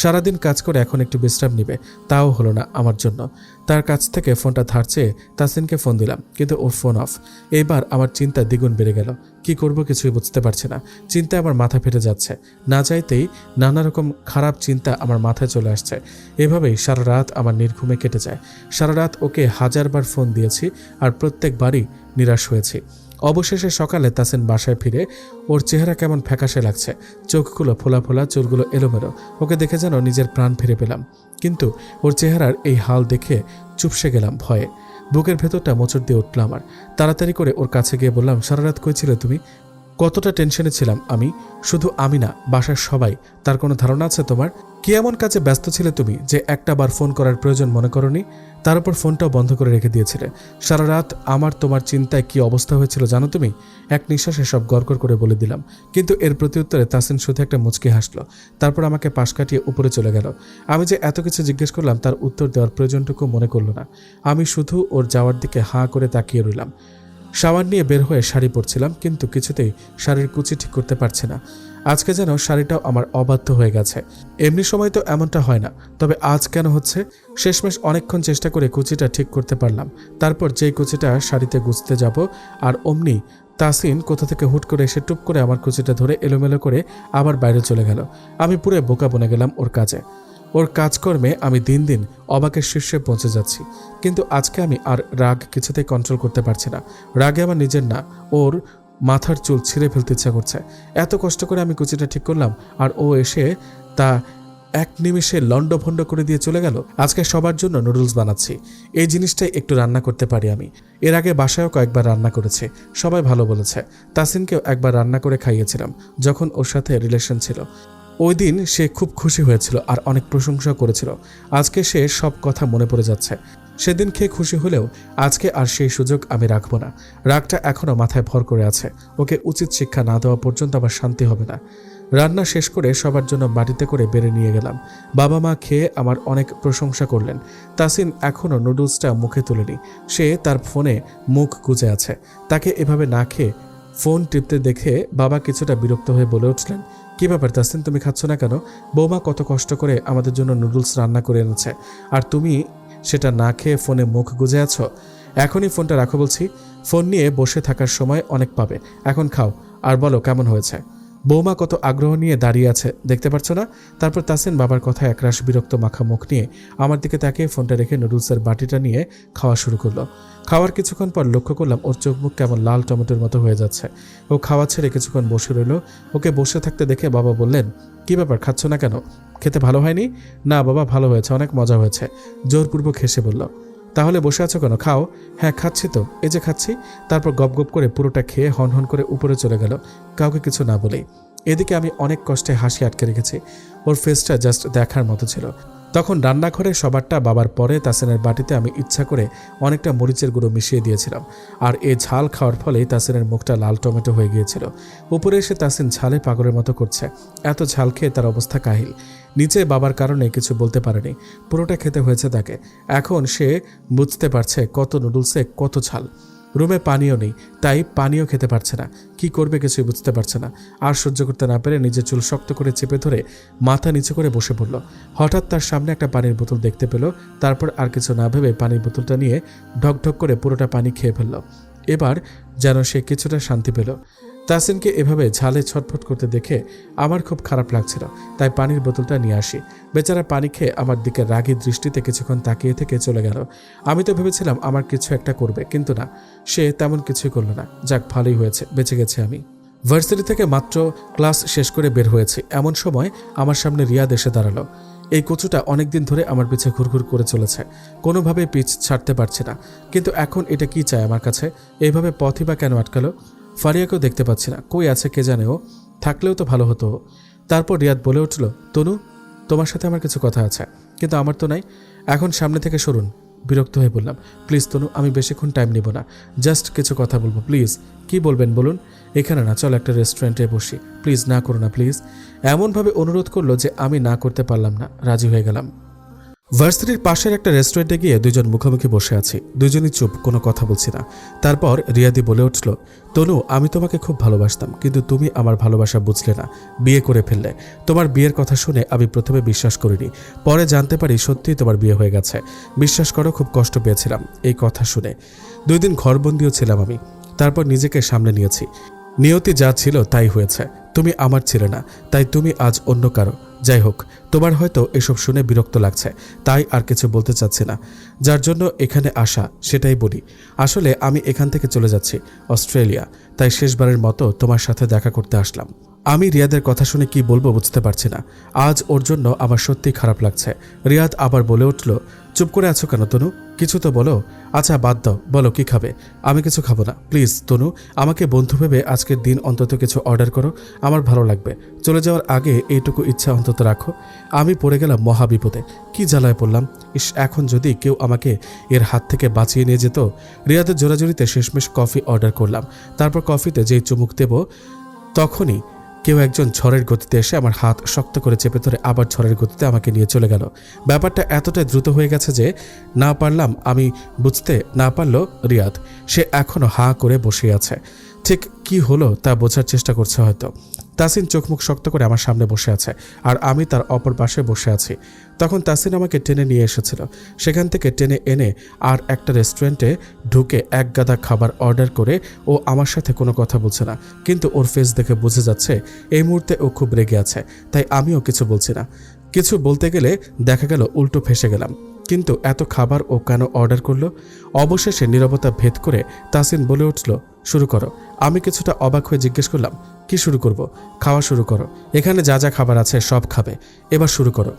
সারাদিন কাজ করে এখন একটু বিশ্রাম নিবে, তাও হলো না আমার জন্য। তার কাছ থেকে ফোনটা ধার চেয়ে তাসিনকে ফোন দিলাম, কিন্তু ওর ফোন অফ। এইবার আমার চিন্তা দ্বিগুণ বেড়ে গেল। কি করব কিছুই বুঝতে পারছি না। চিন্তায় আমার মাথা ফেটে যাচ্ছে। না চাইতেই নানা রকম খারাপ চিন্তা আমার মাথায় চলে আসছে। এভাবেই সারা রাত আমার নির্ঘুমে কেটে যায়। সারা রাত ওকে 1000বার ফোন দিয়েছি, আর প্রত্যেকবারই নিরাশ হয়েছি। অবশেষে সকালে তাসিন বাসায় ফিরে ওর চেহারা কেমন ফ্যাকাশে লাগছে। চোখগুলো ফোলা ফোলা, চুলগুলো এলোমেলো। ওকে দেখে যেন নিজের প্রাণ ফিরে পেলাম। কিন্তু ওর চেহারার এই হাল দেখে চুপসে গেলাম ভয়ে। বুকের ভেতরটা মোচড় দিয়ে উঠল আমার। তাড়াতাড়ি করে ওর কাছে গিয়ে বললাম, সারা রাত কই ছিলে তুমি? কতটা টেনশনে ছিলাম আমি। শুধু আমি না, বাসার সবাই। তার কোনো ধারণা আছে তোমার? কি এমন কাজে ব্যস্ত ছিলে তুমি যে একটা বার ফোন করার প্রয়োজন মনে করনি? তার উপর ফোনটাও বন্ধ করে রেখে দিয়েছিলে। সারা রাত আমার তোমার চিন্তায় কি অবস্থা হয়েছিল জানো তুমি? এক নিঃশ্বাসে সব গড়গড় করে বলে দিলাম। কিন্তু এর প্রত্যুত্তরে তাসিন শুধু একটা মুচকি হাসলো। তারপর আমাকে পাশ কাটিয়ে উপরে চলে গেল। আমি যে এত কিছু জিজ্ঞেস করলাম তার উত্তর দেওয়ার প্রয়োজনটুকু মনে করলো না। আমি শুধু ওর যাওয়ার দিকে হাঁ করে তাকিয়ে রইলাম। শাওয়ার নিয়ে বের হয়ে শাড়ি পরছিলাম, কিন্তু কিছুতেই শাড়ির কুচি ঠিক করতে পারছি না। আজকে যেন শাড়িটাও আমার অবাধ্য হয়ে গেছে। এমনি সময় তো এমনটা হয় না, তবে আজ কেন হচ্ছে? শেষমেশ অনেকক্ষণ চেষ্টা করে কুচিটা ঠিক করতে পারলাম। তারপর যেই কুচিটা শাড়িতে গুছতে যাব, আর অমনি তাসিন কোথা থেকে হুট করে এসে টুপ করে আমার কুচিটা ধরে এলোমেলো করে আবার বাইরে চলে গেল। আমি পুরো বোকা বনে গেলাম ওর কাজে। ওর কাজকর্মে আমি দিন দিন অবাকের শীর্ষে পৌঁছে যাচ্ছি। কিন্তু আজকে আমি আর রাগ কিছুতেই কন্ট্রোল করতে পারছি না। রাগে আমার নিজের না, ওর মাথার চুল ছিঁড়ে ফেলতে ইচ্ছা করছে। এত কষ্ট করে আমি কুচিটা ঠিক করলাম, আর ও এসে তা এক নিমিষে লন্ডভন্ড করে দিয়ে চলে গেল। আজকে সবার জন্য নুডলস বানাচ্ছি। এই জিনিসটাই একটু রান্না করতে পারি আমি। এর আগে বাসায়ও কয়েকবার রান্না করেছি, সবাই ভালো বলেছে। তাসিনকেও একবার রান্না করে খাইয়েছিলাম যখন ওর সাথে রিলেশন ছিল। ওই দিন সে খুব খুশি হয়েছিল আর অনেক প্রশংসা করেছিল। আজকে সে সব কথা মনে পড়ে যাচ্ছে। সেদিন খেয়ে খুশি হলেও আজকে আর সেই সুযোগ আমি রাখবো না। রাগটা এখনও মাথায় ভর করে আছে। ওকে উচিত শিক্ষা না দেওয়া পর্যন্ত আবার শান্তি হবে না। রান্না শেষ করে সবার জন্য বাটিতে করে বেড়ে নিয়ে গেলাম। বাবা মা খেয়ে আমার অনেক প্রশংসা করলেন। তাসিন এখনও নুডলসটা মুখে তুলেনি। সে তার ফোনে মুখ গুজে আছে। তাকে এভাবে না খেয়ে ফোন টিপতে দেখে বাবা কিছুটা বিরক্ত হয়ে বলে উঠলেন, কী ব্যাপার তাসনিম, তুমি খাচ্ছ না কেন? বৌমা কত কষ্ট করে আমাদের জন্য নুডলস রান্না করে এনেছে, আর তুমি সেটা না খেয়ে ফোনে মুখ গুজে আছো। এখনই ফোনটা রাখো বলছি। ফোন নিয়ে বসে থাকার সময় অনেক পাবে, এখন খাও আর বলো কেমন হয়েছে। বৌমা কত আগ্রহ নিয়ে দাঁড়িয়ে আছে, দেখতে পাচ্ছ না? তারপর তাসিন বাবার কথায় একরাশ বিরক্ত মাখা মুখ নিয়ে আমার দিকে তাকিয়ে ফোনটা রেখে নুডলসের বাটিটা নিয়ে খাওয়া শুরু করলো। খাওয়ার কিছুক্ষণ পর লক্ষ্য করলাম ওর চোখ মুখ কেমন লাল টমেটোর মতো হয়ে যাচ্ছে। ও খাওয়া ছেড়ে কিছুক্ষণ বসে রইল। ওকে বসে থাকতে দেখে বাবা বললেন, কী ব্যাপার, খাচ্ছ না কেন? খেতে ভালো হয়নি? না বাবা, ভালো হয়েছে, অনেক মজা হয়েছে, জোরপূর্বক হেসে বলল। তাহলে বসে আছো কেন? খাও। হ্যাঁ খাচ্ছি তো, এই যে খাচ্ছি। তারপর গপ গপ করে পুরোটা খেয়ে হন হন করে উপরে চলে গেল, কাউকে কিছু না বলেই। এদিকে আমি অনেক কষ্টে হাসি আটকে রেখেছি। ওর ফেসটা জাস্ট দেখার মতো ছিল। তখন রান্নাঘরে সবারটা বাবার পরে তাসিনের বাটিতে আমি ইচ্ছা করে অনেকটা মরিচের গুঁড়ো মিশিয়ে দিয়েছিলাম, আর এই ঝাল খাওয়ার ফলেই তাসিনের মুখটা লাল টমেটো হয়ে গিয়েছিল। উপরে এসে তাসিন ঝালে পাগলের মতো করছে। এত ঝাল খেয়ে তার অবস্থা কাহিল। নিচে বাবার কারণে কিছু বলতে পারেনি, পুরোটা খেতে হয়েছে তাকে। এখন সে বুঝতে পারছে কত নুডলসে কত ঝাল। রুমে পানিও নেই, তাই পানিও খেতে পারছে না। কি করবে কিছুই বুঝতে পারছে না। আর সহ্য করতে না পেরে নিজের চুল শক্ত করে চেপে ধরে মাথা নিচু করে বসে পড়ল। হঠাৎ তার সামনে একটা পানির বোতল দেখতে পেল। তারপর আর কিছু না ভেবে পানির বোতলটা নিয়ে ঢকঢক করে পুরোটা পানি খেয়ে ফেলল। এবার যেন সে কিছুটা শান্তি পেল। তাসিনকে এভাবে ঝালে ছটফট করতে দেখে আমার খুব খারাপ লাগছিল, তাই পানির বোতলটা নিয়ে আসি। বেচারা পানি খেয়ে আমার দিকে রাগী দৃষ্টিতে কিছুক্ষণ তাকিয়ে থেকে চলে গেল। আমি তো ভেবেছিলাম আমার কিছু একটা করবে, কিন্তু না, সে তেমন কিছুই করলো না। যাক, ভালোই হয়েছে, বেঁচে গেছে আমি। ভার্সিটি থেকে মাত্র ক্লাস শেষ করে বের হয়েছি, এমন সময় আমার সামনে রিয়াদ এসে দাঁড়ালো। এই কচুটা অনেকদিন ধরে আমার পিছে ঘুরঘুর করে চলেছে, কোনোভাবে পিছ ছাড়তে পারছে না। কিন্তু এখন এটা কি চায় আমার কাছে? এইভাবে পথই বা কেন আটকালো? ফারিয়াকেও দেখতে পাচ্ছি না, কই আছে কে জানে, ও থাকলেও তো ভালো হতো। তারপর রিয়াদ বলে উঠল, তনু, তোমার সাথে আমার কিছু কথা আছে, কিন্তু আমার তো নাই। এখন সামনে থেকে সরুন। বিরক্ত হয়ে বললাম, প্লিজ তনু, আমি বেশিক্ষণ টাইম নিব না, জাস্ট কিছু কথা বলবো, প্লিজ। কি বলবেন বলুন? এখানে না, চল একটা রেস্টুরেন্টে বসি, প্লিজ, না করো না প্লিজ। এমনভাবে অনুরোধ করলো যে আমি না করতে পারলাম না, রাজি হয়ে গেলাম। ভার্সিটির পাশের একটা রেস্টুরেন্টে গিয়ে দুজন মুখোমুখি বসে আছি, দুজনই চুপ, কোনো কথা বলছি না। তারপর রিয়াদি বলে উঠল, তনু, আমি তোমাকে খুব ভালোবাসতাম, কিন্তু তুমি আমার ভালোবাসা বুঝলে না, বিয়ে করে ফেললে। তোমার বিয়ের কথা শুনে আমি প্রথমে বিশ্বাস করিনি, পরে জানতে পারি সত্যিই তোমার বিয়ে হয়ে গেছে। বিশ্বাস করো, খুব কষ্ট পেয়েছিলাম এই কথা শুনে। 2 দিন ঘরবন্দিও ছিলাম আমি। তারপর নিজেকে সামনে নিয়েছি। নিয়তি যা ছিল তাই হয়েছে। তুমি আমার ছিলে না, তাই তুমি আজ অন্য কারো। যাই হোক, তোমার হয়তো এসব শুনে বিরক্ত লাগছে, তাই আর কিছু বলতে চাচ্ছি না। যার জন্য এখানে আসা সেটাই বলি। আসলে আমি এখান থেকে চলে যাচ্ছি অস্ট্রেলিয়া, তাই শেষবারের মতো তোমার সাথে দেখা করতে আসলাম। আমি রিয়াদের কথা শুনে কি বলবো বুঝতে পারছি না। আজ ওর জন্য আমার সত্যি খারাপ লাগছে। রিয়াদ আবার বলে উঠল, চুপ করে আছো কেন তনু? কিছু তো বলো। আচ্ছা বাদ দাও, বলো কি খাবে? আমি কিছু খাবো না, প্লিজ তনু, আমাকে বন্ধু ভেবে আজকের দিন অন্তত কিছু অর্ডার করো, আমার ভালো লাগবে। চলে যাওয়ার আগে এইটুকু ইচ্ছা অন্তত রাখো। আমি পড়ে গেলাম মহাবিপদে, কি জ্বালায় পড়লাম। এখন যদি কেউ আমাকে এর হাত থেকে বাঁচিয়ে নিয়ে যেত। রিয়াদের জোরাজুরিতে শেষমেশ কফি অর্ডার করলাম। তারপর কফিতে যেই চুমুক দেব, তখনই কেউ একজন ঝড়ের গতিতে এসে আমার হাত শক্ত করে চেপে ধরে আবার ঝড়ের গতিতে আমাকে নিয়ে চলে গেল। ব্যাপারটা এতটাই দ্রুত হয়ে গেছে যে না পারলাম আমি বুঝতে, না পারল রিয়াদ। সে এখনও হাঁ করে বসে আছে, ঠিক কি হলো তা বোঝার চেষ্টা করছে হয়তো। তাসিন চোখ মুখ শক্ত করে আমার সামনে বসে আছে, আর আমি তার অপর পাশে বসে আছি। তখন তাসিন আমাকে টেনে নিয়ে এসেছিল। সেখান থেকে টেনে এনে আর একটা রেস্টুরেন্টে ঢুকে এক গাদা খাবার অর্ডার করে ও আমার সাথে কোনো কথা বলছে না, কিন্তু ওর ফেস দেখে বোঝা যাচ্ছে এই মুহূর্তে ও খুব রেগে আছে। তাই আমিও কিছু বলছি না। কিছু বলতে গেলে দেখা গেল উল্টো ফেসে গেলাম। কিন্তু এত খাবার ও কেন অর্ডার করলো? অবশেষে নীরবতা ভেদ করে তাসিন বলে উঠল, শুরু করো। আমি কিছুটা অবাক হয়ে জিজ্ঞেস করলাম, কি শুরু করব? খাওয়া শুরু করো, এখানে যা যা খাবার আছে সব খাবে, এবার শুরু করো।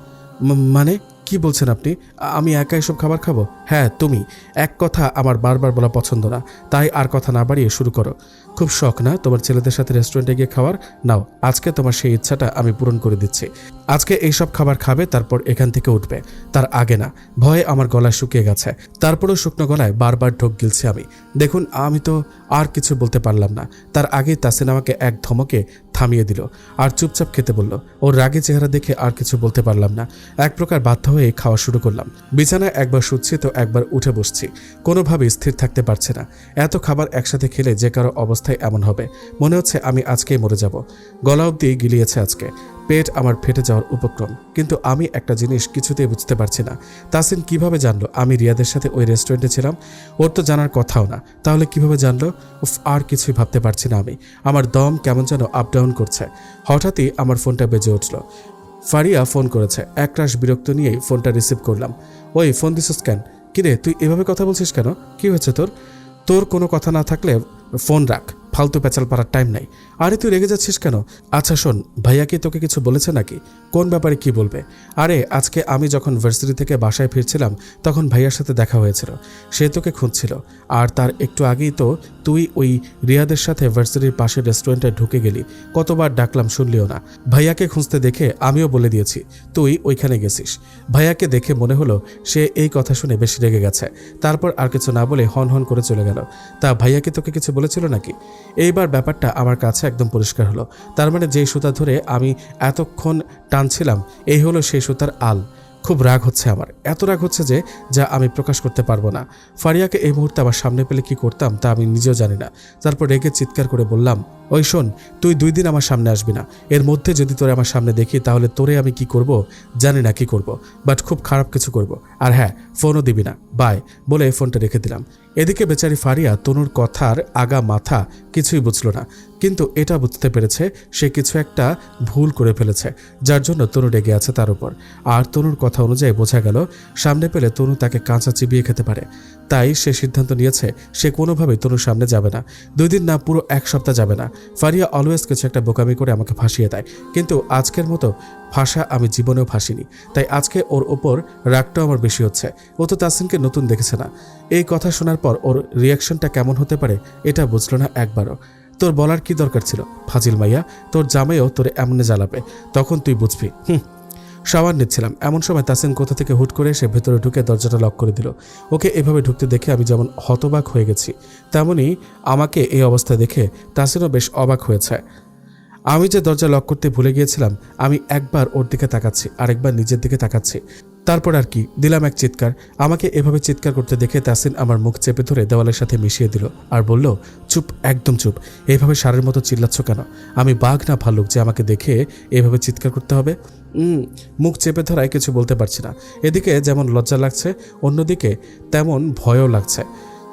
মানে কি বলছেন আপনি? আমি একা এসব খাবার খাবো? হ্যাঁ তুমি। এক কথা আমার বারবার বলা পছন্দ না, তাই আর কথা না বাড়িয়ে শুরু করো। খুব শখ না তোমার ছেলেদের সাথে রেস্টুরেন্টে গিয়ে খাওয়ার? নাও, আজকে তোমার সেই ইচ্ছাটা আমি পূরণ করে দিচ্ছি। আজকে এইসব খাবার খাবে, তারপর এখান থেকে উঠবে। তার আগে না, ভয়ে আমার গলায় শুকিয়ে গেছে। তারপরেও শুকনো গলায় বারবার ঢোক গিলছি আমি। দেখুন, আমি তো আর কিছু বলতে পারলাম না। তার আগেই তাসিন আমাকে এক ধমকে থামিয়ে দিল আর চুপচাপ খেতে বলল। ওর রাগী চেহারা দেখে আর কিছু বলতে পারলাম না। এক প্রকার বাধ্য হয়ে খাওয়া শুরু করলাম। বিছানায় একবার শুচ্ছি তো একবার উঠে বসছি, কোনোভাবেই স্থির থাকতে পারছে না। এত খাবার একসাথে খেলে যে কারো অবস্থায় এমন হবে, মনে হচ্ছে আমি আজকেই মরে যাব। গলা অবধি গিলিয়েছে আজকে, পেট আমার ফেটে যাওয়ার উপক্রম। কিন্তু আমি একটা জিনিস কিছুতেই বুঝতে পারছি না, তাসিন কিভাবে জানলো আমি রিয়াদের সাথে ওই রেস্টুরেন্টে ছিলাম? ওর তো জানার কথাও না, তাহলে কিভাবে জানলো? উফ, আর কিছুই ভাবতে পারছি না আমি। আমার দম কেমন যেন আপ ডাউন করছে। হঠাৎই আমার ফোনটা বেজে উঠল। ফারিয়া ফোন করেছে। একরাশ বিরক্ত নিয়েই ফোনটা রিসিভ করলাম। ওই, ফোন দিছিস কেন? কিরে, তুই এভাবে কথা বলছিস কেন? কি হয়েছে তোর? তোর কোনো কথা না থাকলে ফোন রাখ, ফালতু পেঁচাল পাড়ার টাইম নাই। আরে তুই রেগে যাচ্ছিস কেন? আচ্ছা শোন, ভাইয়া কি তোকে কিছু বলেছে নাকি? কোন ব্যাপারে কি বলবে? আরে আজকে আমি যখন ভার্সিটি থেকে বাসায় ফিরছিলাম তখন ভাইয়ার সাথে দেখা হয়েছিল। সে তোকে খুঁজছিল। আর তার একটু আগেই তো তুই ওই রিয়াদের সাথে ভার্সিটির পাশের রেস্টুরেন্টে ঢুকে গেলি। কতবার ডাকলাম শুনলিও না। ভাইয়াকে খুঁজতে দেখে আমিও বলে দিয়েছি তুই ওইখানে গেছিস। ভাইয়াকে দেখে মনে হলো সে এই কথা শুনে বেশি রেগে গেছে। তারপর আর কিছু না বলে হন হন করে চলে গেল। তা ভাইয়া কি তোকে কিছু বলেছিল নাকি? এইবার ব্যাপারটা আমার কাছে একদম পরিষ্কার হলো। তার মানে যেই সুতা ধরে আমি এতক্ষণ টানছিলাম, এই হলো সেই সুতার আল। খুব রাগ হচ্ছে আমার, এত রাগ হচ্ছে যে যা আমি প্রকাশ করতে পারবো না। ফারিয়াকে এই মুহূর্তে আমার সামনে পেলে কি করতাম তা আমি নিজেও জানি না। তারপর রেগে চিৎকার করে বললাম, ওই শোন, তুই 2 দিন আমার সামনে আসবি না। এর মধ্যে যদি তোরে আমার সামনে দেখি তাহলে তোরে আমি কি করব জানি না কি করব, বাট খুব খারাপ কিছু করব। আর হ্যাঁ, ফোনও দিবি না, বাই বলে ফোনটা রেখে দিলাম। এদিকে বেচারি ফারিয়া তনুর কথার আগা মাথা কিছুই বুঝল না, কিন্তু এটা বুঝতে পেরেছে সে কিছু একটা ভুল করে ফেলেছে, যার জন্য তনু রেগে আছে তার উপর। আর তনুর কথা অনুযায়ী বোঝা গেল সামনে পেলে তনু তাকে কাঁচা চিবিয়ে খেতে পারে। তাই সে সিদ্ধান্ত নিয়েছে সে কোনোভাবেই তনুর সামনে যাবে না। 2 দিন না, পুরো 1 সপ্তাহ যাবে না। ফারিয়া অলওয়েজ কিছু একটা বোকামি করে আমাকে ফাঁসিয়ে দেয়, কিন্তু আজকের মতো ফাঁসা আমি জীবনেও ফাঁসিনি। তাই আজকে ওর ওপর রাগটাও আমার বেশি হচ্ছে। ও তো তাসিনকে নতুন দেখেছে না। এই কথা শোনার পর ওর রিয়াকশনটা কেমন হতে পারে এটা বুঝলো না একবারও। তোর বলার কি দরকার ছিল ফাজিল মাইয়া? তোর জামাইও তোরে এমনে জ্বালাবে, তখন তুই বুঝবি। শাওয়ার নিচ্ছিলাম, এমন সময় তাসিন কোথা থেকে হুট করে এসে ভেতরে ঢুকে দরজাটা লক করে দিল। ওকে এভাবে ঢুকতে দেখে আমি যেমন হতবাক হয়ে গেছি, তেমনি আমাকে এই অবস্থা দেখে তাসিনও বেশ অবাক হয়েছে। আমি যে দরজা লক করতে ভুলে গিয়েছিলাম, আমি একবার ওর দিকে তাকাচ্ছি, আরেকবার নিজের দিকে তাকাচ্ছি। তারপর আর কি, দিলাম এক চিৎকার। আমাকে এভাবে চিৎকার করতে দেখে তাসিন আমার মুখ চেপে ধরে দেওয়ালের সাথে মিশিয়ে দিল আর বলল, চুপ, একদম চুপ। এইভাবে সারের মতো চিল্লাচ্ছ কেন? আমি বাঘ না ভাল্লুক যে আমাকে দেখে এভাবে চিৎকার করতে হবে? মুখ চেপে ধরায় কিছু বলতে পারছি না। এদিকে যেমন লজ্জা লাগছে, অন্যদিকে তেমন ভয়ও লাগছে।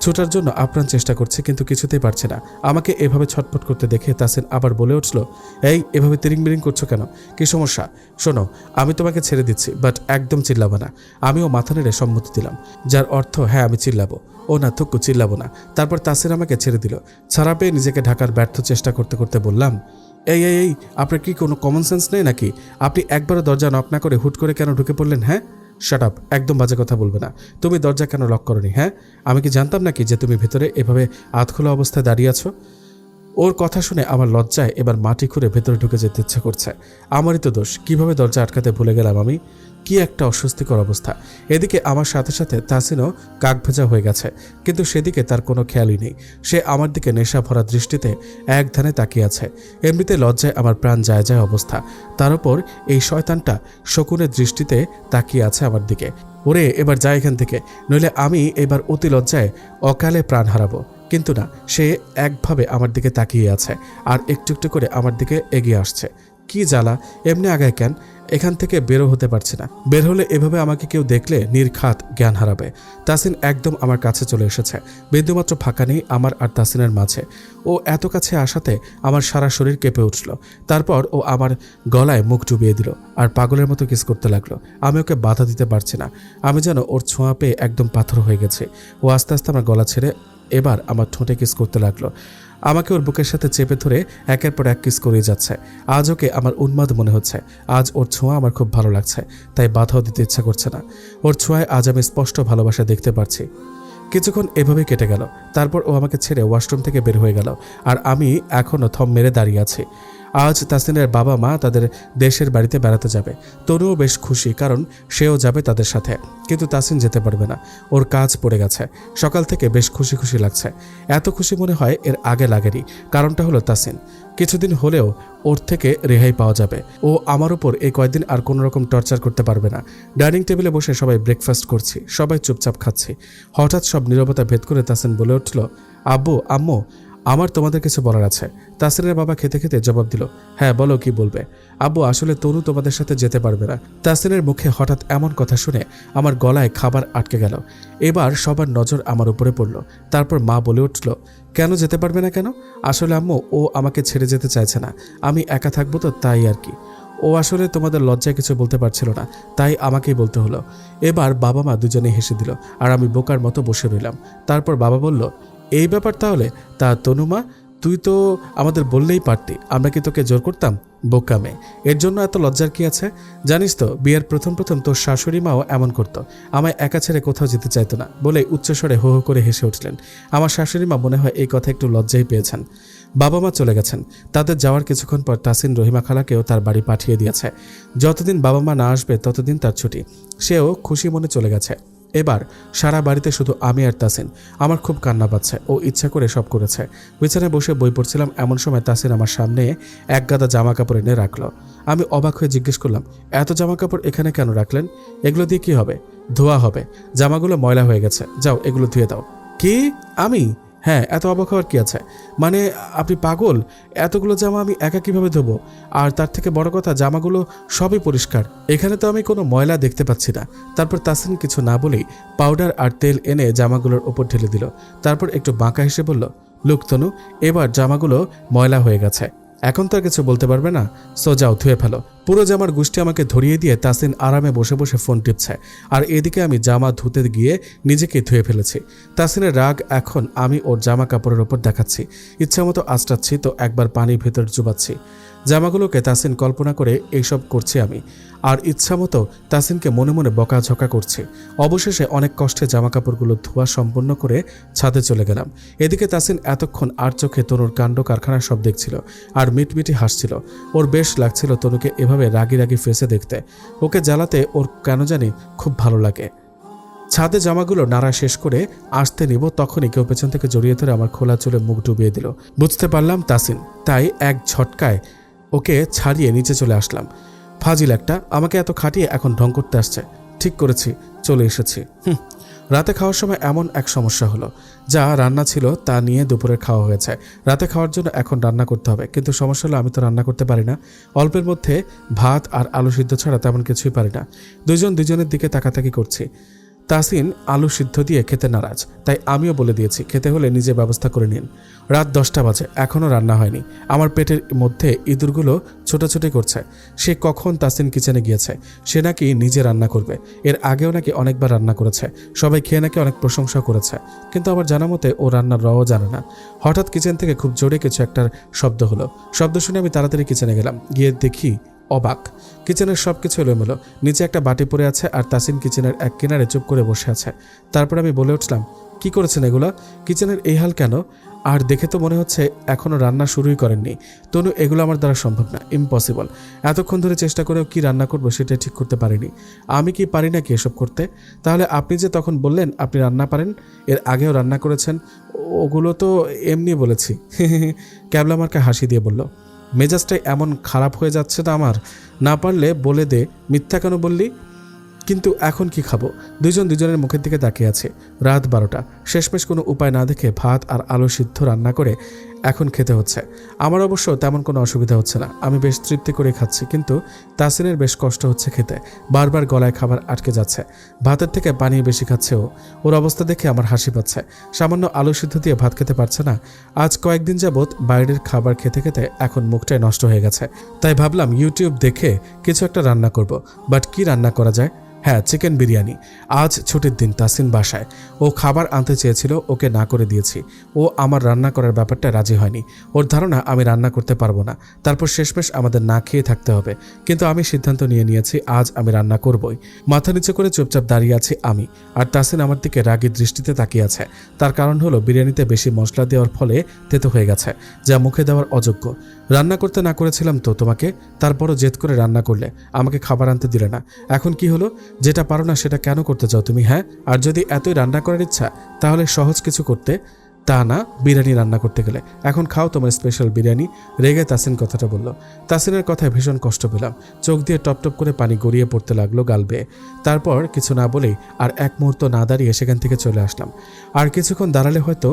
ছোটার জন্য আপ্রাণ চেষ্টা করছে, কিন্তু কিছুতেই পারছে না। আমাকে এভাবে ছটফট করতে দেখে তাসিন আবার বলে উঠল, এই এভাবে তিরিং বিরিং করছো কেন? কি সমস্যা? শোনো, আমি তোমাকে ছেড়ে দিচ্ছি, বাট একদম চিল্লাবো না। আমিও মাথা নেড়ে সম্মতি দিলাম, যার অর্থ হ্যাঁ আমি চিল্লাবো। ও না, থুকু, চিল্লাবো না। তারপর তাসিন আমাকে ছেড়ে দিল। ছাড়া পেয়ে নিজেকে ঢাকার ব্যর্থ চেষ্টা করতে করতে বললাম, এই এই এই আপনার কি কোনো কমন সেন্স নেই নাকি? আপনি একবারও দরজা নক না করে হুট করে কেন ঢুকে পড়লেন? হ্যাঁ, শাট আপ, একদম বাজে কথা বলবে না। তুমি দরজা কেন লক করনি? হ্যাঁ, আমি কি জানতাম নাকি যে তুমি ভেতরে এভাবে আধখোলা অবস্থায় দাঁড়িয়ে আছো? ওর কথা শুনে আমার লজ্জায় এবার মাটি খুঁড়ে ভেতরে ঢুকে যেতে ইচ্ছে করছে। আমারই তো দোষ, কিভাবে দরজা আটকাতে ভুলে গেলাম আমি। কি একটা অস্বস্তিকর অবস্থা। এদিকে আমার সাথে সাথে তাসিনও কাক ভেজা হয়ে গেছে, কিন্তু সেদিকে তার কোনো খেয়ালই নেই। সে আমার দিকে নেশা ভরা দৃষ্টিতে এক ধ্যানে তাকিয়ে আছে। এমনিতে লজ্জায় আমার প্রাণ যায় যায় অবস্থা, তার উপর এই শয়তানটা শকুনের দৃষ্টিতে তাকিয়ে আছে আমার দিকে। ওরে, এবার যাই এখান থেকে, নইলে আমি এবার অতি লজ্জায় অকালে প্রাণ হারাবো। কিন্তু না, সে একভাবে আমার দিকে তাকিয়ে আছে আর একটু একটু করে আমার দিকে এগিয়ে আসছে। কি জ্বালা, এমনি আগায় কেন? এখান থেকে বেরো হতে পারছে না। বের হলে এভাবে আমাকে কেউ দেখলে নির্ঘাত জ্ঞান হারাবে। তাসিন একদম আমার কাছে চলে এসেছে। বিন্দুমাত্র ফাঁকা নেই আমার আর তাসিনের মাঝে। ও এত কাছে আসাতে আমার সারা শরীর কেঁপে উঠল। তারপর ও আমার গলায় মুখ ডুবিয়ে দিল আর পাগলের মতো কিস করতে লাগলো। আমি ওকে বাধা দিতে পারছি না। আমি যেন ওর ছোঁয়া পেয়ে একদম পাথর হয়ে গেছে। ও আস্তে আস্তে আমার গলা ছেড়ে এবার আমার ঠোঁটে কিস করতে লাগলো। আমাকে ওর বুকের সাথে চেপে ধরে একের পর এক কিস করে যাচ্ছে। আজ ওকে আমার উন্মাদ মনে হচ্ছে। আজ ওর ছোঁয়া আমার খুব ভালো লাগছে, তাই বাধাও দিতে ইচ্ছা করছে না। ওর ছোঁয়ায় আজ আমি স্পষ্ট ভালোবাসা দেখতে পারছি। কিছুক্ষণ এভাবেই কেটে গেল। তারপর ও আমাকে ছেড়ে ওয়াশরুম থেকে বের হয়ে গেল আর আমি এখনও থম মেরে দাঁড়িয়ে আছি। আজ তাসিনের বাবা মা তাদের দেশের বাড়িতে বেড়াতে যাবে। তনুও বেশ খুশি, কারণ সেও যাবে তাদের সাথে। কিন্তু তাসিন যেতে পারবে না, ওর কাজ পড়ে গেছে। সকাল থেকে বেশ খুশি খুশি লাগছে। এত খুশি মনে হয় এর আগে লাগেনি। কারণটা হলো তাসিন কিছুদিন হলেও ওর থেকে রেহাই পাওয়া যাবে। ও আমার উপর এই কয়েকদিন আর কোনো রকম টর্চার করতে পারবে না। ডাইনিং টেবিলে বসে সবাই ব্রেকফাস্ট করছি, সবাই চুপচাপ খাচ্ছি। হঠাৎ সব নীরবতা ভেদ করে তাসিন বলে উঠল, আব্বু আম্মু, আমার তোমাদের কিছু বলার আছে। তাসিনের বাবা খেতে খেতে জবাব দিল, হ্যাঁ বলো, কি বলবে? আব্বু, আসলে তনু তোমাদের সাথে যেতে পারবে না। তাসিনের মুখে হঠাৎ এমন কথা শুনে আমার গলায় খাবার আটকে গেল। এবার সবার নজর আমার উপরে পড়ল। তারপর মা বলে উঠল, কেন যেতে পারবে না কেন? আসলে আম্মু, ও আমাকে ছেড়ে যেতে চাইছে না। আমি একা থাকবো তো, তাই আর কি। ও আসলে তোমাদের লজ্জায় কিছু বলতে পারছিল না, তাই আমাকেই বলতে হলো। এবার বাবা মা দুজনেই হেসে দিল, আর আমি বোকার মতো বসে রইলাম। তারপর বাবা বলল, এই ব্যাপার তাহলে? তা তনুমা, তুই তো আমাদের বললেই পারতি, আমরা কি তোকে জোর করতাম? বোকা মেয়ে, এর জন্য এত লজ্জার কি আছে? জানিস তো, বিয়ের প্রথম প্রথম তোর শাশুড়ি মাও এমন করতো, আমায় একা ছেড়ে কোথাও যেতে চাইতো না বলে উচ্চস্বরে হো হো করে হেসে উঠলেন। আমার শাশুড়ি মা মনে হয় এই কথা একটু লজ্জাই পেয়েছেন। বাবা মা চলে গেছেন। তাদের যাওয়ার কিছুক্ষণ পর তাসিন রহিমা খালাকেও তার বাড়ি পাঠিয়ে দিয়েছে। যতদিন বাবা মা না আসবে ততদিন তার ছুটি। সেও খুশি মনে চলে গেছে। এবার সারা বাড়িতে শুধু আমি আর তাসিন। আমার খুব কান্না পাচ্ছে। ও ইচ্ছা করে সব করেছে। বিছানায় বসে বই পড়ছিলাম, এমন সময় তাসিন আমার সামনে এক গাদা জামা কাপড় এনে রাখলো। আমি অবাক হয়ে জিজ্ঞেস করলাম, এত জামা কাপড় এখানে কেন রাখলেন? এগুলো দিয়ে কি হবে? ধোয়া হবে। জামাগুলো ময়লা হয়ে গেছে, যাও এগুলো ধুয়ে দাও। কি? আমি? হ্যাঁ, এত অবাক হওয়ার কি আছে? মানে আপনি পাগল? এতগুলো জামা আমি একা কিভাবে ধোবো? আর তার থেকে বড় কথা, জামাগুলো সবই পরিষ্কার, এখানে তো আমি কোনো ময়লা দেখতে পাচ্ছি না। তারপর তাসিন কিছু না বলেই পাউডার আর তেল এনে জামাগুলোর ওপর ঢেলে দিল। তারপর একটু বাঁকা হেসে বলল, লুক তনু, এবার জামাগুলো ময়লা হয়ে গেছে, এখন তো আর কিছু বলতে পারবে না, সো যাও ধুয়ে ফেলো। পুরো জামার গুষ্টি আমাকে ধরিয়ে দিয়ে তাসিন আরামে বসে বসে ফোন টিপছে, আর এদিকে আমি জামা ধুতে গিয়ে নিজেকে ধুয়ে ফেলেছি। তাসিনের রাগ এখন আমি ওর জামা কাপড়ের ওপর দেখাচ্ছি, ইচ্ছামতো আঁচড়াচ্ছি তো একবার পানির ভেতর চুবাচ্ছি। জামাগুলোকে তাসিন কল্পনা করে এইসব করছি আমি, আর ইচ্ছামতো তাসিনকে মনে মনে বকাঝকা করছি। অবশেষে অনেক কষ্টে জামা কাপড়গুলো ধোয়া সম্পন্ন করে ছাদে চলে গেলাম। এদিকে তাসিন এতক্ষণ আর চোখে তনুর কাণ্ড কারখানার সব দেখছিল আর মিটমিটি হাসছিল। ওর বেশ লাগছিল তনুকে এভাবে রাগি রাগি ফেসে দেখতে। ওকে জ্বালাতে ওর কেন জানি খুব ভালো লাগে। ছাদে জামাগুলো নাড়া শেষ করে আসতে নিব, তখনই কেউ পেছন থেকে জড়িয়ে ধরে আমার খোলা চুলে মুখ ডুবিয়ে দিল। বুঝতে পারলাম তাসিন, তাই এক ঝটকায় ওকে ছাড়িয়ে নিচে চলে আসলাম। ফাজিল একটা, আমাকে এত খাটিয়ে এখন ঢং করতে আসছে। ঠিক করেছি, চলে এসেছি। রাতে খাওয়ার সময় এমন এক সমস্যা হলো, যা রান্না ছিল তা নিয়ে দুপুরের খাওয়া হয়েছে। রাতে খাওয়ার জন্য এখন রান্না করতে হবে, কিন্তু সমস্যা হলো আমি তো রান্না করতে পারি না। অল্পের মধ্যে ভাত আর আলু সিদ্ধ ছাড়া তেমন কিছুই পারি না। দুজন দুজনের দিকে তাকাতাকি করছি। তাসিন আলু সিদ্ধ দিয়ে খেতে নারাজ, তাই আমিও বলে দিয়েছি খেতে হলে নিজে ব্যবস্থা করে নিন। রাত 10টা বাজে, এখনও রান্না হয়নি। আমার পেটের মধ্যে ইঁদুরগুলো ছোটাছুটি করছে। সে কখন তাসিন কিচেনে গিয়েছে। সে নাকি নিজে রান্না করবে। এর আগেও নাকি অনেকবার রান্না করেছে, সবাই খেয়ে নাকি অনেক প্রশংসা করেছে, কিন্তু আমার জানা মতে ও রান্নার রও জানে না। হঠাৎ কিচেন থেকে খুব জোরে কিছু একটা শব্দ হলো। শব্দ শুনে আমি তাড়াতাড়ি কিচেনে গেলাম। গিয়ে দেখি অবাক, কিচেনের সব কিছু এলোমেলো। নিচে একটা বাটি পড়ে আছে আর তাসিন কিচেনের এক কিনারে চুপ করে বসে আছে। তারপর আমি বলে উঠলাম, কি করেছেন এগুলা? কিচেনের এই হাল কেন? আর দেখে তো মনে হচ্ছে এখনও রান্না শুরুই করেননি। তনু, এগুলো আমার দ্বারা সম্ভব না, ইম্পসিবল। এতক্ষণ ধরে চেষ্টা করেও কি রান্না করবো সেটা ঠিক করতে পারিনি। আমি কি পারি নাকি এসব করতে? তাহলে আপনি যে তখন বললেন আপনি রান্না পারেন, এর আগেও রান্না করেছেন, ওগুলো তো এমনি বলেছি। ক্যাবলা মার্কা হাসি দিয়ে বলল, মেজাজটাই এমন খারাপ হয়ে যাচ্ছে না আমার, না পারলে বলে দে মিথ্যা কেন বললি? কিন্তু এখন কি খাবো? দুজন দুজনের মুখের দিকে তাকিয়ে আছে। রাত 12টা। শেষমেশ কোনো উপায় না দেখে ভাত আর আলু সিদ্ধ রান্না করে এখন খেতে হচ্ছে। আমার অবশ্য তেমন কোনো অসুবিধা হচ্ছে না, আমি বেশ তৃপ্তি করে খাচ্ছি, কিন্তু তাসিনের বেশ কষ্ট হচ্ছে খেতে। বারবার গলায় খাবার আটকে যাচ্ছে। ভাতের থেকে পানি বেশি খাচ্ছে ও। ওর অবস্থা দেখে আমার হাসি পাচ্ছে। সামান্য আলু সিদ্ধ দিয়ে ভাত খেতে পারছে না। আজ কয়েকদিন যাবৎ বাইরের খাবার খেতে খেতে এখন মুখটাই নষ্ট হয়ে গেছে। তাই ভাবলাম ইউটিউব দেখে কিছু একটা রান্না করব। বাট কি রান্না করা যায়? হ্যাঁ, চিকেন বিরিয়ানি। আজ ছুটির দিন, তাসিন বাসায়। ও খাবার আনতে চেয়েছিল, ওকে না করে দিয়েছি। ও আমার রান্না করার ব্যাপারটা রাজি হয়নি। ওর ধারণা আমি রান্না করতে পারবো না, তারপর শেষমেশ আমাদের না খেয়ে থাকতে হবে। কিন্তু আমি সিদ্ধান্ত নিয়েছি আজ আমি রান্না করবই। মাথা নিচু করে চুপচাপ দাঁড়িয়ে আছি আমি, আর তাসিন আমার দিকে রাগী দৃষ্টিতে তাকিয়ে আছে। তার কারণ হলো বিরিয়ানিতে বেশি মশলা দেওয়ার ফলে তেতো হয়ে গেছে, যা মুখে দেওয়ার অযোগ্য। রান্না করতে না করেছিলাম তো তোমাকে, তারপরও জেদ করে রান্না করলে, আমাকে খাবার আনতে দিলে না। এখন কি হলো? যেটা পারো না সেটা কেন করতে চাও তুমি? হ্যাঁ, আর যদি এতই রান্না করার ইচ্ছা তাহলে সহজ কিছু করতে, তা না বিরিয়ানি রান্না করতে গেলে। এখন খাও তোমার স্পেশাল বিরিয়ানি। রেগে তাসিন কথাটা বলল। তাসিনের কথায় ভীষণ কষ্ট পেলাম। চোখ দিয়ে টপ টপ করে পানি গড়িয়ে পড়তে লাগলো গাল বেয়ে। তারপর কিছু না বলেই আর এক মুহূর্ত না দাঁড়িয়ে সেখান থেকে চলে আসলাম। আর কিছুক্ষণ দাঁড়ালে হয়তো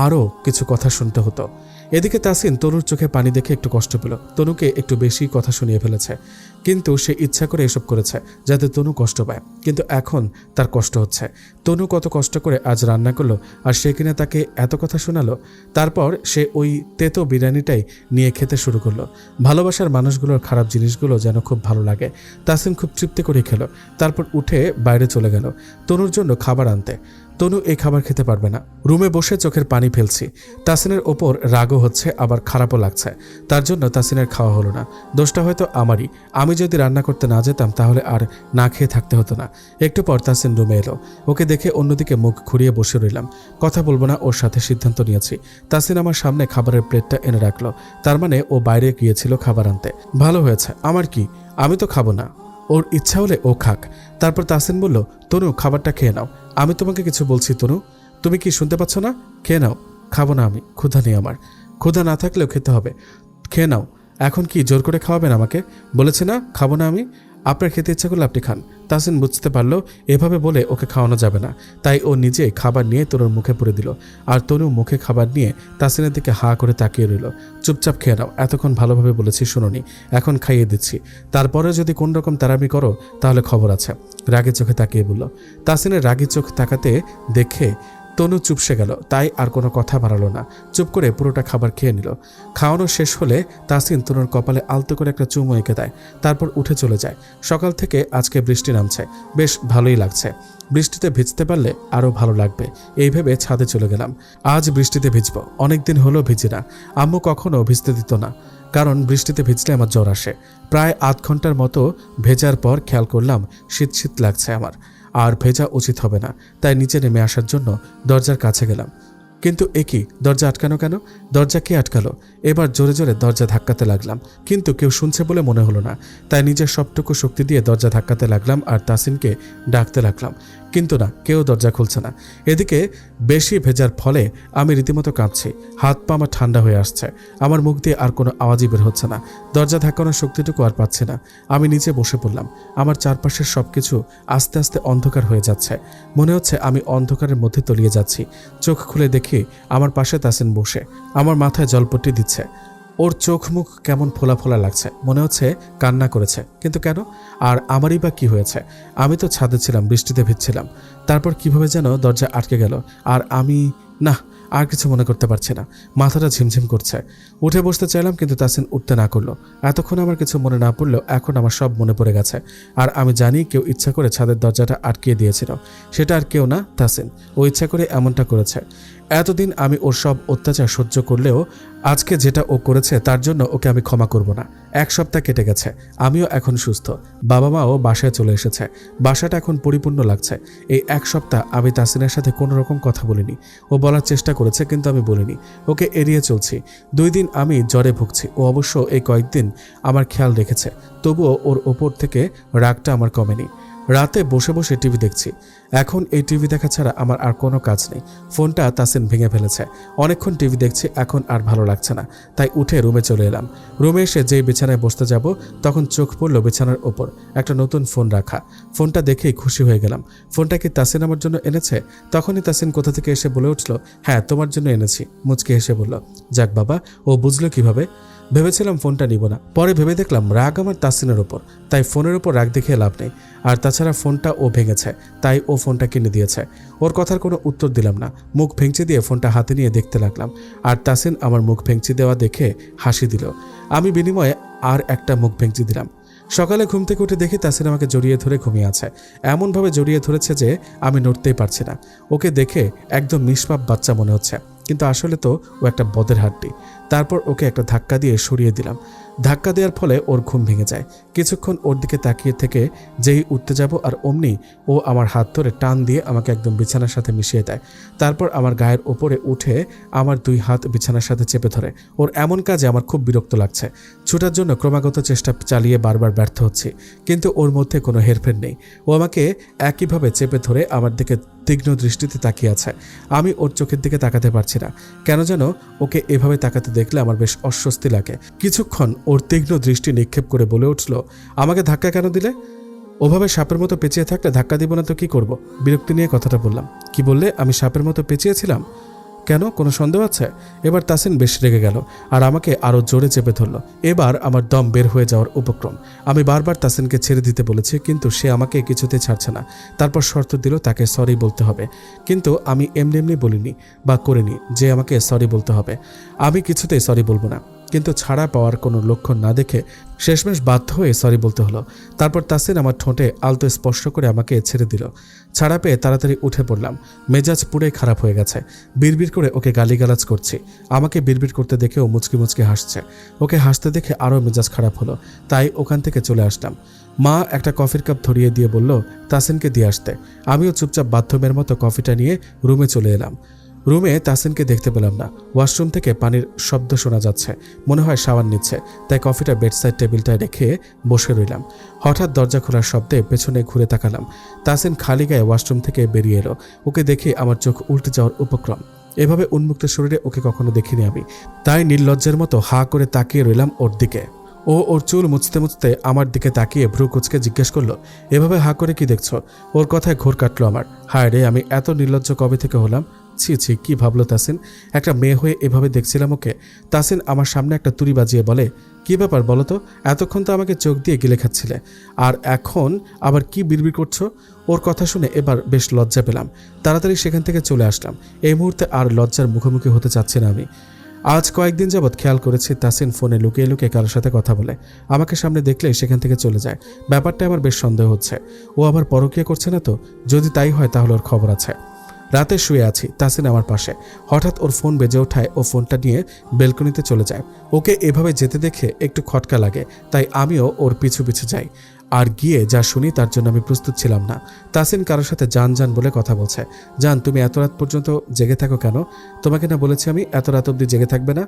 আরও কিছু কথা শুনতে হতো। এদিকে তাসিন তনুর চোখে পানি দেখে একটু কষ্ট পেল। তনুকে একটু বেশি কথা শুনিয়ে ফেলেছে, কিন্তু সে ইচ্ছা করে এসব করেছে যাতে তনু কষ্ট পায়। কিন্তু এখন তার কষ্ট হচ্ছে। তনু কত কষ্ট করে আজ রান্না করলো, আর সে কিনা তাকে এত কথা শোনালো। তারপর সে ওই তেতো বিরিয়ানিটাই নিয়ে খেতে শুরু করলো। ভালোবাসার মানুষগুলোর খারাপ জিনিসগুলো যেন খুব ভালো লাগে। তাসিন খুব তৃপ্তি করে খেলো, তারপর উঠে বাইরে চলে গেল তনুর জন্য খাবার আনতে। তনু এই খাবার খেতে পারবে না। রুমে বসে চোখের পানি ফেলছি। তাসিনের ওপর রাগও হচ্ছে, আবার খারাপও লাগছে। তার জন্য তাসিনের খাওয়া হলো না। দোষটা হয়তো আমারই। আমি যদি রান্না করতে না যেতাম তাহলে আর না খেয়ে থাকতে হতো না। একটু পর তাসিন রুমে এলো। ওকে দেখে অন্যদিকে মুখ ঘুরিয়ে বসে রইলাম। কথা বলবো না, ওর সাথে সিদ্ধান্ত নিয়েছি। তাসিন আমার সামনে খাবারের প্লেটটা এনে রাখলো। তার মানে ও বাইরে গিয়েছিল খাবার আনতে। ভালো হয়েছে, আমার কি, আমি তো খাবো না। ওর ইচ্ছা হলে ও খাক। তারপর তাসিন বলল, তনু খাবারটা খেয়ে নাও। আমি তোমাকে কিছু বলছি তনু, তুমি কি শুনতে পাচ্ছ না? খেয়ে নাও। খাবো না আমি, ক্ষুধা নেই আমার। ক্ষুধা না থাকলেও খেতে হবে। খেয়ে নাও। এখন কি জোর করে খাওয়াবেন আমাকে? বলেছে না খাবো না আমি। আপনার খেতে ইচ্ছা করলে আপনি খান। তাসিন বুঝতে পারলো এভাবে বলে ওকে খাওয়ানো যাবে না, তাই ও নিজে খাবার নিয়ে তনুর মুখে পুরে দিল। আর তনু মুখে খাবার নিয়ে তাসিনের দিকে হা করে তাকিয়ে রইল। চুপচাপ খেয়ে নাও, এতক্ষণ ভালোভাবে বলেছি শুনোনি, এখন খাইয়ে দিচ্ছি। তারপরে যদি কোন রকম তাড়ামি করো তাহলে খবর আছে। রাগের চোখে তাকিয়ে বলল। তাসিনের রাগি চোখ তাকাতে দেখে তনু চুপসে গেল, তাই আর কোনো কথা বাড়ালো না। চুপ করে পুরোটা খাবার খেয়ে নিল। খাওয়ানো শেষ হলে তাসিন তনুর কপালে আলতো করে একটা চুমু এঁকে দেয়, তারপর উঠে চলে যায়। সকাল থেকে আজকে বৃষ্টি নামছে, বেশ ভালোই লাগছে। বৃষ্টিতে ভিজতে পারলে আরও ভালো লাগবে, এই ভেবে ছাদে চলে গেলাম। আজ বৃষ্টিতে ভিজবো, অনেকদিন হলো ভিজি না। আম্মু কখনো ভিজতে দিত না, কারণ বৃষ্টিতে ভিজলে আমার জ্বর আসে। প্রায় আধ ঘন্টার মতো ভেজার পর খেয়াল করলাম শীত শীত লাগছে আমার, আর ভেজা উচিত হবে না। তাই নিচে নেমে আসার জন্য দরজার কাছে গেলাম। কিন্তু একই দরজা আটকানো কেন? দরজা কে আটকালো? এবার জোরে জোরে দরজা ধাক্কাতে লাগলাম, কিন্তু কেউ শুনছে বলে মনে হলো না। তাই নিজের সবটুকু শক্তি দিয়ে দরজা ধাক্কাতে লাগলাম আর তাসিনকে ডাকতে লাগলাম, কিন্তু না, কেউ দরজা খুলছে না। এদিকে বেশি ভেজার ফলে আমি রীতিমতো কাঁপছি। হাত পা আমার ঠান্ডা হয়ে আসছে। আমার মুখ দিয়ে আর কোনো আওয়াজই বের হচ্ছে না। দরজা ধাক্কানোর শক্তিটুকু আর পাচ্ছি না। আমি নিচে বসে পড়লাম। আমার চারপাশের সবকিছু আস্তে আস্তে অন্ধকার হয়ে যাচ্ছে। মনে হচ্ছে আমি অন্ধকারের মধ্যে তলিয়ে যাচ্ছি। চোখ খুলে দেখি আমার পাশে তাসিন বসে আমার মাথায় জলপট্টি দিচ্ছে। ওর চোখ মুখ কেমন ফোলা ফোলা লাগছে, মনে হচ্ছে কান্না করেছে। কিন্তু কেন? আর আমারই বা কি হয়েছে? আমি তো ছাদে ছিলাম, বৃষ্টিতে ভিজছিলাম। তারপর কিভাবে যেন দরজা আটকে গেল, আর আমি না, আর কিছু মনে করতে পারছি না। মাথাটা ঝিমঝিম করছে। উঠে বসতে চাইলাম, কিন্তু তাসিন উঠতে না করলো। এতক্ষণ আমার কিছু মনে না পড়লেও এখন আমার সব মনে পড়ে গেছে। আর আমি জানি কেউ ইচ্ছা করে ছাদের দরজাটা আটকিয়ে দিয়েছিল। সেটা আর কেউ না, তাসিন। ও ইচ্ছা করে এমনটা করেছে। এতদিন আমি ওর সব অত্যাচার সহ্য করলেও আজকে যেটা ও করেছে তার জন্য ওকে আমি ক্ষমা করব না। এক সপ্তাহ কেটে গেছে, আমিও এখন সুস্থ। বাবা মাও বাসায় চলে এসেছে। বাসাটা এখন পরিপূর্ণ লাগছে। এই এক সপ্তাহ আমি তাসিনের সাথে কোনো রকম কথা বলিনি। ও বলার চেষ্টা করেছে, কিন্তু আমি বলিনি। ওকে এড়িয়ে চলছি। 2 দিন আমি জ্বরে ভুগছি। ও অবশ্য এই কয়েকদিন আমার খেয়াল রেখেছে, তবুও ওর ওপর থেকে রাগটা আমার কমেনি। রাতে বসে বসে টিভি দেখছি। এখন এই টিভি দেখা ছাড়া আমার আর কোনো কাজ নেই। ফোনটা তাসিন ভেঙে ফেলেছে। অনেকক্ষণ টিভি দেখছি, এখন আর ভালো লাগছে না। তাই উঠে রুমে চলে এলাম। রুমে এসে যেই বিছানায় বসতে যাব তখন চোখ পড়ল বিছানার ওপর একটা নতুন ফোন রাখা। ফোনটা দেখেই খুশি হয়ে গেলাম। ফোনটা কি তাসিন আমার জন্য এনেছে? তখনই তাসিন কোথা থেকে এসে বলে উঠল, হ্যাঁ তোমার জন্য এনেছি। মুচকে হেসে বলল, যাক বাবা, ও বুঝলো কিভাবে? ভেবেছিলাম ফোনটা নিব না, পরে ভেবে দেখলাম রাগ আমার তাসিনের ওপর, তাই ফোনের ওপর রাগ দেখিয়ে লাভ নেই। আর তাছাড়া ফোনটা ও ভেঙেছে, তাই ও ফোনটা কিনে দিয়েছে। ওর কথার কোনো উত্তর দিলাম না। মুখ ভেঙচি দিয়ে ফোনটা হাতে নিয়ে দেখতে লাগলাম। আর তাসিন আমার মুখ ভেঙচি দেওয়া দেখে হাসি দিল। আমি বিনিময়ে আর একটা মুখ ভেঙচি দিলাম। সকালে ঘুম থেকে উঠে দেখি তাসিন আমাকে জড়িয়ে ধরে ঘুমিয়ে আছে। এমনভাবে জড়িয়ে ধরেছে যে আমি নড়তেই পারছি না। ওকে দেখে একদম নিষ্পাপ বাচ্চা মনে হচ্ছে। কিন্তু আসলে তো ও একটা বদের হাড্ডি। তারপর ওকে একটা ধাক্কা দিয়ে সরিয়ে দিলাম। ধাক্কা দেওয়ার ফলে ওর ঘুম ভেঙে যায়। কিছুক্ষণ ওর দিকে তাকিয়ে থেকে যেই উঠতে যাব আর অমনি ও আমার হাত ধরে টান দিয়ে আমাকে একদম বিছানার সাথে মিশিয়ে দেয়। তারপর আমার গায়ের ওপরে উঠে আমার 2 হাত বিছানার সাথে চেপে ধরে। ওর এমন কাজে আমার খুব বিরক্ত লাগছে। ছুটার জন্য ক্রমাগত চেষ্টা চালিয়ে বারবার ব্যর্থ হচ্ছি, কিন্তু ওর মধ্যে কোনো হেরফের নেই। ও আমাকে একইভাবে চেপে ধরে আমার দিকে তীক্ষ্ণ দৃষ্টিতে তাকিয়ে আছে। আমি ওর চোখের দিকে তাকাতে পারছি না। কেন যেন ওকে এভাবে তাকাতে দেখলে আমার বেশ অস্বস্তি লাগে। কিছুক্ষণ ওর তীক্ষ্ণ দৃষ্টি নিক্ষেপ করে বলে উঠল, আমাকে ধাক্কা কেন দিলে? ওভাবে সাপের মতো পেঁচিয়ে থাকলে ধাক্কা দিব না তো কি করব? বিরক্তি নিয়ে কথাটা বললাম। কি বললে? আমি সাপের মতো পেঁচিয়েছিলাম? কেন, কোনো সন্দেহ আছে? এবার তাসিন বেশ রেগে গেল আর আমাকে আরও জোরে চেপে ধরল। এবার আমার দম বের হয়ে যাওয়ার উপক্রম। আমি বারবার তাসিনকে ছেড়ে দিতে বলেছি, কিন্তু সে আমাকে কিছুতে ছাড়ছে না। তারপর শর্ত দিল তাকে সরি বলতে হবে। কিন্তু আমি এমনি এমনি বলিনি বা করিনি যে আমাকে সরি বলতে হবে। আমি কিছুতেই সরি বলবো না। কিন্তু ছাড়া পাওয়ার কোনো লক্ষণ না দেখে শেষমেশ বাধ্য হয়ে সরি বলতে হলো। তারপর তাসিন আমার ঠোঁটে আলতো স্পর্শ করে আমাকে ছেড়ে দিল। ছাড়া পেয়ে তাড়াতাড়ি উঠে পড়লাম। মেজাজ পুরোই খারাপ হয়ে গেছে। বিড়বিড় করে ওকে গালিগালাজ করছি। আমাকে বিড়বিড় করতে দেখে ও মুচকি মুচকি হাসছে। ওকে হাসতে দেখে আরও মেজাজ খারাপ হলো। তাই ওখান থেকে চলে আসলাম। মা একটা কফির কাপ ধরিয়ে দিয়ে বলল তাসিনকে দিয়ে আসতে। আমিও চুপচাপ বাথরুমের মতো কফিটা নিয়ে রুমে চলে এলাম। রুমে তাসিনকে দেখতে পেলাম না। ওয়াশরুম থেকে পানির শব্দ শোনা যাচ্ছে, মনে হয় শাওয়ার নিচ্ছে। তাই কফিটা বেডসাইড টেবিলটায় রেখে বসে রইলাম। হঠাৎ দরজা খোলার শব্দে পেছনে ঘুরে তাকালাম। তাসিন খালি গায়ে ওয়াশরুম থেকে বেরিয়ে এলো। ওকে দেখে আমার চোখ উল্টে যাওয়ার উপক্রম। এভাবে উন্মুক্ত শরীরে ওকে কখনো দেখিনি আমি। তাই নির্লজ্জের মতো হা করে তাকিয়ে রইলাম ওর দিকে। ও ওর চুল মুছতে মুছতে আমার দিকে তাকিয়ে ভ্রু কুচকে জিজ্ঞেস করলো, এভাবে হা করে কি দেখছো? ওর কথায় ঘোর কাটলো আমার। হায় রে, আমি এত নির্লজ্জ কবে থেকে হলাম? ছি ছি, কি ভাবলো তাসিন? একটা মেয়ে হয়ে এভাবে দেখছিলাম ওকে। তাসিন আমার সামনে একটা তুড়ি বাজিয়ে বলে, কি ব্যাপার বলো তো? এতক্ষণ তো আমাকে চোখ দিয়ে গিলে খাচ্ছিলে, আর এখন আবার কি বিড়বিড় করছো? ওর কথা শুনে এবার বেশ লজ্জা পেলাম। তাড়াতাড়ি সেখান থেকে চলে আসলাম। এই মুহূর্তে আর লজ্জার মুখোমুখি হতে চাচ্ছি না আমি। আজ কয়েকদিন যাবৎ খেয়াল করেছি তাসিন ফোনে লুকিয়ে লুকিয়ে কারোর সাথে কথা বলে। আমাকে সামনে দেখলেই সেখান থেকে চলে যায়। ব্যাপারটা আমার বেশ সন্দেহ হচ্ছে। ও আবার পরকীয়া করছে না তো? যদি তাই হয় তাহলে ওর খবর আছে। রাতে শুয়ে আছি, তাসিন আমার পাশে। হঠাৎ ওর ফোন বেজে ওঠায় ও ফোনটা নিয়ে বেলকনিতে চলে যায়। ওকে এভাবে যেতে দেখে একটু খটকা লাগে, তাই আমিও ওর পিছু পিছু যাই। আর গিয়ে যা শুনি তার জন্য আমি প্রস্তুত ছিলাম না। তাসিন কারোর সাথে জান জান বলে কথা বলছে। জান, তুমি এত রাত পর্যন্ত জেগে থাকো কেন? তোমাকে না বলেছি আমি এত রাত অবধি জেগে থাকবে না?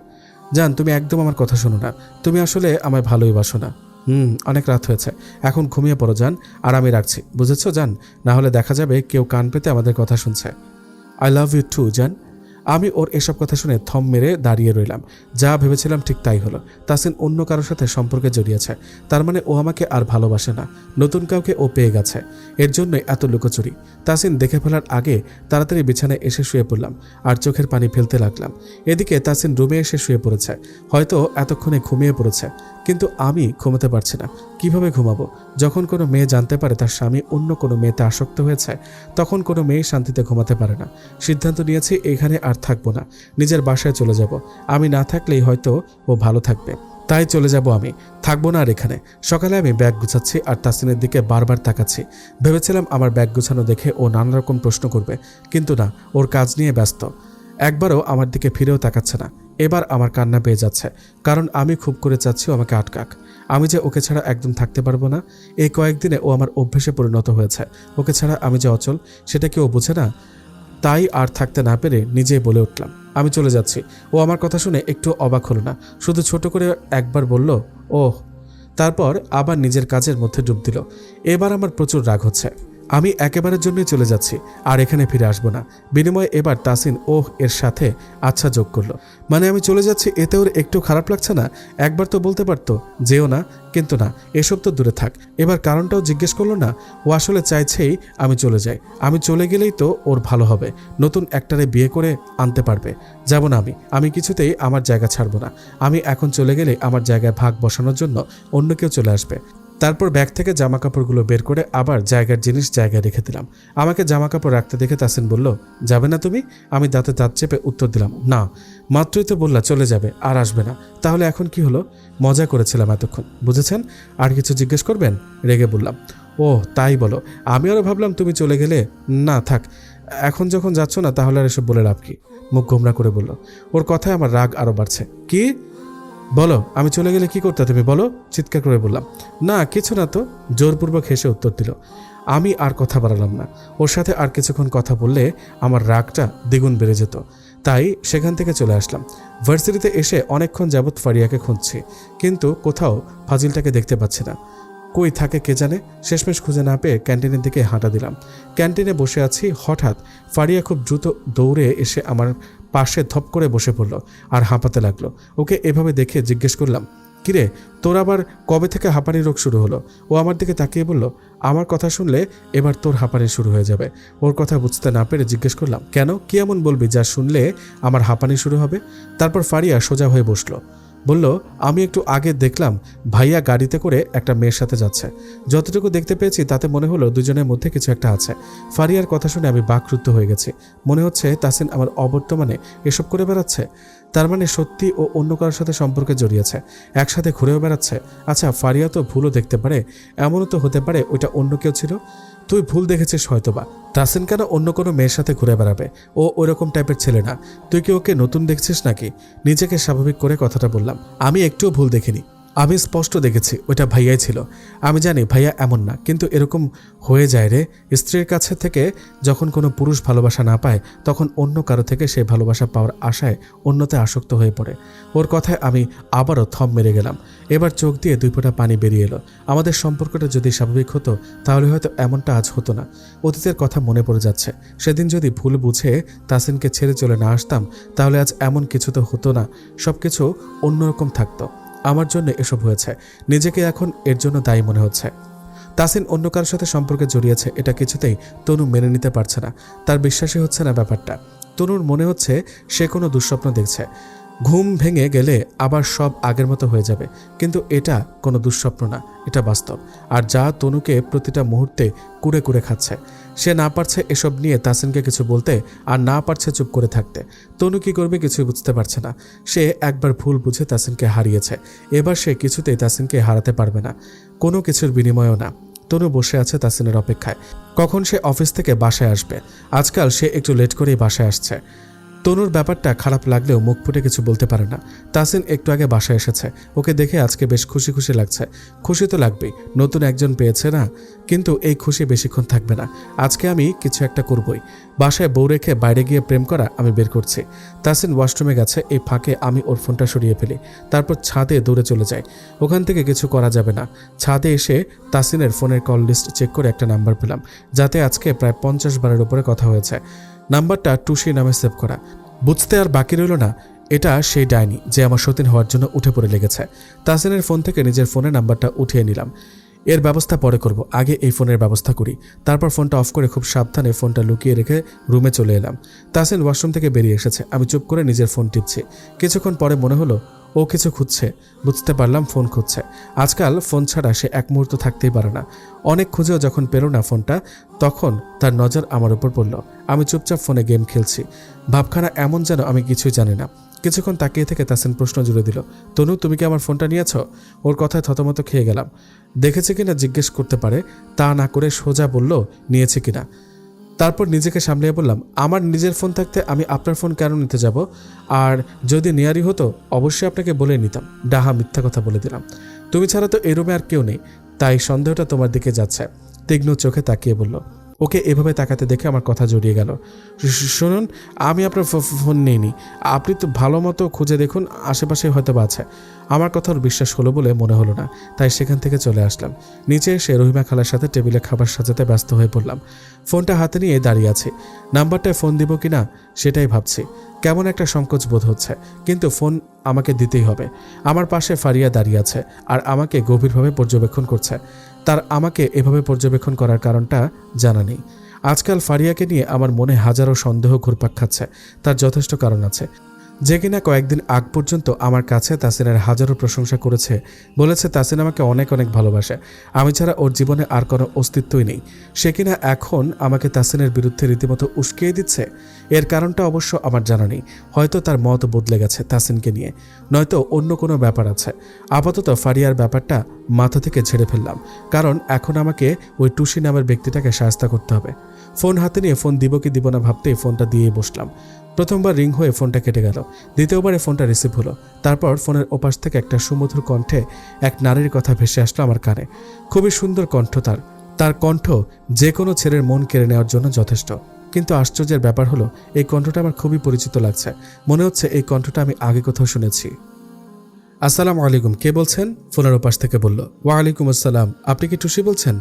জান, তুমি একদম আমার কথা শোনো না। তুমি আসলে আমায় ভালোই বাসো না। অনেক রাত হয়েছে, এখন ঘুমিয়ে পড়ো জান। আর আমি রাখছি, বুঝেছো জান? না হলে দেখা যাবে কেউ কান পেতে আমাদের কথা শুনছে। আই লাভ ইউ টু জান। আমি ওর এসব কথা শুনে থম মেরে দাঁড়িয়ে রইলাম। যা ভেবেছিলাম ঠিক তাই হলো। তাসিন অন্য কারোর সাথে সম্পর্কে জড়িয়েছে। তার মানে ও আমাকে আর ভালোবাসে না, নতুন কাউকে ও পেয়ে গেছে। এর জন্যই এত লুকোচুরি। তাসিন দেখে ফেলার আগে তাড়াতাড়ি বিছানায় এসে শুয়ে পড়লাম আর চোখের পানি ফেলতে লাগলাম। এদিকে তাসিন রুমে এসে শুয়ে পড়েছে। হয়তো এতক্ষণে ঘুমিয়ে পড়েছে, কিন্তু আমি ঘুমাতে পারছি না। কিভাবে ঘুমাবো? যখন কোনো মেয়ে জানতে পারে তার স্বামী অন্য কোনো মেয়েতে আসক্ত হয়েছে, তখন কোনো মেয়ে শান্তিতে ঘুমাতে পারে না। সিদ্ধান্ত নিয়েছি এখানে আর থাকবো না, নিজের বাসায় চলে যাব। আমি না থাকলেই হয়তো ও ভালো থাকবে, তাই চলে যাব আমি, থাকবো না আর এখানে। সকালে আমি ব্যাগ গুছাচ্ছি আর তাসিনের দিকে বারবার তাকাচ্ছি। ভেবেছিলাম আমার ব্যাগ গুছানো দেখে ও নানা রকম প্রশ্ন করবে, কিন্তু না, ওর কাজ নিয়ে ব্যস্ত। একবারও আমার দিকে ফিরেও তাকাচ্ছে না। এবার আমার কান্না পেয়ে যাচ্ছে, কারণ আমি খুব করে চাচ্ছি ও আমাকে আটকাক। আমি যে ওকে ছাড়া একদম থাকতে পারবো না। এই কয়েকদিনে ও আমার অভ্যেসে পরিণত হয়েছে। ওকে ছাড়া আমি যে অচল, সেটা কি ও বোঝে না? তাই আর থাকতে না পেরে নিজেই বলে উঠলাম, আমি চলে যাচ্ছি। ও আমার কথা শুনে একটু অবাক হলো না, শুধু ছোট করে একবার বলল, ওহ। তারপর আবার নিজের কাজের মধ্যে ডুব দিল। এবার আমার প্রচুর রাগ হচ্ছে। আমি একেবারের জন্যই চলে যাচ্ছি, আর এখানে ফিরে আসবো না। বিনিময়ে এবার তাসিন ওহ এর সাথে আচ্ছা যোগ করলো। মানে আমি চলে যাচ্ছি, এতে ওর একটু খারাপ লাগছে না? একবার তো বলতে পারতো যেও না, কিন্তু না, এসব তো দূরে থাক। এবার কারণটাও জিজ্ঞেস করলো না। ও আসলে চাইছেই আমি চলে যাই। আমি চলে গেলেই তো ওর ভালো হবে, নতুন একটারে বিয়ে করে আনতে পারবে। যাব না আমি কিছুতেই আমার জায়গা ছাড়বো না। আমি এখন চলে গেলে আমার জায়গায় ভাগ বসানোর জন্য অন্য কেউ চলে আসবে। তারপর ব্যাগ থেকে জামা কাপড়গুলো বের করে আবার জায়গার জিনিস জায়গায় রেখে দিলাম। আমাকে জামা কাপড় রাখতে দেখে তাসিন বলল, যাবে না তুমি? আমি দাঁতে দাঁত চেপে উত্তর দিলাম, না। মাত্রই তো বললা চলে যাবে, আর আসবে না। তাহলে এখন কি হলো? মজা করেছিলাম এতক্ষণ, বুঝেছেন? আর কিছু জিজ্ঞেস করবেন? রেগে বললাম, ও তাই বলো। আমি আরও ভাবলাম তুমি চলে গেলে। না থাক, এখন যখন যাচ্ছ না তাহলে আর এসব বলে লাভ কি? মুখ গোমরা করে বলল। ওর কথায় আমার রাগ আরও বাড়ছে। কি বলো, আমি চলে গেলে কি করতে তুমি বলো? চিৎকার করে বললাম। না কিছু না তো, জোরপূর্বক হেসে উত্তর দিল। আমি আর কথা বাড়ালাম না। ওর সাথে আর কিছুক্ষণ কথা বললে আমার রাগটা দ্বিগুণ বেড়ে যেত, তাই সেখান থেকে চলে আসলাম। ভার্সিটিতে এসে অনেকক্ষণ যাবৎ ফারিয়াকে খুঁজছি, কিন্তু কোথাও ফাজিলটাকে দেখতে পাচ্ছি না। কই থাকে কে জানে। শেষমেশ খুঁজে না পেয়ে ক্যান্টিনের দিকে হাঁটা দিলাম। ক্যান্টিনে বসে আছি, হঠাৎ ফারিয়া খুব দ্রুত দৌড়ে এসে আমার পাশে ধপ করে বসে পড়ল আর হাঁপাতে লাগলো। ওকে এভাবে দেখে জিজ্ঞেস করলাম, কিরে তোর আবার কবে থেকে হাঁপানি রোগ শুরু হলো? ও আমার দিকে তাকিয়ে বলল, আমার কথা শুনলে এবার তোর হাঁপানি শুরু হয়ে যাবে। ওর কথা বুঝতে না পেরে জিজ্ঞেস করলাম, কেন, কি এমন বলবি যা শুনলে আমার হাঁপানি শুরু হবে? তারপর ফারিয়া সোজা হয়ে বসলো, বলল, আমি একটু আগে দেখলাম ভাইয়া গাড়িতে করে একটা মেয়ের সাথে যাচ্ছে। যতটুকু দেখতে পেয়েছি তাতে মনে হলো দুজনের মধ্যে কিছু একটা আছে। ফারিয়ার কথা শুনে আমি বাকরুদ্ধ হয়ে গেছি। মনে হচ্ছে তাসিন আমার অবর্তমানে এসব করে বেড়াচ্ছে। তার মানে সত্যি ও অন্য কারোর সাথে সম্পর্কে জড়িয়েছে, একসাথে ঘুরেও বেড়াচ্ছে। আচ্ছা, ফারিয়া তো ভুলও দেখতে পারে, এমনও তো হতে পারে ওইটা অন্য কেউ ছিল। তুই ভুল দেখেছিস হয়তোবা। তাসিন কেন অন্য কোনো মেয়ের সাথে ঘুরে বেড়াবে? ও ওইরকম টাইপের ছেলে না। তুই কি ওকে নতুন দেখছিস নাকি? নিজেকে স্বাভাবিক করে কথাটা বললাম। আমি একটুও ভুল দেখিনি, আমি স্পষ্ট দেখেছি ওইটা ভাইয়াই ছিল। আমি জানি ভাইয়া এমন না, কিন্তু এরকম হয়ে যায় রে। স্ত্রীর কাছে থেকে যখন কোনো পুরুষ ভালোবাসা না পায়, তখন অন্য কারো থেকে সেই ভালোবাসা পাওয়ার আশায় অন্যতে আসক্ত হয়ে পড়ে। ওর কথায় আমি আবারও থম মেরে গেলাম। এবার চোখ দিয়ে দুই ফোঁটা পানি বেরিয়ে এলো। আমাদের সম্পর্কটা যদি স্বাভাবিক হতো তাহলে হয়তো এমনটা আজ হতো না। অতীতের কথা মনে পড়ে যাচ্ছে। সেদিন যদি ভুল বুঝে তাসিনকে ছেড়ে চলে না আসতাম, তাহলে আজ এমন কিছু তো হতো না, সব কিছু অন্যরকম থাকতো। আমার জন্য এসব হয়েছে, নিজেকে এখন এর জন্য দায়ী মনে হচ্ছে। তাসিন অন্য কারোর সাথে সম্পর্কে জড়িয়েছে, এটা কিছুতেই তনু মেনে নিতে পারছে না। তার বিশ্বাসই হচ্ছে না ব্যাপারটা। তনুর মনে হচ্ছে সে কোনো দুঃস্বপ্ন দেখছে। ঘুম ভেঙে গেলে আবার সব আগের মতো হয়ে যাবে, কিন্তু এটা কোনো দুঃস্বপ্ন না, এটা বাস্তব। আর যা তনুকে প্রতিটা মুহূর্তে কুড়ে কুড়ে খাচ্ছে। সে না পারছে এসব নিয়ে তাসিনকে কিছু বলতে, আর না পারছে চুপ করে থাকতে। তনু কি করবে কিছুই বুঝতে পারছে না। সে একবার ভুল বুঝে তাসিনকে হারিয়েছে, এবার সে কিছুতেই তাসিনকে হারাতে পারবে না, কোনো কিছুর বিনিময়েও না। তনু বসে আছে তাসিনের অপেক্ষায়, কখন সে অফিস থেকে বাসায় আসবে। আজকাল সে একটু লেট করেই বাসায় আসছে। তনুর ব্যাপারটা খারাপ লাগলেও মুখ ফুটে কিছু বলতে পারে না। তাসিন একটু আগে বাসায় এসেছে, ওকে দেখে আজকে বেশ খুশি খুশি লাগছে। খুশি তো লাগবেই, নতুন একজন পেয়েছে না। কিন্তু এই খুশি বেশিক্ষণ থাকবে না। আজকে আমি কিছু একটা করবই। বাসায় বউ রেখে বাইরে গিয়ে প্রেম করা আমি বের করছি। তাসিন ওয়াশরুমে গেছে, এই ফাঁকে আমি ওর ফোনটা সরিয়ে ফেলি। তারপর ছাদে দৌড়ে চলে যাই। ওখান থেকে কিছু করা যাবে না। ছাদে এসে তাসিনের ফোনের কল লিস্ট চেক করে একটা নাম্বার পেলাম, যাতে আজকে প্রায় 50 বারের উপরে কথা হয়েছে। নাম্বারটা টুসি নামে সেভ করা। বুঝতে আর বাকি রইল না, এটা সেই ডাইনি যে আমার সতীন হওয়ার জন্য উঠে পড়ে লেগেছে। তাসিনের ফোন থেকে নিজের ফোনে নাম্বারটা উঠিয়ে নিলাম। এর ব্যবস্থা পরে করব, আগে এই ফোনের ব্যবস্থা করি। তারপর ফোনটা অফ করে খুব সাবধানে ফোনটা লুকিয়ে রেখে রুমে চলে এলাম। তাসিন ওয়াশরুম থেকে বেরিয়ে এসেছে, আমি চুপ করে নিজের ফোন টিপছি। কিছুক্ষণ পরে মনে হলো ও কিছু খুঁজছে। বুঝতে পারলাম ফোন খুঁজছে। আজকাল ফোন ছাড়া সে এক মুহূর্ত থাকতেই পারে না। অনেক খুঁজেও যখন পেল না ফোনটা, তখন তার নজর আমার উপর পড়ল। আমি চুপচাপ ফোনে গেম খেলছি। ভাবখানা এমন যেন আমি কিছুই জানি না। কিছুক্ষণ তাকিয়ে থেকে তাসিন প্রশ্ন জুড়ে দিল, তনু তুমি কি আমার ফোনটা নিয়েছ? ওর কথায় থতমত খেয়ে গেলাম। দেখেছে কিনা জিজ্ঞেস করতে পারে, তা না করে সোজা বলল নিয়েছে কিনা। তারপর নিজেকে সামলিয়ে বললাম, আমার নিজের ফোন থাকতে আমি আপনার ফোন কেন নিতে যাব? আর যদি নেয়ারই হতো অবশ্যই আপনাকে বলে নিতাম। ডাহা মিথ্যা কথা বলে দিলাম। তুমি ছাড়া তো এই রুমে আর কেউ নেই, তাই সন্দেহটা তোমার দিকে যাচ্ছে। তীক্ষ্ণ চোখে তাকিয়ে বলল। ওকে এভাবে তাকাতে দেখে আমার কথা জড়িয়ে গেল। শুনুন, আমি আপনার ফোন নিইনি। আপনি তো ভালো মতো খুঁজে দেখুন, আশেপাশে হয়তো বা আছে। আমার কথা ওর বিশ্বাস হলো বলে মনে হলো না, তাই সেখান থেকে চলে আসলাম। নিচে এসে রহিমা খালার সাথে টেবিলে খাবার সাজাতে ব্যস্ত হয়ে পড়লাম। ফোনটা হাতে নিয়ে দাঁড়িয়ে আছি। নাম্বারটায় ফোন দিব কিনা সেটাই ভাবছি। কেমন একটা সংকোচ বোধ হচ্ছে, কিন্তু ফোন আমাকে দিতেই হবে। আমার পাশে ফারিয়া দাঁড়িয়ে আছে আর আমাকে গভীরভাবে পর্যবেক্ষণ করছে। তার আমাকে এভাবে পর্যবেক্ষণ করার কারণটা জানা নেই। আজকাল ফারিয়াকে নিয়ে আমার মনে হাজারো সন্দেহ ঘুরপাক খাচ্ছে। তার যথেষ্ট কারণ আছে, যে কিনা কয়েকদিন আগ পর্যন্ত আমার কাছে তাসিনের হাজারো প্রশংসা করেছে। বলেছে তাসিন আমাকে অনেক অনেক ভালোবাসে, আমি ছাড়া ওর জীবনে আর কোনো অস্তিত্বই নেই। সে কিনা এখন আমাকে তাসিনের বিরুদ্ধে রীতিমতো উস্কিয়ে দিচ্ছে। এর কারণটা অবশ্য আমার জানা নেই। হয়তো তার মত বদলে গেছে তাসিনকে নিয়ে, নয়তো অন্য কোনো ব্যাপার আছে। আপাতত ফারিয়ার ব্যাপারটা মাথা থেকে ঝেড়ে ফেললাম, কারণ এখন আমাকে ওই টুসি নামের ব্যক্তিটাকে শায়েস্তা করতে হবে। ফোন হাতে নিয়ে ফোন দিব কি দিব না ভাবতেই ফোনটা দিয়ে বসলাম। প্রথমবার রিং হয়ে ফোনটা কেটে গেল, দ্বিতীয়বারে ফোনটা রিসিভ হলো। তারপর ফোনের ওপাশ থেকে একটা সুমধুর কণ্ঠে এক নারীর কথা ভেসে আসলো আমার কানে। খুবই সুন্দর কণ্ঠ তার কণ্ঠ যে কোনো ছেলের মন কেড়ে নেওয়ার জন্য যথেষ্ট। কিন্তু আশ্চর্যের ব্যাপার হলো এই কণ্ঠটা আমার খুবই পরিচিত লাগছে। মনে হচ্ছে এই কণ্ঠটা আমি আগে কোথাও শুনেছি। আসসালামু আলাইকুম, কে বলছেন? ফোনের ওপাশ থেকে বলল, ওয়ালাইকুম আসসালাম, আপনি কি টুসি বলছেন?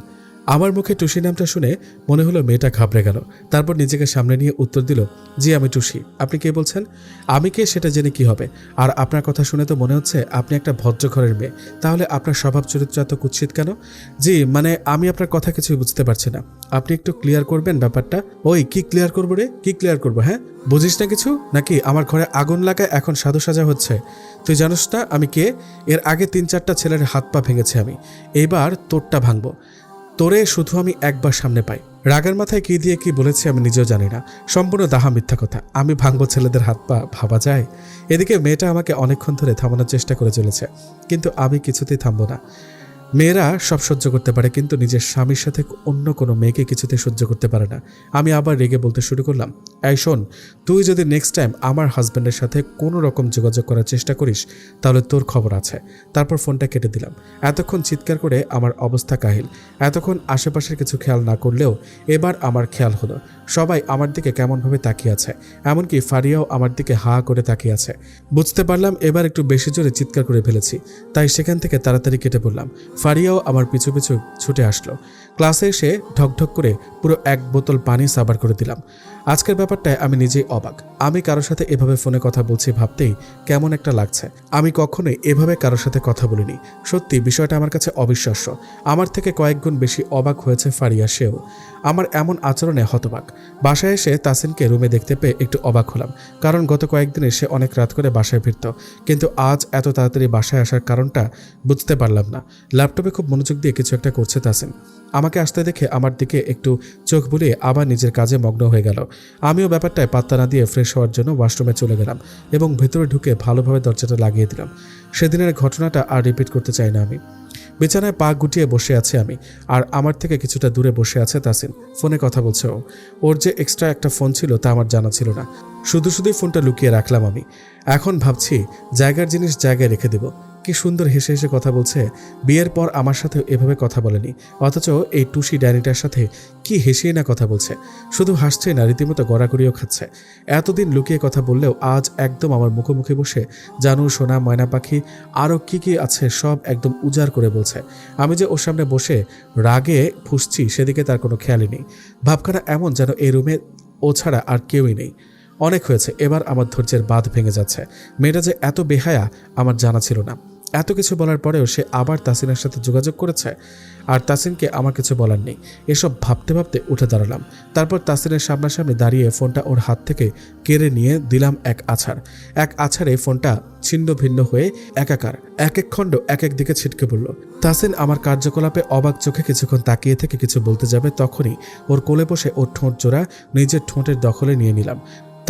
আমার মুখে টুসি নামটা শুনে মনে হলো মেয়েটা ঘাবড়ে গেল। তারপর নিজেকে সামনে নিয়ে উত্তর দিল, জি আমি টুসি, আপনি কে বলছেন? আমি কে সেটা জেনে কি হবে? আর আপনার কথা শুনে তো মনে হচ্ছে আপনি একটা ভদ্র ঘরের মেয়ে, তাহলে আপনার স্বভাব চরিত্র এত কুৎসিত কেন? জি মানে আমি আপনার কথা কিছুই বুঝতে পারছি না, আপনি একটু ক্লিয়ার করবেন ব্যাপারটা? ওই কি ক্লিয়ার করবো রে? কি ক্লিয়ার করবো? হ্যাঁ বুঝিস না কিছু নাকি? আমার ঘরে আগুন লাগায় এখন সাধু সাজা হচ্ছে? তুই জানিস না আমি কে? এর আগে 3-4টা ছেলের হাত পা ভেঙেছে আমি, এইবার তোরটা ভাঙবো। তোরে শুধু আমি একবার সামনে পাই। রাগের মাথায় কি দিয়ে কি বলেছি আমি নিজেও জানি না, সম্পূর্ণ দাহা মিথ্যা কথা। আমি ভাঙবো ছেলেদের হাত পা, ভাবা যায়? এদিকে মেয়েটা আমাকে অনেকক্ষণ ধরে থামানোর চেষ্টা করে চলেছে, কিন্তু আমি কিছুতেই থামবো না। মেয়েরা সব সহ্য করতে পারে, কিন্তু নিজের স্বামীর সাথে অন্য কোনো মেয়েকে কিছুতে সহ্য করতে পারে না। আমি আবার রেগে বলতে শুরু করলাম, এই শোন, তুই যদি নেক্সট টাইম আমার হাজব্যান্ডের সাথে কোনো রকম যোগাযোগ করার চেষ্টা করিস তাহলে তোর খবর আছে। তারপর ফোনটা কেটে দিলাম। এতক্ষণ চিৎকার করে আমার অবস্থা কাহিল। এতক্ষণ আশেপাশের কিছু খেয়াল না করলেও এবার আমার খেয়াল হলো সবাই আমার দিকে কেমনভাবে তাকিয়ে আছে, এমনকি ফারিয়াও আমার দিকে হা করে তাকিয়ে আছে। বুঝতে পারলাম এবার একটু বেশি জোরে চিৎকার করে ফেলেছি, তাই সেখান থেকে তাড়াতাড়ি কেটে পড়লাম। ফারিয়াও আমার পিছু পিছু ছুটে আসলো। ক্লাসে এসে ঢকঢক করে পুরো 1 বোতল পানি সাবার করে দিলাম। আজকের ব্যাপারটায় আমি নিজেই অবাক। আমি কারোর সাথে এভাবে ফোনে কথা বলছি ভাবতেই কেমন একটা লাগছে। আমি কখনোই এভাবে কারোর সাথে কথা বলিনি। সত্যি বিষয়টা আমার কাছে অবিশ্বাস্য। আমার থেকে কয়েক গুণ বেশি অবাক হয়েছে ফারিয়া, সেও আমার এমন আচরণে হতবাক। বাসায় এসে তাসিনকে রুমে দেখতে পেয়ে একটু অবাক হলাম, কারণ গত কয়েকদিনে সে অনেক রাত করে বাসায় ফিরত, কিন্তু আজ এত তাড়াতাড়ি বাসায় আসার কারণটা বুঝতে পারলাম না। ল্যাপটপে খুব মনোযোগ দিয়ে কিছু একটা করছে তাসিন। আমাকে আসতে দেখে আমার দিকে একটু চোখ বুলিয়ে আবার নিজের কাজে মগ্ন হয়ে গেল। আমিও ব্যাপারটায় পাত্তা না দিয়ে ফ্রেশ হওয়ার জন্য ওয়াশরুমে চলে গেলাম এবং ভেতরে ঢুকে ভালোভাবে দরজাটা লাগিয়ে দিলাম। সেদিনের ঘটনাটা আর রিপিট করতে চাই না আমি। বিছানায় পা গুটিয়ে বসে আছে আমি, আর আমার থেকে কিছুটা দূরে বসে আছে তাসিন। ফোনে কথা বলছে ও। ওর যে এক্সট্রা একটা ফোন ছিল তা আমার জানা ছিল না, শুধুই ফোনটা লুকিয়ে রাখলাম আমি। এখন ভাবছি জায়গার জিনিস জায়গায় রেখে দেব। কি সুন্দর হেসে হেসে কথা বলছে। বিয়ের পর আমার সাথে এভাবে কথা বলেনি, অথচ এই টুসি ড্যানিটার সাথে কি হেসেই না কথা বলছে। শুধু হাসছে না, রীতিমতো গড়াগড়িও খাচ্ছে। এতদিন লুকিয়ে কথা বললেও আজ একদম আমার মুখোমুখি বসে জানু, সোনা, ময়না পাখি আরও কি আছে সব একদম উজাড় করে বলছে। আমি যে ওর সামনে বসে রাগে ফুঁসছি সেদিকে তার কোনো খেয়ালই নেই। ভাবখানা এমন যেন এই রুমে ও ছাড়া আর কেউই নেই। অনেক হয়েছে, এবার আমার ধৈর্যের বাঁধ ভেঙে যাচ্ছে। মেয়েটা যে এত বেহায়া আমার জানা ছিল না। এত কিছু বলার পরেও সে আবার তাসিনের সাথে যোগাযোগ করেছে, আর তাসিনকে আমার কিছু বলার নেই। এসব ভাবতে ভাবতে উঠে দাঁড়ালাম। তারপর তাসিনের সামনাসামনি দাঁড়িয়ে ফোনটা ওর হাত থেকে কেড়ে নিয়ে দিলাম এক আছাড়ে ফোনটা ছিন্ন ভিন্ন হয়ে একাকার, এক এক খণ্ড এক এক দিকে ছিটকে পড়ল। তাসিন আমার কার্যকলাপে অবাক চোখে কিছুক্ষণ তাকিয়ে থেকে কিছু বলতে যাবে, তখনই ওর কোলে বসে ওর ঠোঁট জোড়া নিজের ঠোঁটের দখলে নিয়ে নিলাম।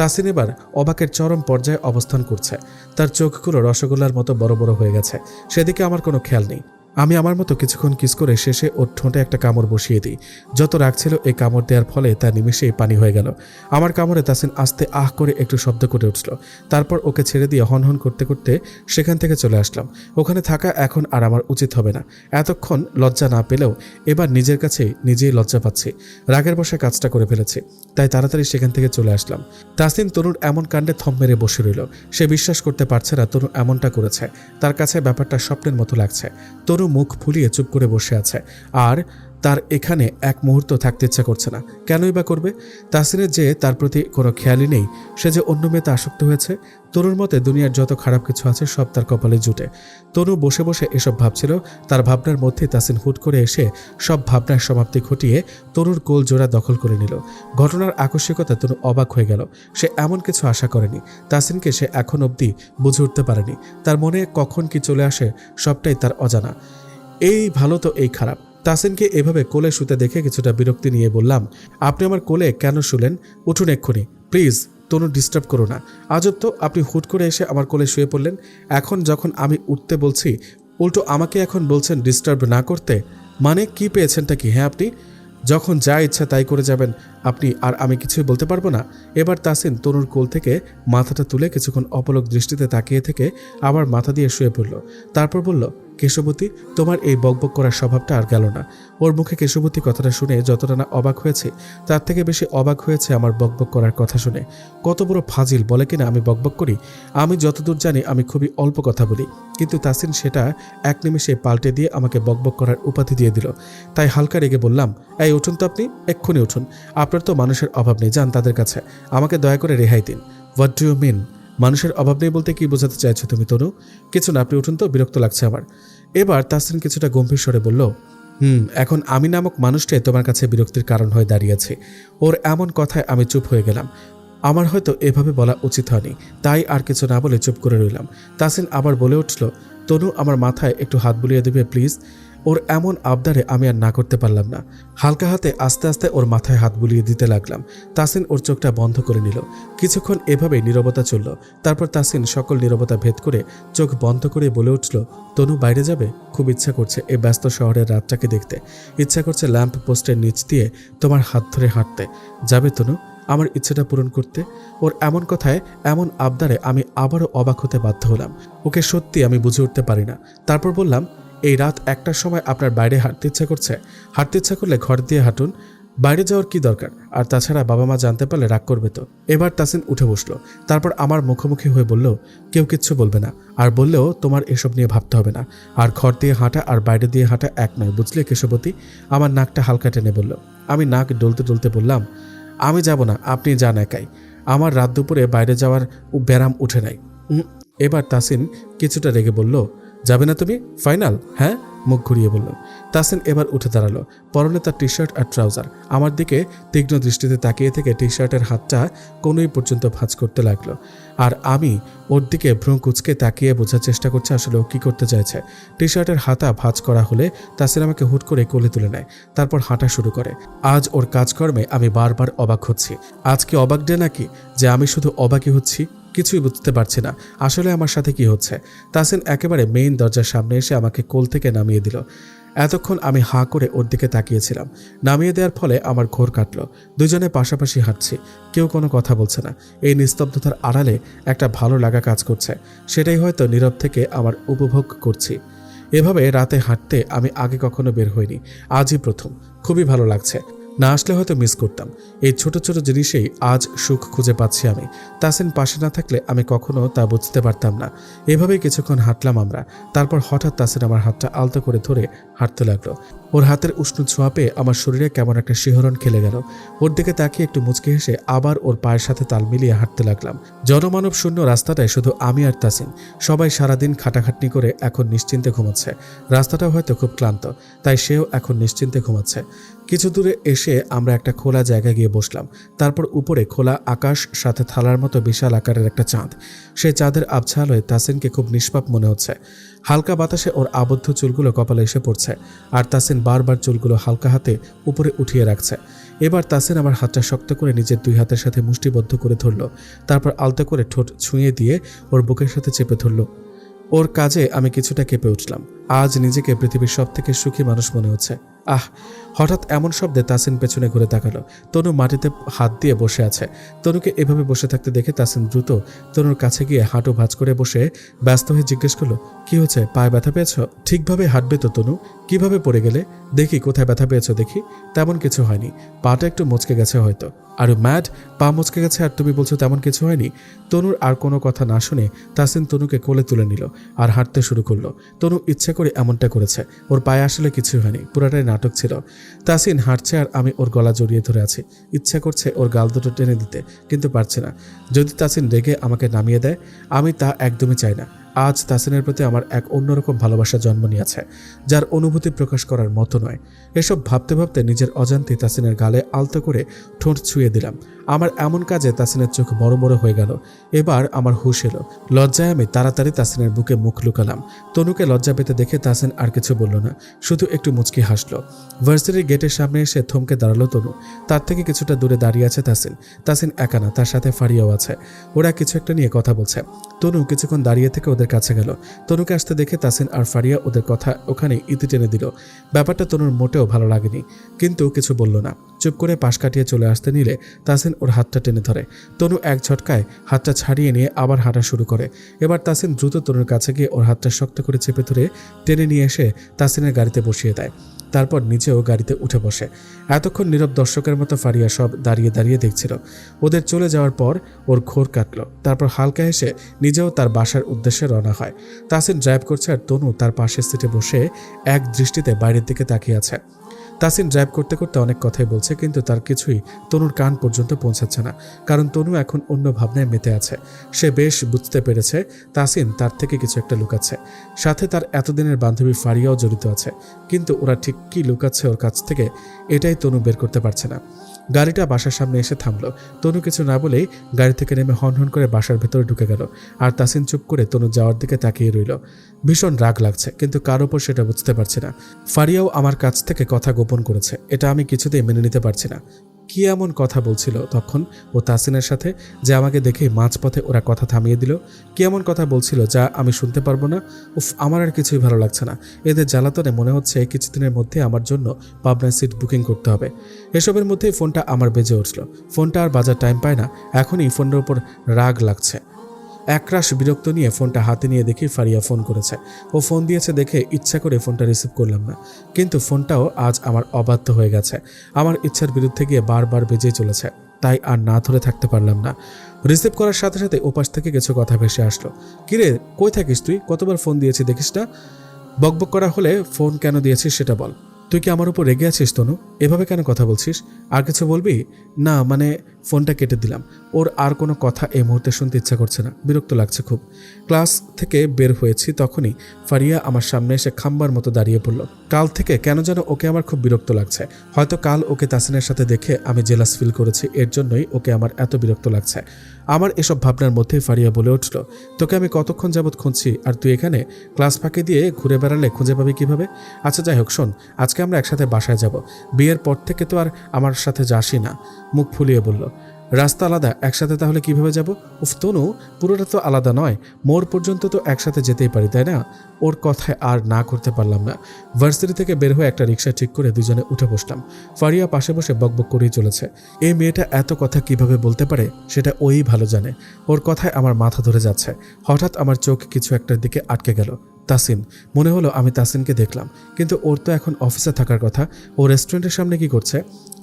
তাসিন এবার অবাকের চরম পর্যায়ে অবস্থান করছে। তার চোখগুলো রসগোল্লার মতো বড় বড় হয়ে গেছে। সেদিকে আমার কোনো খেয়াল নেই। আমি আমার মতো কিছুক্ষণ কিস করে শেষে ওর ঠোঁটে একটা কামড় বসিয়ে দিই। যত রাগ ছিল এই কামড় দেওয়ার ফলে তার নিমেষেই পানি হয়ে গেল। আমার কামড়ে তাসিন আস্তে আহ করে একটু শব্দ করে উঠল। তারপর ওকে ছেড়ে দিয়ে হনহন করতে করতে সেখান থেকে চলে আসলাম। ওখানে থাকা এখন আর আমার উচিত হবে না। এতক্ষণ লজ্জা না পেলেও এবার নিজের কাছেই নিজেই লজ্জা পাচ্ছি। রাগের বসে কাজটা করে ফেলেছি, তাই তাড়াতাড়ি সেখান থেকে চলে আসলাম। তাসিন তনুর এমন কাণ্ডে থম মেরে বসে রইল। সে বিশ্বাস করতে পারছে না তনু এমনটা করেছে। তার কাছে ব্যাপারটা স্বপ্নের মতো লাগছে। তনু মুখ ফুলিয়ে চুপ করে বসে আছে, আর তার এখানে এক মুহূর্ত থাকতে ইচ্ছা করছে না। কেনই বা করবে? তাসিনের যে তার প্রতি কোনো খেয়ালই নেই। সে যে অন্য মেয়েতে আসক্ত হয়েছে। তনুর মতে দুনিয়ার যত খারাপ কিছু আছে সব তার কপালে জুটে। তনু বসে বসে এসব ভাবছিল। তার ভাবনার মধ্যে তাসিন হুট করে এসে সব ভাবনার সমাপ্তি ঘটিয়ে তনুর কোল জোড়া দখল করে নিল। ঘটনার আকস্মিকতা তনু অবাক হয়ে গেল। সে এমন কিছু আশা করেনি। তাসিনকে সে এখন অবধি বুঝে উঠতে পারেনি। তার মনে কখন কি চলে আসে সবটাই তার অজানা। এই ভালো তো এই খারাপ। তাসিনকে এভাবে কোলে শুতে দেখে কিছুটা বিরক্তি নিয়ে বললাম, আপনি আমার কোলে কেন শুলেন? উঠুন এক্ষুনি প্লিজ, তনু ডিস্টার্ব করো না। আজব তো, আপনি হুট করে এসে আমার কোলে শুয়ে পড়লেন। এখন যখন আমি উঠতে বলছি উল্টো আমাকে এখন বলছেন ডিস্টার্ব না করতে। মানে কি পেয়েছেনটা কি? হ্যাঁ আপনি যখন যা ইচ্ছা তাই করে যাবেন আপনি, আর আমি কিছুই বলতে পারবো না? এবার তাসিন তনুর কোল থেকে মাথাটা তুলে কিছুক্ষণ অপলক দৃষ্টিতে তাকিয়ে থেকে আবার মাথা দিয়ে শুয়ে পড়ল। তারপর বলল, কেশবতী, তোমার এই বকবক করার স্বভাবটা আর গেল না। ওর মুখে কেশবতী কথাটা শুনে যতটা না অবাক হয়েছে, তার থেকে বেশি অবাক হয়েছে আমার বকবক করার কথা শুনে। কত বড় ফাজিল বলে কিনা আমি বকবক করি। আমি যতদূর জানি আমি খুবই অল্প কথা বলি, কিন্তু তাসিন সেটা এক নিমিষে পাল্টে দিয়ে আমাকে বকবক করার উপাধি দিয়ে দিল। তাই হালকা রেগে বললাম, এই উঠুন তো আপনি, এক্ষুনি উঠুন। আপনার তো মানুষের অভাব নেই, যান তাদের কাছে, আমাকে দয়া করে রেহাই দিন। What do you mean? মানুষের অভাব নেই বলতে কি বোঝাতে চাইছো তুমি তনু? কিছু না, আপনি উঠুন তো, বিরক্ত লাগছে আমার। এবার তাসরিন কিছুটা গম্ভীর স্বরে বলল, এখন আমি নামক মানুষটাই তোমার কাছে বিরক্তির কারণ হয়ে দাঁড়িয়েছে। ওর এমন কথায় আমি চুপ হয়ে গেলাম। আমার হয়তো এভাবে বলা উচিত হয়নি, তাই আর কিছু না বলে চুপ করে রইলাম। তাসিন আবার বলে উঠল, তনু, আমার মাথায় একটু হাত বুলিয়ে দেবে প্লিজ? ওর এমন আবদারে আমি আর না করতে পারলাম না। হালকা হাতে আস্তে আস্তে ওর মাথায় হাত বুলিয়ে দিতে লাগলাম। তাসিন ওর চোখটা বন্ধ করে নিল। কিছুক্ষণ এভাবেই নীরবতা চলল। তারপর তাসিন সকল নীরবতা ভেদ করে চোখ বন্ধ করে বলে উঠল, তনু, বাইরে যাবে? খুব ইচ্ছা করছে এই ব্যস্ত শহরের রাতটাকে দেখতে। ইচ্ছা করছে ল্যাম্প পোস্টের নিচ দিয়ে তোমার হাত ধরে হাঁটতে। যাবে তনু আমার ইচ্ছেটা পূরণ করতে? ওর এমন কথায়, এমন আবদারে আমি আবারও অবাক হতে বাধ্য হলাম। ওকে সত্যি আমি বুঝে উঠতে পারি না। তারপর বললাম, এই রাত 1টার সময় আপনার বাইরে হাঁটতে ইচ্ছা করছে? হাঁটতে ইচ্ছা করলে ঘর দিয়ে হাঁটুন, বাইরে যাওয়ার কি দরকার? আর তাছাড়া বাবা মা জানতে পারলে রাগ করবে তো। এবার তাসিন উঠে বসলো। তারপর আমার মুখোমুখি হয়ে বলল, কেউ কিচ্ছু বলবে না, আর বললেও তোমার এসব নিয়ে ভাবতে হবে না। আর ঘর দিয়ে হাঁটা আর বাইরে দিয়ে হাঁটা এক নয়, বুঝলে কেশবতী? আমার নাকটা হালকা টেনে বলল। আমি নাক ডলতে ডলতে বললাম, আমি যাব না, আপনি যান একাই। আমার রাত দুপুরে বাইরে যাওয়ার ব্যারাম উঠে নাই। এবার তাসিন কিছুটা রেগে বলল, যাবে না তুমি? ফাইনাল? হ্যাঁ, মুখ ঘুরিয়ে বলল। তাসিন এবার উঠে দাঁড়ালো। পরনে তার টি শার্ট আর ট্রাউজার। আমার দিকে তীক্ষ্ণ দৃষ্টিতে তাকিয়ে থেকে টি শার্টের হাতটা কোনোই পর্যন্ত ভাঁজ করতে লাগলো। আর আমি ওর দিকে ভ্রু কুচকে তাকিয়ে বোঝার চেষ্টা করছে আসলে ও কী করতে চাইছে। টি শার্টের হাতা ভাঁজ করা হলে তাসিন আমাকে হুট করে কোলে তুলে নেয়। তারপর হাঁটা শুরু করে। আজ ওর কাজকর্মে আমি বারবার অবাক হচ্ছি। আজকে অবাক ডে নাকি, যে আমি শুধু অবাকই হচ্ছি? কিছুই বুঝতে পারছি না আসলে আমার সাথে কি হচ্ছে। তাসিন একেবারে মেইন দরজার সামনে এসে আমাকে কোল থেকে নামিয়ে দিল। এতক্ষণ আমি হাঁ করে ওর দিকে তাকিয়েছিলাম। নামিয়ে দেওয়ার ফলে আমার ঘোর কাটল। দুজনে পাশাপাশি হাঁটছি, কেউ কোনো কথা বলছে না। এই নিস্তব্ধতার আড়ালে একটা ভালো লাগা কাজ করছে, সেটাই হয়তো নীরব থেকে আমার উপভোগ করছি। এভাবে রাতে হাঁটতে আমি আগে কখনো বের হইনি, আজই প্রথম। খুবই ভালো লাগছে। না আসলে হয়তো মিস করতাম। এই ছোট ছোট জিনিসেই আজ সুখ খুঁজে পাচ্ছি আমি। তাসিন পাশে না থাকলে আমি কখনো তা বুঝতে পারতাম না। এভাবেই কিছুক্ষণ হাঁটলাম আমরা। তারপর হঠাৎ তাসিন আমার হাতটা আলতো করে ধরে হাঁটতে লাগলো। ওর হাতের উষ্ণ ছোঁয়া পেয়ে আমার শরীরে কেমন একটা শিহরণ খেলে গেল। ওর দিকে তাকিয়ে একটু মুচকে হেসে আবার ওর পায়ের সাথে তাল মিলিয়ে হাঁটতে লাগলাম। জনমানব শূন্য রাস্তাটায় শুধু আমি আর তাসিন। সবাই সারাদিন খাটাখাটনি করে এখন নিশ্চিন্তে ঘুমাচ্ছে। রাস্তাটাও হয়তো খুব ক্লান্ত, তাই সেও এখন নিশ্চিন্তে ঘুমাচ্ছে। কিছু দূরে এসে আমরা একটা খোলা জায়গায় গিয়ে বসলাম। তারপর উপরে খোলা আকাশ, সাথে থালার মতো বিশাল আকারের একটা চাঁদ। সেই চাঁদের আবছা আলোয় তাসিনকে খুব নিষ্পাপ মনে হচ্ছে। হালকা বাতাসে ওর আবদ্ধ চুলগুলো কপালে এসে পড়ছে, আর তাসিন বারবার চুলগুলো হালকা হাতে উপরে উঠিয়ে রাখছে। এবার তাসিন আমার হাতটা শক্ত করে নিজের দুই হাতের সাথে মুষ্টিবদ্ধ করে ধরল। তারপর আলতো করে ঠোঁট ছুঁয়ে দিয়ে ওর বুকের সাথে চেপে ধরল। ওর কাজে আমি কিছুটা কেঁপে উঠলাম। আজ নিজেকে পৃথিবীর সব থেকে সুখী মানুষ মনে হচ্ছে। আহ! হঠাৎ এমন শব্দে তাসিন পেছনে ঘুরে তাকালো। তনু মাটিতে হাত দিয়ে বসে আছে। তনুকে এভাবে বসে থাকতে দেখে তাসিন দ্রুত তনুর কাছে গিয়ে হাঁটু ভাঁজ করে বসে ব্যস্ত হয়ে জিজ্ঞেস করলো, কি হচ্ছে? পায়ে ব্যথা পেয়েছ? ঠিকভাবে হাঁটবে তো তনু? কিভাবে পড়ে গেলে? দেখি কোথায় ব্যথা পেয়েছ দেখি। তেমন কিছু হয়নি, পাটা একটু মচকে গেছে হয়তো। আর ম্যাড, পা মচকে গেছে আর তুমি বলছো তেমন কিছু হয়নি? তনুর আর কোনো কথা না শুনে তাসিন তনুকে কোলে তুলে নিল আর হাঁটতে শুরু করলো। তনু ইচ্ছে করে এমনটা করেছে, ওর পায়ে আসলে কিছু হয়নি, পুরাটাই নাটক ছিল। তাসিন হাঁটছে আর আমি ওর গলা জড়িয়ে ধরে আছি। ইচ্ছা করছে ওর গাল দুটো টেনে দিতে, কিন্তু পারছে না। যদি তাসিন রেগে আমাকে নামিয়ে দেয়, আমি তা একদমই চাই না। আজ তাসিনের প্রতি আমার এক অন্যরকম ভালোবাসা জন্ম নিয়েছে, যার অনুভূতি প্রকাশ করার মতো নয়। এসব ভাবতে ভাবতে নিজের অজান্তে তাসিনের গালে আলতো করে ঠোঁট ছুঁয়ে দিলাম। আমার এমন কাজে তাসিনের চোখ বড় বড় হয়ে গেল। এবার আমার হুঁশ এলো। লজ্জায় আমি তাড়াতাড়ি তাসিনের বুকে মুখ লুকালাম। তনুকে লজ্জা পেতে দেখে তাসিন আর কিছু বলল না, শুধু একটু মুচকি হাসলো। ভার্সিটির গেটের সামনে এসে থমকে দাঁড়ালো তনু। তার থেকে কিছুটা দূরে দাঁড়িয়ে আছে তাসিন। তাসিন একা না, তার সাথে ফারিয়াও আছে। ওরা কিছু একটা নিয়ে কথা বলছে। তনু কিছুক্ষণ দাঁড়িয়ে থেকে ওদের ওদের কাছে গেল। তনুকে আসতে দেখে তাসিন আর ফারিয়া ওদের কথা ওখানে ইতি টেনে দিল। ব্যাপারটা তনুর মোটেও ভালো লাগেনি, কিন্তু কিছু বলল না। চুপ করে পাশ কাটিয়ে চলে আসতে নিলে তাসিন ওর হাতটা টেনে ধরে। তনু এক ঝটকায় হাতটা ছাড়িয়ে নিয়ে আবার হাঁটা শুরু করে। এবার তাসিন দ্রুত তনুর কাছে গিয়ে ওর হাতটা শক্ত করে চেপে ধরে টেনে নিয়ে এসে তাসিনের গাড়িতে বসিয়ে দেয়। তারপর নিজেও গাড়িতে উঠে বসে। এতক্ষণ নীরব দর্শকের মতো ফারিয়া সব দাঁড়িয়ে দাঁড়িয়ে দেখছিল। ওদের চলে যাওয়ার পর ওর ঘোর কাটল। তারপর হালকা হেসে নিজেও তার বাসার উদ্দেশ্যে রওনা হয়। তাসিন ড্রাইভ করছে আর তনু তার পাশের সিটে বসে এক দৃষ্টিতে বাইরের দিকে তাকিয়ে আছে। তাসিন ড্রাইভ করতে করতে অনেক কথাই বলছে, কিন্তু তার কিছুই তনুর কান পর্যন্ত পৌঁছাচ্ছে না, কারণ তনু এখন অন্য ভাবনায় মেতে আছে। সে বেশ বুঝতে পেরেছে তাসিন তার থেকে কিছু একটা লুকাচ্ছে। সাথে তার এতদিনের বান্ধবী ফারিয়াও জড়িত আছে, কিন্তু ওরা ঠিক কী লুকাচ্ছে ওর কাছ থেকে এটাই তনু বের করতে পারছে না। গাড়িটা বাসার সামনে এসে থামলো। তনু কিছু না বলেই গাড়ি থেকে নেমে হনহন করে বাসার ভেতরে ঢুকে গেল। আর তাসিন চুপ করে তনু যাওয়ার দিকে তাকিয়ে রইল। ভীষণ রাগ লাগছে, কিন্তু কার ওপর সেটা বুঝতে পারছি না। ফারিয়াও আমার কাছ থেকে কথা গোপন করেছে, এটা আমি কিছুতেই মেনে নিতে পারছি না। কি এমন কথা বলছিল তখন ও তাসিনের সাথে যে আমাকে দেখে মাঝপথে ওরা কথা থামিয়ে দিল? কি এমন কথা বলছিল যা আমি শুনতে পারবো না? উফ, আমার আর কিছুই ভালো লাগছে না। এদের জ্বালাতনে মনে হচ্ছে কিছুদিনের মধ্যে আমার জন্য পাবনায় সিট বুকিং করতে হবে। এসবের মধ্যেই ফোনটা আমার বেজে উঠল। ফোনটা আর বাজার টাইম পায় না, এখনই ফোনের ওপর রাগ লাগছে। একরাশ বিরক্ত নিয়ে ফোনটা হাতে নিয়ে দেখি ফারিয়া ফোন করেছে। ও ফোন দিয়েছে দেখে ইচ্ছা করে ফোনটা রিসিভ করলাম না, কিন্তু ফোনটাও আজ আমার অবাধ্য হয়ে গেছে। আমার ইচ্ছার বিরুদ্ধে গিয়ে বারবার বেজে চলেছে, তাই আর না ধরে থাকতে পারলাম না। রিসিভ করার সাথে সাথে ওপাশ থেকে কিছু কথা ভেসে আসলো। কিরে, কই থাকিস তুই? কতবার ফোন দিয়েছি দেখিস না? বকবক করা হলে ফোন কেন দিয়েছিস সেটা বল। তুই কি আমার উপর রেগে আছিস তনু? এভাবে কেন কথা বলছিস? আর কিছু বলবি? না মানে ফোনটা কেটে দিলাম। ওর আর কোনো কথা এই মুহূর্তে শুনতে ইচ্ছা করছে না, বিরক্ত লাগছে খুব। ক্লাস থেকে বের হয়েছি তখনই ফারিয়া আমার সামনে এসে খাম্বার মতো দাঁড়িয়ে পড়ল। কাল থেকে কেন যেন ওকে আমার খুব বিরক্ত লাগছে। হয়তো কাল ওকে তাসিনের সাথে দেখে আমি জেলাস ফিল করেছি, এর জন্যই ওকে আমার এত বিরক্ত লাগছে। আমার এসব ভাবনার মধ্যেই ফারিয়া বলে উঠল, তোকে আমি কতক্ষণ যাবৎ খুঁজছি, আর তুই এখানে ক্লাস ফাঁকি দিয়ে ঘুরে বেড়ালে খুঁজে পাবি কিভাবে? আচ্ছা যাই হোক, শোন, আজকে আমরা একসাথে বাসায় যাব। বিয়ের পর থেকে তো আর আমার সাথে যাসই না। মুখ ফুলিয়ে বলল, রাস্তা আলাদা, একসাথে তাহলে কিভাবে যাব? উফ তনু, পুরোটা তো আলাদা নয়, মোড় পর্যন্ত তো একসাথে যেতেই পারি, তাই না? ওর কথায় আর না করতে পারলাম না। ভার্সিটি থেকে বের হয়ে একটা রিক্সা ঠিক করে দুজনে উঠে বসলাম। ফারিয়া পাশে বসে বকবক করেই চলেছে। এই মেয়েটা এত কথা কিভাবে বলতে পারে সেটা ওই ভালো জানে। ওর কথায় আমার মাথা ধরে যাচ্ছে। হঠাৎ আমার চোখ কিছু একটার দিকে আটকে গেল। তাসিন। মনে হলো আমি তাসিনকে দেখলাম, কিন্তু ওর তো এখন অফিসে থাকার কথা। ও রেস্টুরেন্টের সামনে কি করছে?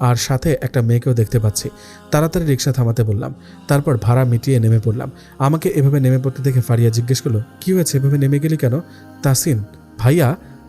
আর সাথে একটা মেয়েকেও দেখতে পাচ্ছি। তাড়াতাড়ি রিক্সা থামাতে বললাম, তারপর ভাড়া মিটিয়ে নেমে পড়লাম। আমাকে এভাবে নেমে পড়তে দেখে ফারিয়া জিজ্ঞেস করলো, কি হয়েছে, এভাবে নেমে গেলি কেন? তাসিন, ভাইয়া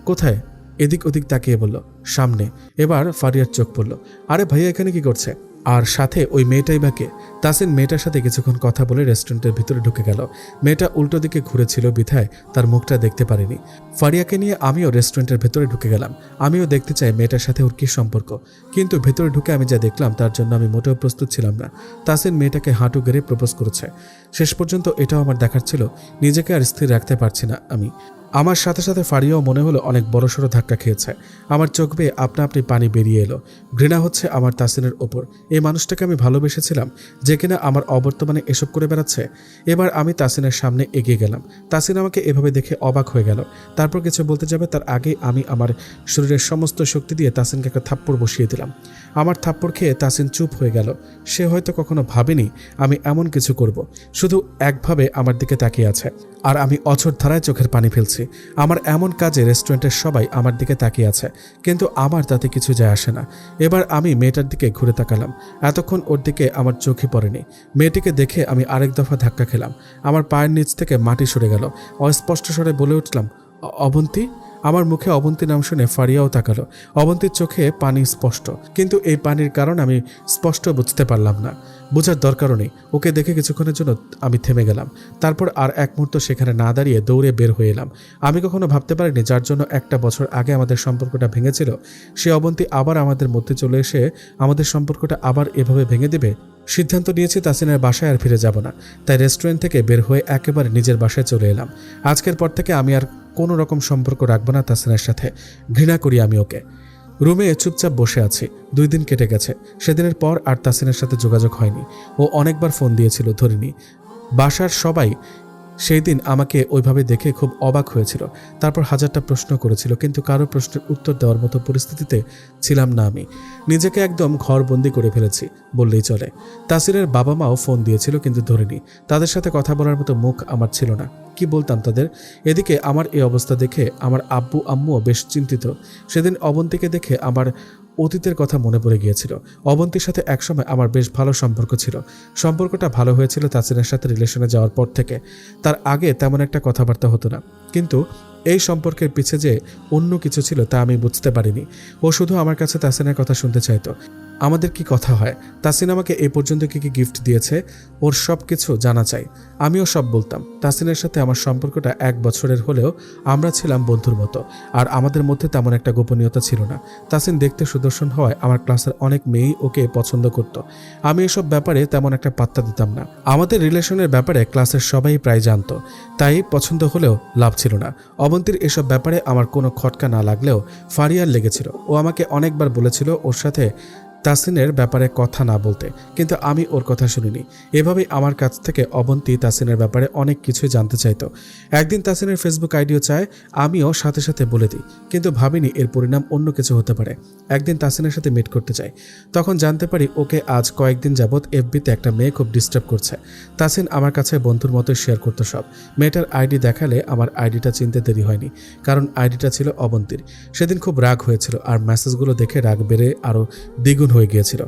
কোথায়? এদিক ওদিক তাকিয়ে বলল, সামনে। এবার ফারিয়ার চোখ পড়ল, আরে ভাইয়া এখানে কি করছে? আর সাথে ওই মেয়েটাই বা কে? তাসিন মেয়েটার সাথে কিছুক্ষণ কথা বলে রেস্টুরেন্টের ভিতরে ঢুকে গেল। মেয়েটা উল্টো দিকে ঘুরেছিল বিধায় তার মুখটা দেখতে পারিনি। ফারিয়াকে নিয়ে আমিও রেস্টুরেন্টের ভেতরে ঢুকে গেলাম। আমিও দেখতে চাই মেয়েটার সাথে ওর কী সম্পর্ক, কিন্তু ভেতরে ঢুকে আমি যা দেখলাম তার জন্য আমি মোটেও প্রস্তুত ছিলাম না। তাসিন মেয়েটাকে হাঁটু গেড়ে প্রপোজ করেছে। শেষ পর্যন্ত এটাও আমার দেখার ছিল, নিজেকে আর স্থির রাখতে পারছি না আমি। আমার সাথে সাথে ফারিয়াও মনে হলো অনেক বড়সড় ধাক্কা খেয়েছে। আমার চোখ বেয়ে আপনা আপনি পানি বেরিয়ে এলো। ঘৃণা হচ্ছে আমার তাসিনের ওপর। এই মানুষটাকে আমি ভালোবেসেছিলাম, যে কিনা আমার অবর্তমানে এসব করে বেড়াচ্ছে। এবার আমি তাসিনের সামনে এগিয়ে গেলাম। তাসিন আমাকে এভাবে দেখে অবাক হয়ে গেল। তারপর কিছু বলতে যাবে তার আগেই আমি আমার শরীরের সমস্ত শক্তি দিয়ে তাসিনকে একটা থাপ্পড় বসিয়ে দিলাম। আমার থাপ্পড় খেয়ে তাসিন চুপ হয়ে গেল। সে হয়তো কখনো ভাবেনি আমি এমন কিছু করব। শুধু একভাবে আমার দিকে তাকিয়ে আছে, আর আমি অঝোর ধারায় চোখের পানি ফেলছি। আমার এমন কাজে রেস্টুরেন্টের সবাই আমার দিকে তাকিয়ে আছে, কিন্তু আমার তাতে কিছু যায় আসে না। এবার আমি মেয়েটার দিকে ঘুরে তাকালাম। এতক্ষণ ওর দিকে আমার চোখই পড়েনি। মেয়েটিকে দেখে আমি আরেক দফা ধাক্কা খেলাম। আমার পায়ের নিচ থেকে মাটি সরে গেল। অস্পষ্ট স্বরে বলে উঠলাম, অবন্তী। আমার মুখে অবন্তী নাম শুনে ফারিয়াও তাকালো। অবন্তীর চোখে পানি স্পষ্ট, কিন্তু এই পানির কারণ আমি স্পষ্ট বুঝতে পারলাম না। বোঝার দরকারও নেই। ওকে দেখে কিছুক্ষণের জন্য আমি থেমে গেলাম। তারপর আর এক মুহূর্ত সেখানে না দাঁড়িয়ে দৌড়ে বের হয়ে এলাম। আমি কখনো ভাবতে পারিনি যার জন্য একটা বছর আগে আমাদের সম্পর্কটা ভেঙেছিল, সে অবন্তী আবার আমাদের মধ্যে চলে এসে আমাদের সম্পর্কটা আবার এভাবে ভেঙে দেবে। সিদ্ধান্ত নিয়েছি তাসিনের বাসায় আর ফিরে যাব না। তাই রেস্টুরেন্ট থেকে বের হয়ে একেবারে নিজের বাসায় চলে এলাম। আজকের পর থেকে আমি আর কোনো রকম সম্পর্ক রাখবো না তাসিনের সাথে। ঘৃণা করি আমি ওকে। রুমে চুপচাপ বসে আছি। 2 দিন কেটে গেছে। সেদিনের পর আর তাসিনের সাথে যোগাযোগ হয়নি। ও অনেকবার ফোন দিয়েছিল, ধরিনি। বাসার সবাই সেই দিন আমাকে ওইভাবে দেখে খুব অবাক হয়েছিল। তারপর হাজারটা প্রশ্ন করেছিল, কিন্তু কারো প্রশ্নের উত্তর দেওয়ার মতো পরিস্থিতিতে ছিলাম না আমি। নিজেকে একদম ঘরবন্দি করে ফেলেছি বললেই চলে। তাসিরের বাবা মাও ফোন দিয়েছিল, কিন্তু ধরিনি। তাদের সাথে কথা বলার মতো মুখ আমার ছিল না, কি বলতাম তাদের? এদিকে আমার এই অবস্থা দেখে আমার আব্বু আম্মুও বেশ চিন্তিত। সেদিন অবন্তীকে দেখে আমার অতীতের কথা মনে পড়ে গিয়েছিল। অবন্তীর সাথে একসময় আমার বেশ ভালো সম্পর্ক ছিল। সম্পর্কটা ভালো হয়েছিল তাসিনের সাথে রিলেশনে যাওয়ার পর থেকে। তার আগে তেমন একটা কথাবার্তা হতো না, কিন্তু এই সম্পর্কের পিছে যে অন্য কিছু ছিল তা আমি বুঝতে পারিনি। ও শুধু আমার কাছে তাসিনের কথা শুনতে চাইতো। আমাদের কি কথা হয়, তাসিন আমাকে এই পর্যন্ত কি কি গিফট দিয়েছে, ওর সব কিছু জানা চাই। আমিও সব বলতাম। তাসিনের সাথে আমার সম্পর্কটা 1 বছরের হলেও আমরা ছিলাম বন্ধুর মতো, আর আমাদের মধ্যে তেমন একটা গোপনীয়তা ছিল না। তাসিন দেখতে সুদর্শন হওয়ায় আমার ক্লাসের অনেক মেয়েই ওকে পছন্দ করত। আমি এসব ব্যাপারে তেমন একটা পাত্তা দিতাম না। আমাদের রিলেশনের ব্যাপারে ক্লাসের সবাই প্রায় জানতো, তাই পছন্দ হলেও লাভ ছিল না। অবন্তীর এসব ব্যাপারে আমার কোনো খটকা না লাগলেও ফারিয়ার লেগেছিল। ও আমাকে অনেকবার বলেছিল ওর সাথে তাসিনের ব্যাপারে কথা না বলতে, কিন্তু আমি ওর কথা শুনিনি। এভাবেই আমার কাছ থেকে অবন্তী তাসিনের ব্যাপারে অনেক কিছুই জানতে চাইতো। একদিন তাসিনের ফেসবুক আইডিও চায়, আমিও সাথে সাথে বলে দিই, কিন্তু ভাবিনি এর পরিণাম অন্য কিছু হতে পারে। একদিন তাসিনের সাথে মিট করতে চাই, তখন জানতে পারি ওকে আজ কয়েকদিন যাবৎ এফবিতে একটা মেয়ে খুব ডিস্টার্ব করছে। তাসিন আমার কাছে বন্ধুর মতো শেয়ার করতো সব। মেয়েটার আইডি দেখালে আমার আইডিটা চিনতে দেরি হয়নি, কারণ আইডিটা ছিল অবন্তীর। সেদিন খুব রাগ হয়েছিল, আর মেসেজগুলো দেখে রাগ বেড়ে আরও দ্বিগুণ হয়ে গিয়েছিল।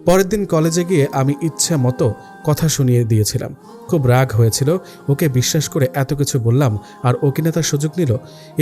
পরের দিন কলেজে গিয়ে আমি ইচ্ছা মতো কথা শুনিয়ে দিয়েছিলাম। খুব রাগ হয়েছিল, ওকে বিশ্বাস করে এত কিছু বললাম, আর ও কিনা তার সুযোগ নিল।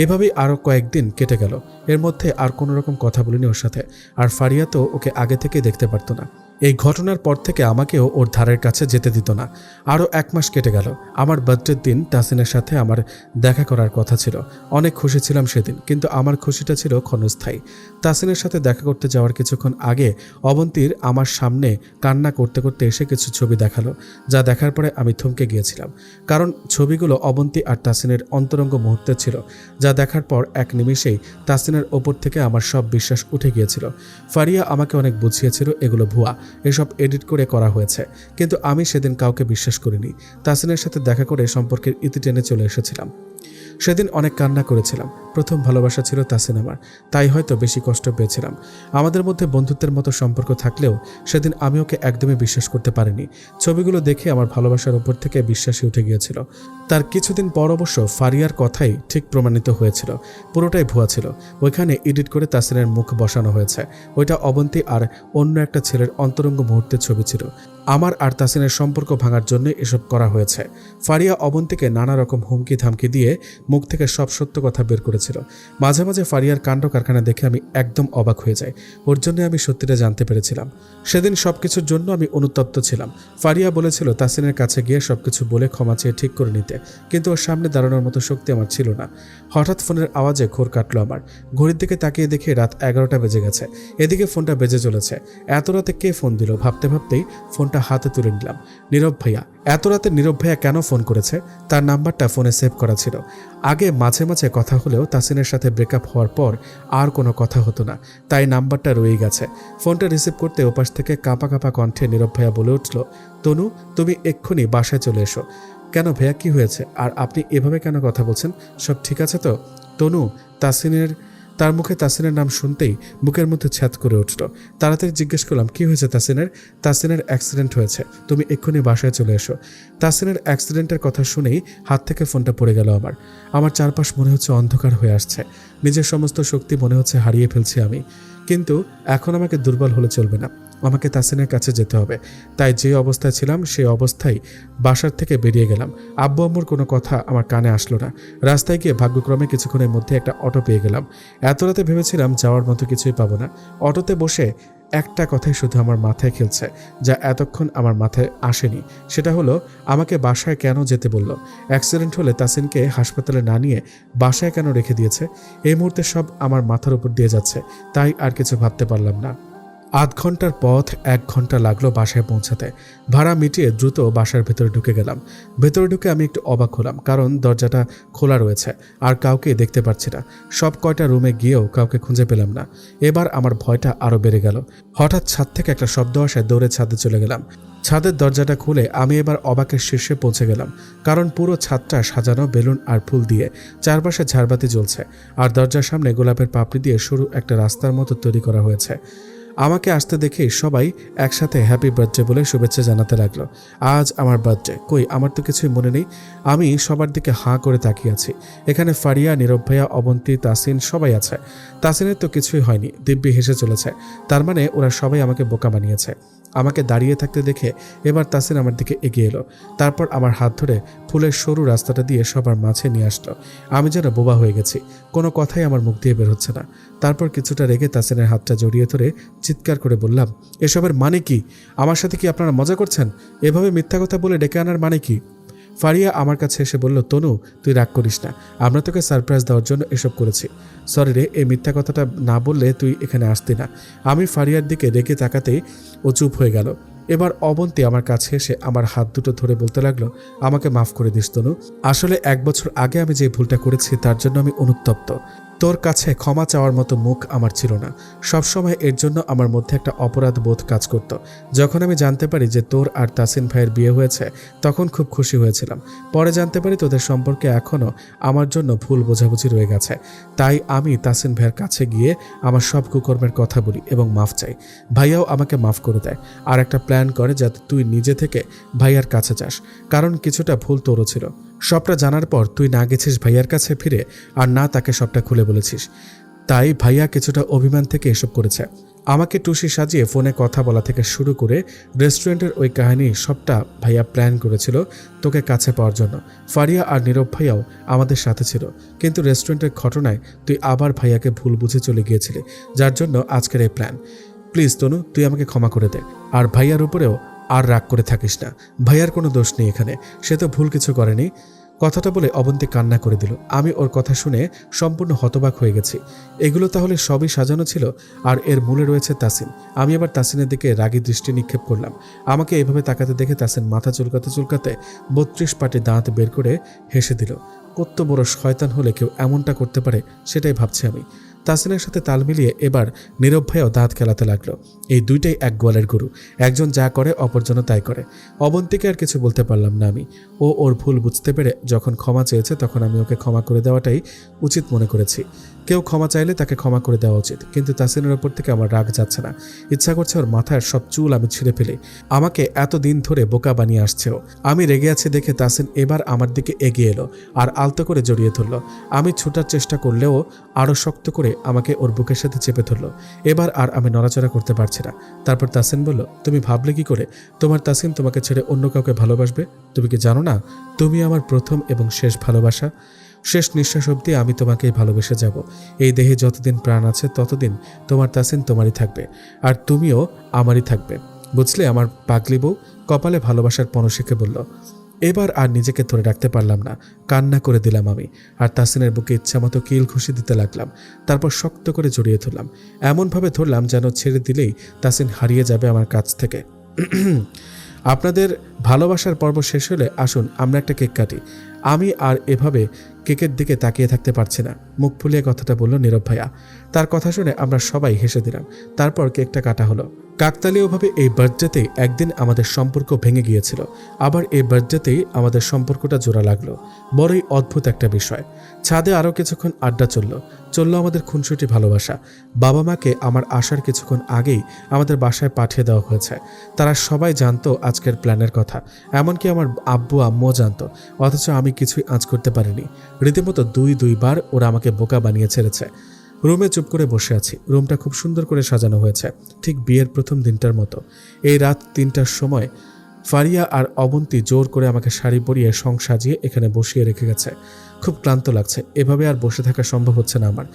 এভাবেই আরও কয়েকদিন কেটে গেল। এর মধ্যে আর কোনো রকম কথা বলিনি ওর সাথে, আর ফারিয়া তো ওকে আগে থেকে দেখতে পারতো না। এই ঘটনার পর থেকে আমাকেও ওর ধারের কাছে যেতে দিত না। আরও 1 মাস কেটে গেল। আমার বার্থডের দিন তাসিনের সাথে আমার দেখা করার কথা ছিল। অনেক খুশি ছিলাম সেদিন, কিন্তু আমার খুশিটা ছিল ক্ষণস্থায়ী। তাসিনের সাথে দেখা করতে যাওয়ার কিছুক্ষণ আগে অবন্তীর আমার সামনে কান্না করতে করতে এসে কিছু ছবি দেখালো, যা দেখার পরে আমি থমকে গিয়েছিলাম। কারণ ছবিগুলো অবন্তী আর তাসিনের অন্তরঙ্গ মুহূর্তে ছিল, যা দেখার পর এক নিমিষেই তাসিনের ওপর থেকে আমার সব বিশ্বাস উঠে গিয়েছিল। ফারিয়া আমাকে অনেক বুঝিয়েছিল এগুলো ভুয়া, এসব এডিট করে করা হয়েছে, কিন্তু আমি সেদিন কাউকে বিশ্বাস করিনি। তাসিনের সাথে দেখা করে সম্পর্কের ইতি টেনে চলে এসেছিলাম। সেদিন অনেক কান্না করেছিলাম। প্রথম ভালোবাসা ছিল তাসিন আমার, তাই হয়তো বেশি কষ্ট পেয়েছিলাম। আমাদের মধ্যে বন্ধুত্বের মতো সম্পর্ক থাকলেও সেদিন আমি ওকে একদমই বিশ্বাস করতে পারিনি। ছবিগুলো দেখে আমার ভালোবাসার উপর থেকে বিশ্বাসই উঠে গিয়েছিল। তার কিছুদিন পর অবশ্য ফারিয়ার কথাই ঠিক প্রমাণিত হয়েছিল, পুরোটাই ভুয়া ছিল। ওইখানে এডিট করে তাসিনের মুখ বসানো হয়েছে। ওইটা অবন্তী আর অন্য একটা ছেলের অন্তরঙ্গ মুহূর্তের ছবি ছিল। আমার আর তাসিনের সম্পর্ক ভাঙার জন্য এসব করা হয়েছে। ফারিয়া অবন্তীকে নানা রকম হুমকি ধামকি দিয়ে মুখ থেকে সব সত্য কথা বের করেছিল। মাঝে মাঝে ফারিয়ার কাণ্ড কারখানা দেখে আমি একদম অবাক হয়ে যাই। ওর জন্য আমি সত্যিটা জানতে পেরেছিলাম। সেদিন সবকিছুর জন্য আমি অনুতপ্ত ছিলাম। ফারিয়া বলেছিল তাসিনের কাছে গিয়ে সবকিছু বলে ক্ষমা চেয়ে ঠিক করে নিতে, কিন্তু ওর সামনে দাঁড়ানোর মতো শক্তি আমার ছিল না। হঠাৎ ফোনের আওয়াজে ঘোর কাটলো আমার। ঘড়ির দিকে তাকিয়ে দেখি রাত 11টা বেজে গেছে। এদিকে ফোনটা বেজে চলেছে। এত রাতে কে ফোন দিল ভাবতে ভাবতেই ফোনটা হাতে তুলে নিলাম। নীরব ভাইয়া। এত রাতে নীরব ভাইয়া কেন ফোন করেছে? তার নাম্বারটা ফোনে সেভ করা ছিল। আগে মাঝে মাঝে কথা হলেও তাসিনের সাথে ব্রেকআপ হওয়ার পর আর কোনো কথা হতো না, তাই নাম্বারটা রয়েই গেছে। ফোনটা রিসিভ করতে ওপাশ থেকে কাঁপা কাঁপা কণ্ঠে নীরব ভাইয়া বলে উঠল, তনু তুমি এক্ষুনি বাসায় চলে এসো। কেন ভাইয়া, কি হয়েছে? আর আপনি এভাবে কেন কথা বলছেন? সব ঠিক আছে তো? তনু, তার মুখে তাসিনের নাম শুনতেই বুকের মধ্যে ছ্যাদ করে উঠল। তাড়াতাড়ি জিজ্ঞেস করলাম, কি হয়েছে তাসিনের? তাসিনের অ্যাক্সিডেন্ট হয়েছে, তুমি এক্ষুনি বাসায় চলে এসো। তাসিনের অ্যাক্সিডেন্টের কথা শুনেই হাত থেকে ফোনটা পড়ে গেল আমার চারপাশ মনে হচ্ছে অন্ধকার হয়ে আসছে। নিজের সমস্ত শক্তি মনে হচ্ছে হারিয়ে ফেলছি আমি। কিন্তু এখন আমাকে দুর্বল হলে চলবে না, আমাকে তাসিনের কাছে যেতে হবে। তাই যে অবস্থায় ছিলাম সেই অবস্থায় বাসার থেকে বেরিয়ে গেলাম। আব্বু আম্মুর কোনো কথা আমার কানে আসলো না। রাস্তায় গিয়ে ভাগ্যক্রমে কিছুক্ষণের মধ্যে একটা অটো পেয়ে গেলাম। এত রাতে ভেবেছিলাম যাওয়ার মতো কিছুই পাবো না। অটোতে বসে একটা কথাই শুধু আমার মাথায় খেলছে, যা এতক্ষণ আমার মাথায় আসেনি। সেটা হলো, আমাকে বাসায় কেন যেতে বলল? অ্যাক্সিডেন্ট হলে তাসিনকে হাসপাতালে না নিয়ে বাসায় কেন রেখে দিয়েছে? এই মুহূর্তে সব আমার মাথার উপর দিয়ে যাচ্ছে, তাই আর কিছু ভাবতে পারলাম না। 8 ঘন্টার পথ 1 ঘন্টা লাগলো বাসায় পৌঁছাতে। ভাড়া মিটিয়ে দ্রুত বাসার ভেতরে ঢুকে গেলাম। ভেতরে ঢুকে আমি একটু অবাক হলাম, কারণ দরজাটা খোলা রয়েছে আর কাউকে দেখতে পাচ্ছি না। সব কয়টা রুমে গিয়েও কাউকে খুঁজে পেলাম না। এবার আমার ভয়টা আরও বেড়ে গেল। হঠাৎ ছাদ থেকে একটা শব্দ আসায় দৌড়ে ছাদে চলে গেলাম। ছাদের দরজাটা খুলে আমি এবার অবাকের শীর্ষে পৌঁছে গেলাম, কারণ পুরো ছাদটা সাজানো বেলুন আর ফুল দিয়ে, চারপাশে ঝাড়বাতি জ্বলছে, আর দরজার সামনে গোলাপের পাপড়ি দিয়ে সরু একটা রাস্তার মতো তৈরি করা হয়েছে। আমাকে আসতে দেখেই সবাই একসাথে হ্যাপি বার্থডে বলে শুভেচ্ছা জানাতে লাগলো। আজ আমার বার্থডে, কই আমার তো কিছুই মনে নেই। আমি সবার দিকে হাঁ করে তাকিয়ে আছি। এখানে ফারিয়া, নীরব ভাইয়া, অবন্তী, তাসিন সবাই আছে। তাসিনের তো কিছুই হয়নি, দিব্যি হেসে চলেছে। তার মানে ওরা সবাই আমাকে বোকা বানিয়েছে। আমাকে দাঁড়িয়ে থাকতে দেখে এবার তাসিন আমার দিকে এগিয়ে এলো, তারপর আমার হাত ধরে ফুলের সরু রাস্তাটা দিয়ে সবার মাঝে নিয়ে আসলো। আমি যেন বোবা হয়ে গেছি, কোনো কথাই আমার মুখ দিয়ে বের হচ্ছে না। তারপর কিছুটা রেগে তাসিনের হাতটা জড়িয়ে ধরে চিৎকার করে বললাম, এসবের মানে কি? আমার সাথে কি আপনারা মজা করছেন? এভাবে মিথ্যা কথা বলে ডেকে আনার মানে কি? ফারিয়া আমার কাছে এসে বলল, তনু তুই রাগ করিস না, আমরা তোকে সারপ্রাইজ দেওয়ার জন্য এসব করেছি। সরি রে, এই মিথ্যা কথাটা না বললে তুই এখানে আসতি না। আমি ফারিয়ার দিকে রেগে তাকাতেই ও চুপ হয়ে গেল। এবার অবন্তী আমার কাছে এসে আমার হাত দুটো ধরে বলতে লাগলো, আমাকে মাফ করে দিস তনু। আসলে 1 বছর আগে আমি যে ভুলটা করেছি তার জন্য আমি অনুতপ্ত। তোর কাছে ক্ষমা চাওয়ার মতো মুখ আমার ছিল না। সবসময় এর জন্য আমার মধ্যে একটা অপরাধ বোধ কাজ করত। যখন আমি জানতে পারি যে তোর আর তাসিন ভাইয়ের বিয়ে হয়েছে তখন খুব খুশি হয়েছিলাম। পরে জানতে পারি তোদের সম্পর্কে এখনও আমার জন্য ভুল বোঝাবুঝি রয়ে গেছে। তাই আমি তাসিন ভাইয়ের কাছে গিয়ে আমার সব কুকর্মের কথা বলি এবং মাফ চাই। ভাইয়াও আমাকে মাফ করে দেয় আর একটা প্ল্যান করে যাতে তুই নিজে থেকে ভাইয়ার কাছে যাস, কারণ কিছুটা ভুল তোরও ছিল। সবটা জানার পর তুই না গেছিস ভাইয়ার কাছে ফিরে, আর না তাকে সবটা খুলে বলেছিস। তাই ভাইয়া কিছুটা অভিমান থেকে এসব করেছে। আমাকে টুসি সাজিয়ে ফোনে কথা বলা থেকে শুরু করে রেস্টুরেন্টের ওই কাহিনী সবটা ভাইয়া প্ল্যান করেছিল তোকে কাছে পাওয়ার জন্য। ফারিয়া আর নীরব ভাইয়াও আমাদের সাথে ছিল, কিন্তু রেস্টুরেন্টের ঘটনায় তুই আবার ভাইয়াকে ভুল বুঝে চলে গিয়েছিলি, যার জন্য আজকের এই প্ল্যান। প্লিজ তনু, তুই আমাকে ক্ষমা করে দে। আর ভাইয়ার উপরেও আর রাগ করে থাকিস না, ভাইয়ার কোনো দোষ নেই এখানে, সে তো ভুল কিছু করেনি। কথাটা বলে অবন্তী কান্না করে দিল। আমি ওর কথা শুনে সম্পূর্ণ হতবাক হয়ে গেছি। এগুলো তাহলে সবই সাজানো ছিল, আর এর মূলে রয়েছে তাসিন। আমি এবার তাসিনের দিকে রাগী দৃষ্টি নিক্ষেপ করলাম। আমাকে এভাবে তাকাতে দেখে তাসিন মাথা চুলকাতে চুলকাতে 32 পাটি দাঁত বের করে হেসে দিল। কত বড় শয়তান হলে কেউ এমনটা করতে পারে সেটাই ভাবছি আমি। তাসিনের সাথে তাল মিলিয়ে এবার নীরব ভাইও দাঁত খেলাতে লাগলো। এই দুইটাই এক গোয়ালের গরু, একজন যা করে অপরজনও তাই করে। অবন্তীকে আর কিছু বলতে পারলাম না আমি। ও ওর ভুল বুঝতে পেরে যখন ক্ষমা চেয়েছে তখন আমি ওকে ক্ষমা করে দেওয়াটাই উচিত মনে করেছি। কেউ ক্ষমা চাইলে তাকে ক্ষমা করে দেওয়া উচিত, কিন্তু তাসিনের ওপর থেকে আমার রাগ যাচ্ছে না। ইচ্ছা করছে ওর মাথার সব চুল আমি ছিঁড়ে ফেলি। আমাকে এতদিন ধরে বোকা বানিয়ে আসছেও। আমি রেগে আছি দেখে তাসিন এবার আমার দিকে এগিয়ে এলো আর আলতো করে জড়িয়ে ধরল। আমি ছুটার চেষ্টা করলেও আরও শক্ত করে আমাকে ওর বুকের সাথে চেপে ধরল। এবার আর আমি নড়াচড়া করতে পারছি না। তারপর তাসিন বলল, তুমি ভাবলে কি করে তোমার তাসিন তোমাকে ছেড়ে অন্য কাউকে ভালোবাসবে? তুমি কি জানো না তুমি আমার প্রথম এবং শেষ ভালোবাসা? শেষ নিঃশ্বাস অবধি আমি তোমাকেই ভালোবেসে যাব। এই দেহে যতদিন প্রাণ আছে ততদিন তোমার তাসিন তোমারই থাকবে, আর তুমিও আমারই থাকবে, বুঝলে আমার পাগলি বউ? কপালে ভালোবাসার পণশিকে বলল। এবার আর নিজেকে ধরে রাখতে পারলাম না, কান্না করে দিলাম আমি, আর তাসিনের বুকে ইচ্ছামতো কিল ঘুষি দিতে লাগলাম। তারপর শক্ত করে জড়িয়ে ধরলাম, এমনভাবে ধরলাম যেন ছেড়ে দিলেই তাসিন হারিয়ে যাবে আমার কাছ থেকে। আপনাদের ভালোবাসার পর্ব শেষ হলে আসুন আমরা একটা কেক কাটি। আমি আর এভাবে কেকের দিকে তাকিয়ে থাকতে পারছি না। মুখ ফুলিয়ে কথাটা বলল নীরব ভাইয়া। তার কথা শুনে আমরা সবাই হেসে দিলাম। তারপর কেকটা কাটা হলো। কাকতালীয়ভাবে এই বার্থডেতেই একদিন আমাদের সম্পর্ক ভেঙে গিয়েছিল, আবার এই বার্থডেতেই আমাদের সম্পর্কটা জোড়া লাগলো। বড়ই অদ্ভুত একটা বিষয়। ছাদে আরও কিছুক্ষণ আড্ডা চলল আমাদের খুনসুটি ভালোবাসা। বাবা মাকে আমার আসার কিছুক্ষণ আগেই আমাদের বাসায় পাঠিয়ে দেওয়া হয়েছে। তারা সবাই জানতো আজকের প্ল্যানের কথা, এমনকি আমার আব্বু আম্মুও জানতো, অথচ আমি কিছুই আঁচ করতে পারিনি। রীতিমতো দুইবার ওরা আমাকে বোকা বানিয়ে ছেড়েছে। রুমে চুপ করে বসে আছি। রুমটা খুব সুন্দর করে সাজানো হয়েছে, ঠিক বিয়ের প্রথম দিনটার মতো। এই রাত 3টার সময় ফারিয়া আর অবন্তী জোর করে আমাকে শাড়ি পরিয়ে সং সাজিয়ে এখানে বসিয়ে রেখে গেছে। খুব ক্লান্ত লাগছে, এভাবে আর বসে থাকা সম্ভব হচ্ছে না আমার।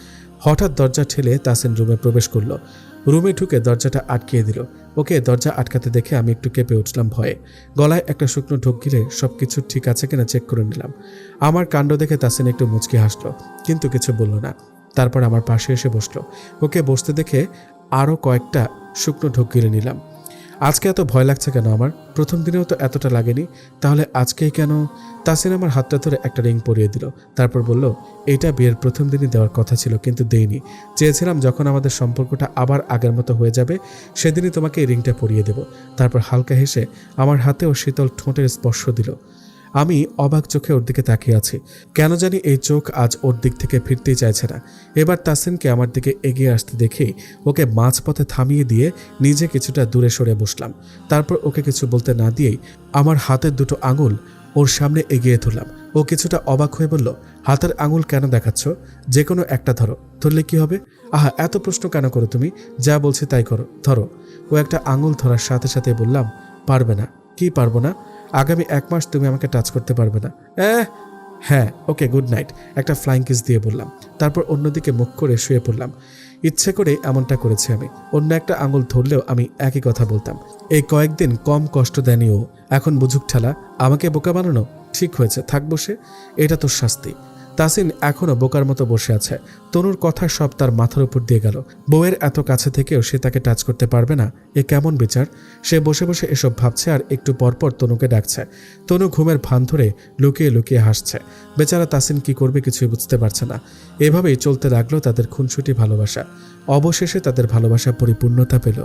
হঠাৎ দরজা ঠেলে তাসিন রুমে প্রবেশ করলো। রুমে ঢুকে দরজাটা আটকিয়ে দিল। ওকে দরজা আটকাতে দেখে আমি একটু কেঁপে উঠলাম ভয়ে। গলায় একটা শুকনো ঢোক গিলে সবকিছু ঠিক আছে কিনা চেক করে নিলাম। আমার কাণ্ড দেখে তাসিন একটু মুচকি হাসলো, কিন্তু কিছু বলল না। তারপর আমার পাশে এসে বসলো। ওকে বসতে দেখে আরও কয়েকটা শুকনো ঢোক গিলে নিলাম। আজকে এত ভয় লাগছে কেন আমার? প্রথম দিনেও তো এতটা লাগেনি, তাহলে আজকেই কেন? তাসিন আমার হাতটা ধরে একটা রিং পরিয়ে দিল, তারপর বলল, এটা বিয়ের প্রথম দিনই দেওয়ার কথা ছিল, কিন্তু দেইনি। চেয়েছিলাম যখন আমাদের সম্পর্কটা আবার আগের মতো হয়ে যাবে সেদিনই তোমাকে এই রিংটা পরিয়ে দেব। তারপর হালকা হেসে আমার হাতেও শীতল ঠোঁটের স্পর্শ দিল। আমি অবাক চোখে ওর দিকে তাকিয়ে আছি। কেন জানি এই চোখ আজ ওর দিক থেকে ফিরতেই চাইছে না। এবার তাসিনকে আমার দিকে এগিয়ে আসতে দেখেই ওকে মাঝপথে থামিয়ে দিয়ে নিজে কিছুটা দূরে সরে বসলাম। তারপর ওকে কিছু বলতে না দিয়েই আমার হাতের দুটো আঙুল ওর সামনে এগিয়ে ধরলাম। ও কিছুটা অবাক হয়ে বলল, হাতের আঙুল কেন দেখাচ্ছ? যে কোনো একটা ধরো। ধরলে কি হবে? আহা, এত প্রশ্ন কেন করো তুমি? যা বলছি তাই করো, ধরো। ও একটা আঙুল ধরার সাথে সাথে বললাম, পারবে না। কি পারবো না? আগামী 1 মাস তুমি আমাকে টাচ করতে পারবে না। হ্যাঁ, ওকে, গুড নাইট, একটা ফ্লাইং কিস দিয়ে বললাম। তারপর অন্যদিকে মুখ করে শুয়ে পড়লাম। ইচ্ছে করে এমনটা করেছি আমি। অন্য একটা আঙুল ধরলেও আমি একই কথা বলতাম। এই কয়েকদিন কম কষ্ট দেয়নি ও। এখন বুঝুক ঠেলা, আমাকে বোকা বানানো। ঠিক হয়েছে, থাক বসে, এটা তোর শাস্তি। তাসিন এখনো বোকার মতো বসে আছে। তনুর কথা সব তার মাথার উপর দিয়ে গেল। বউয়ের এত কাছে থেকেও সে তাকে টাচ করতে পারবে না, এ কেমন বিচার? সে বসে বসে এসব ভাবছে আর একটু পরপর তনুকে ডাকছে। তনু ঘুমের ভান ধরে লুকিয়ে লুকিয়ে হাসছে। বেচারা তাসিন কি করবে কিছুই বুঝতে পারছে না। এভাবেই চলতে লাগলো তাদের খুনসুটি ভালোবাসা। অবশেষে তাদের ভালোবাসা পরিপূর্ণতা পেল।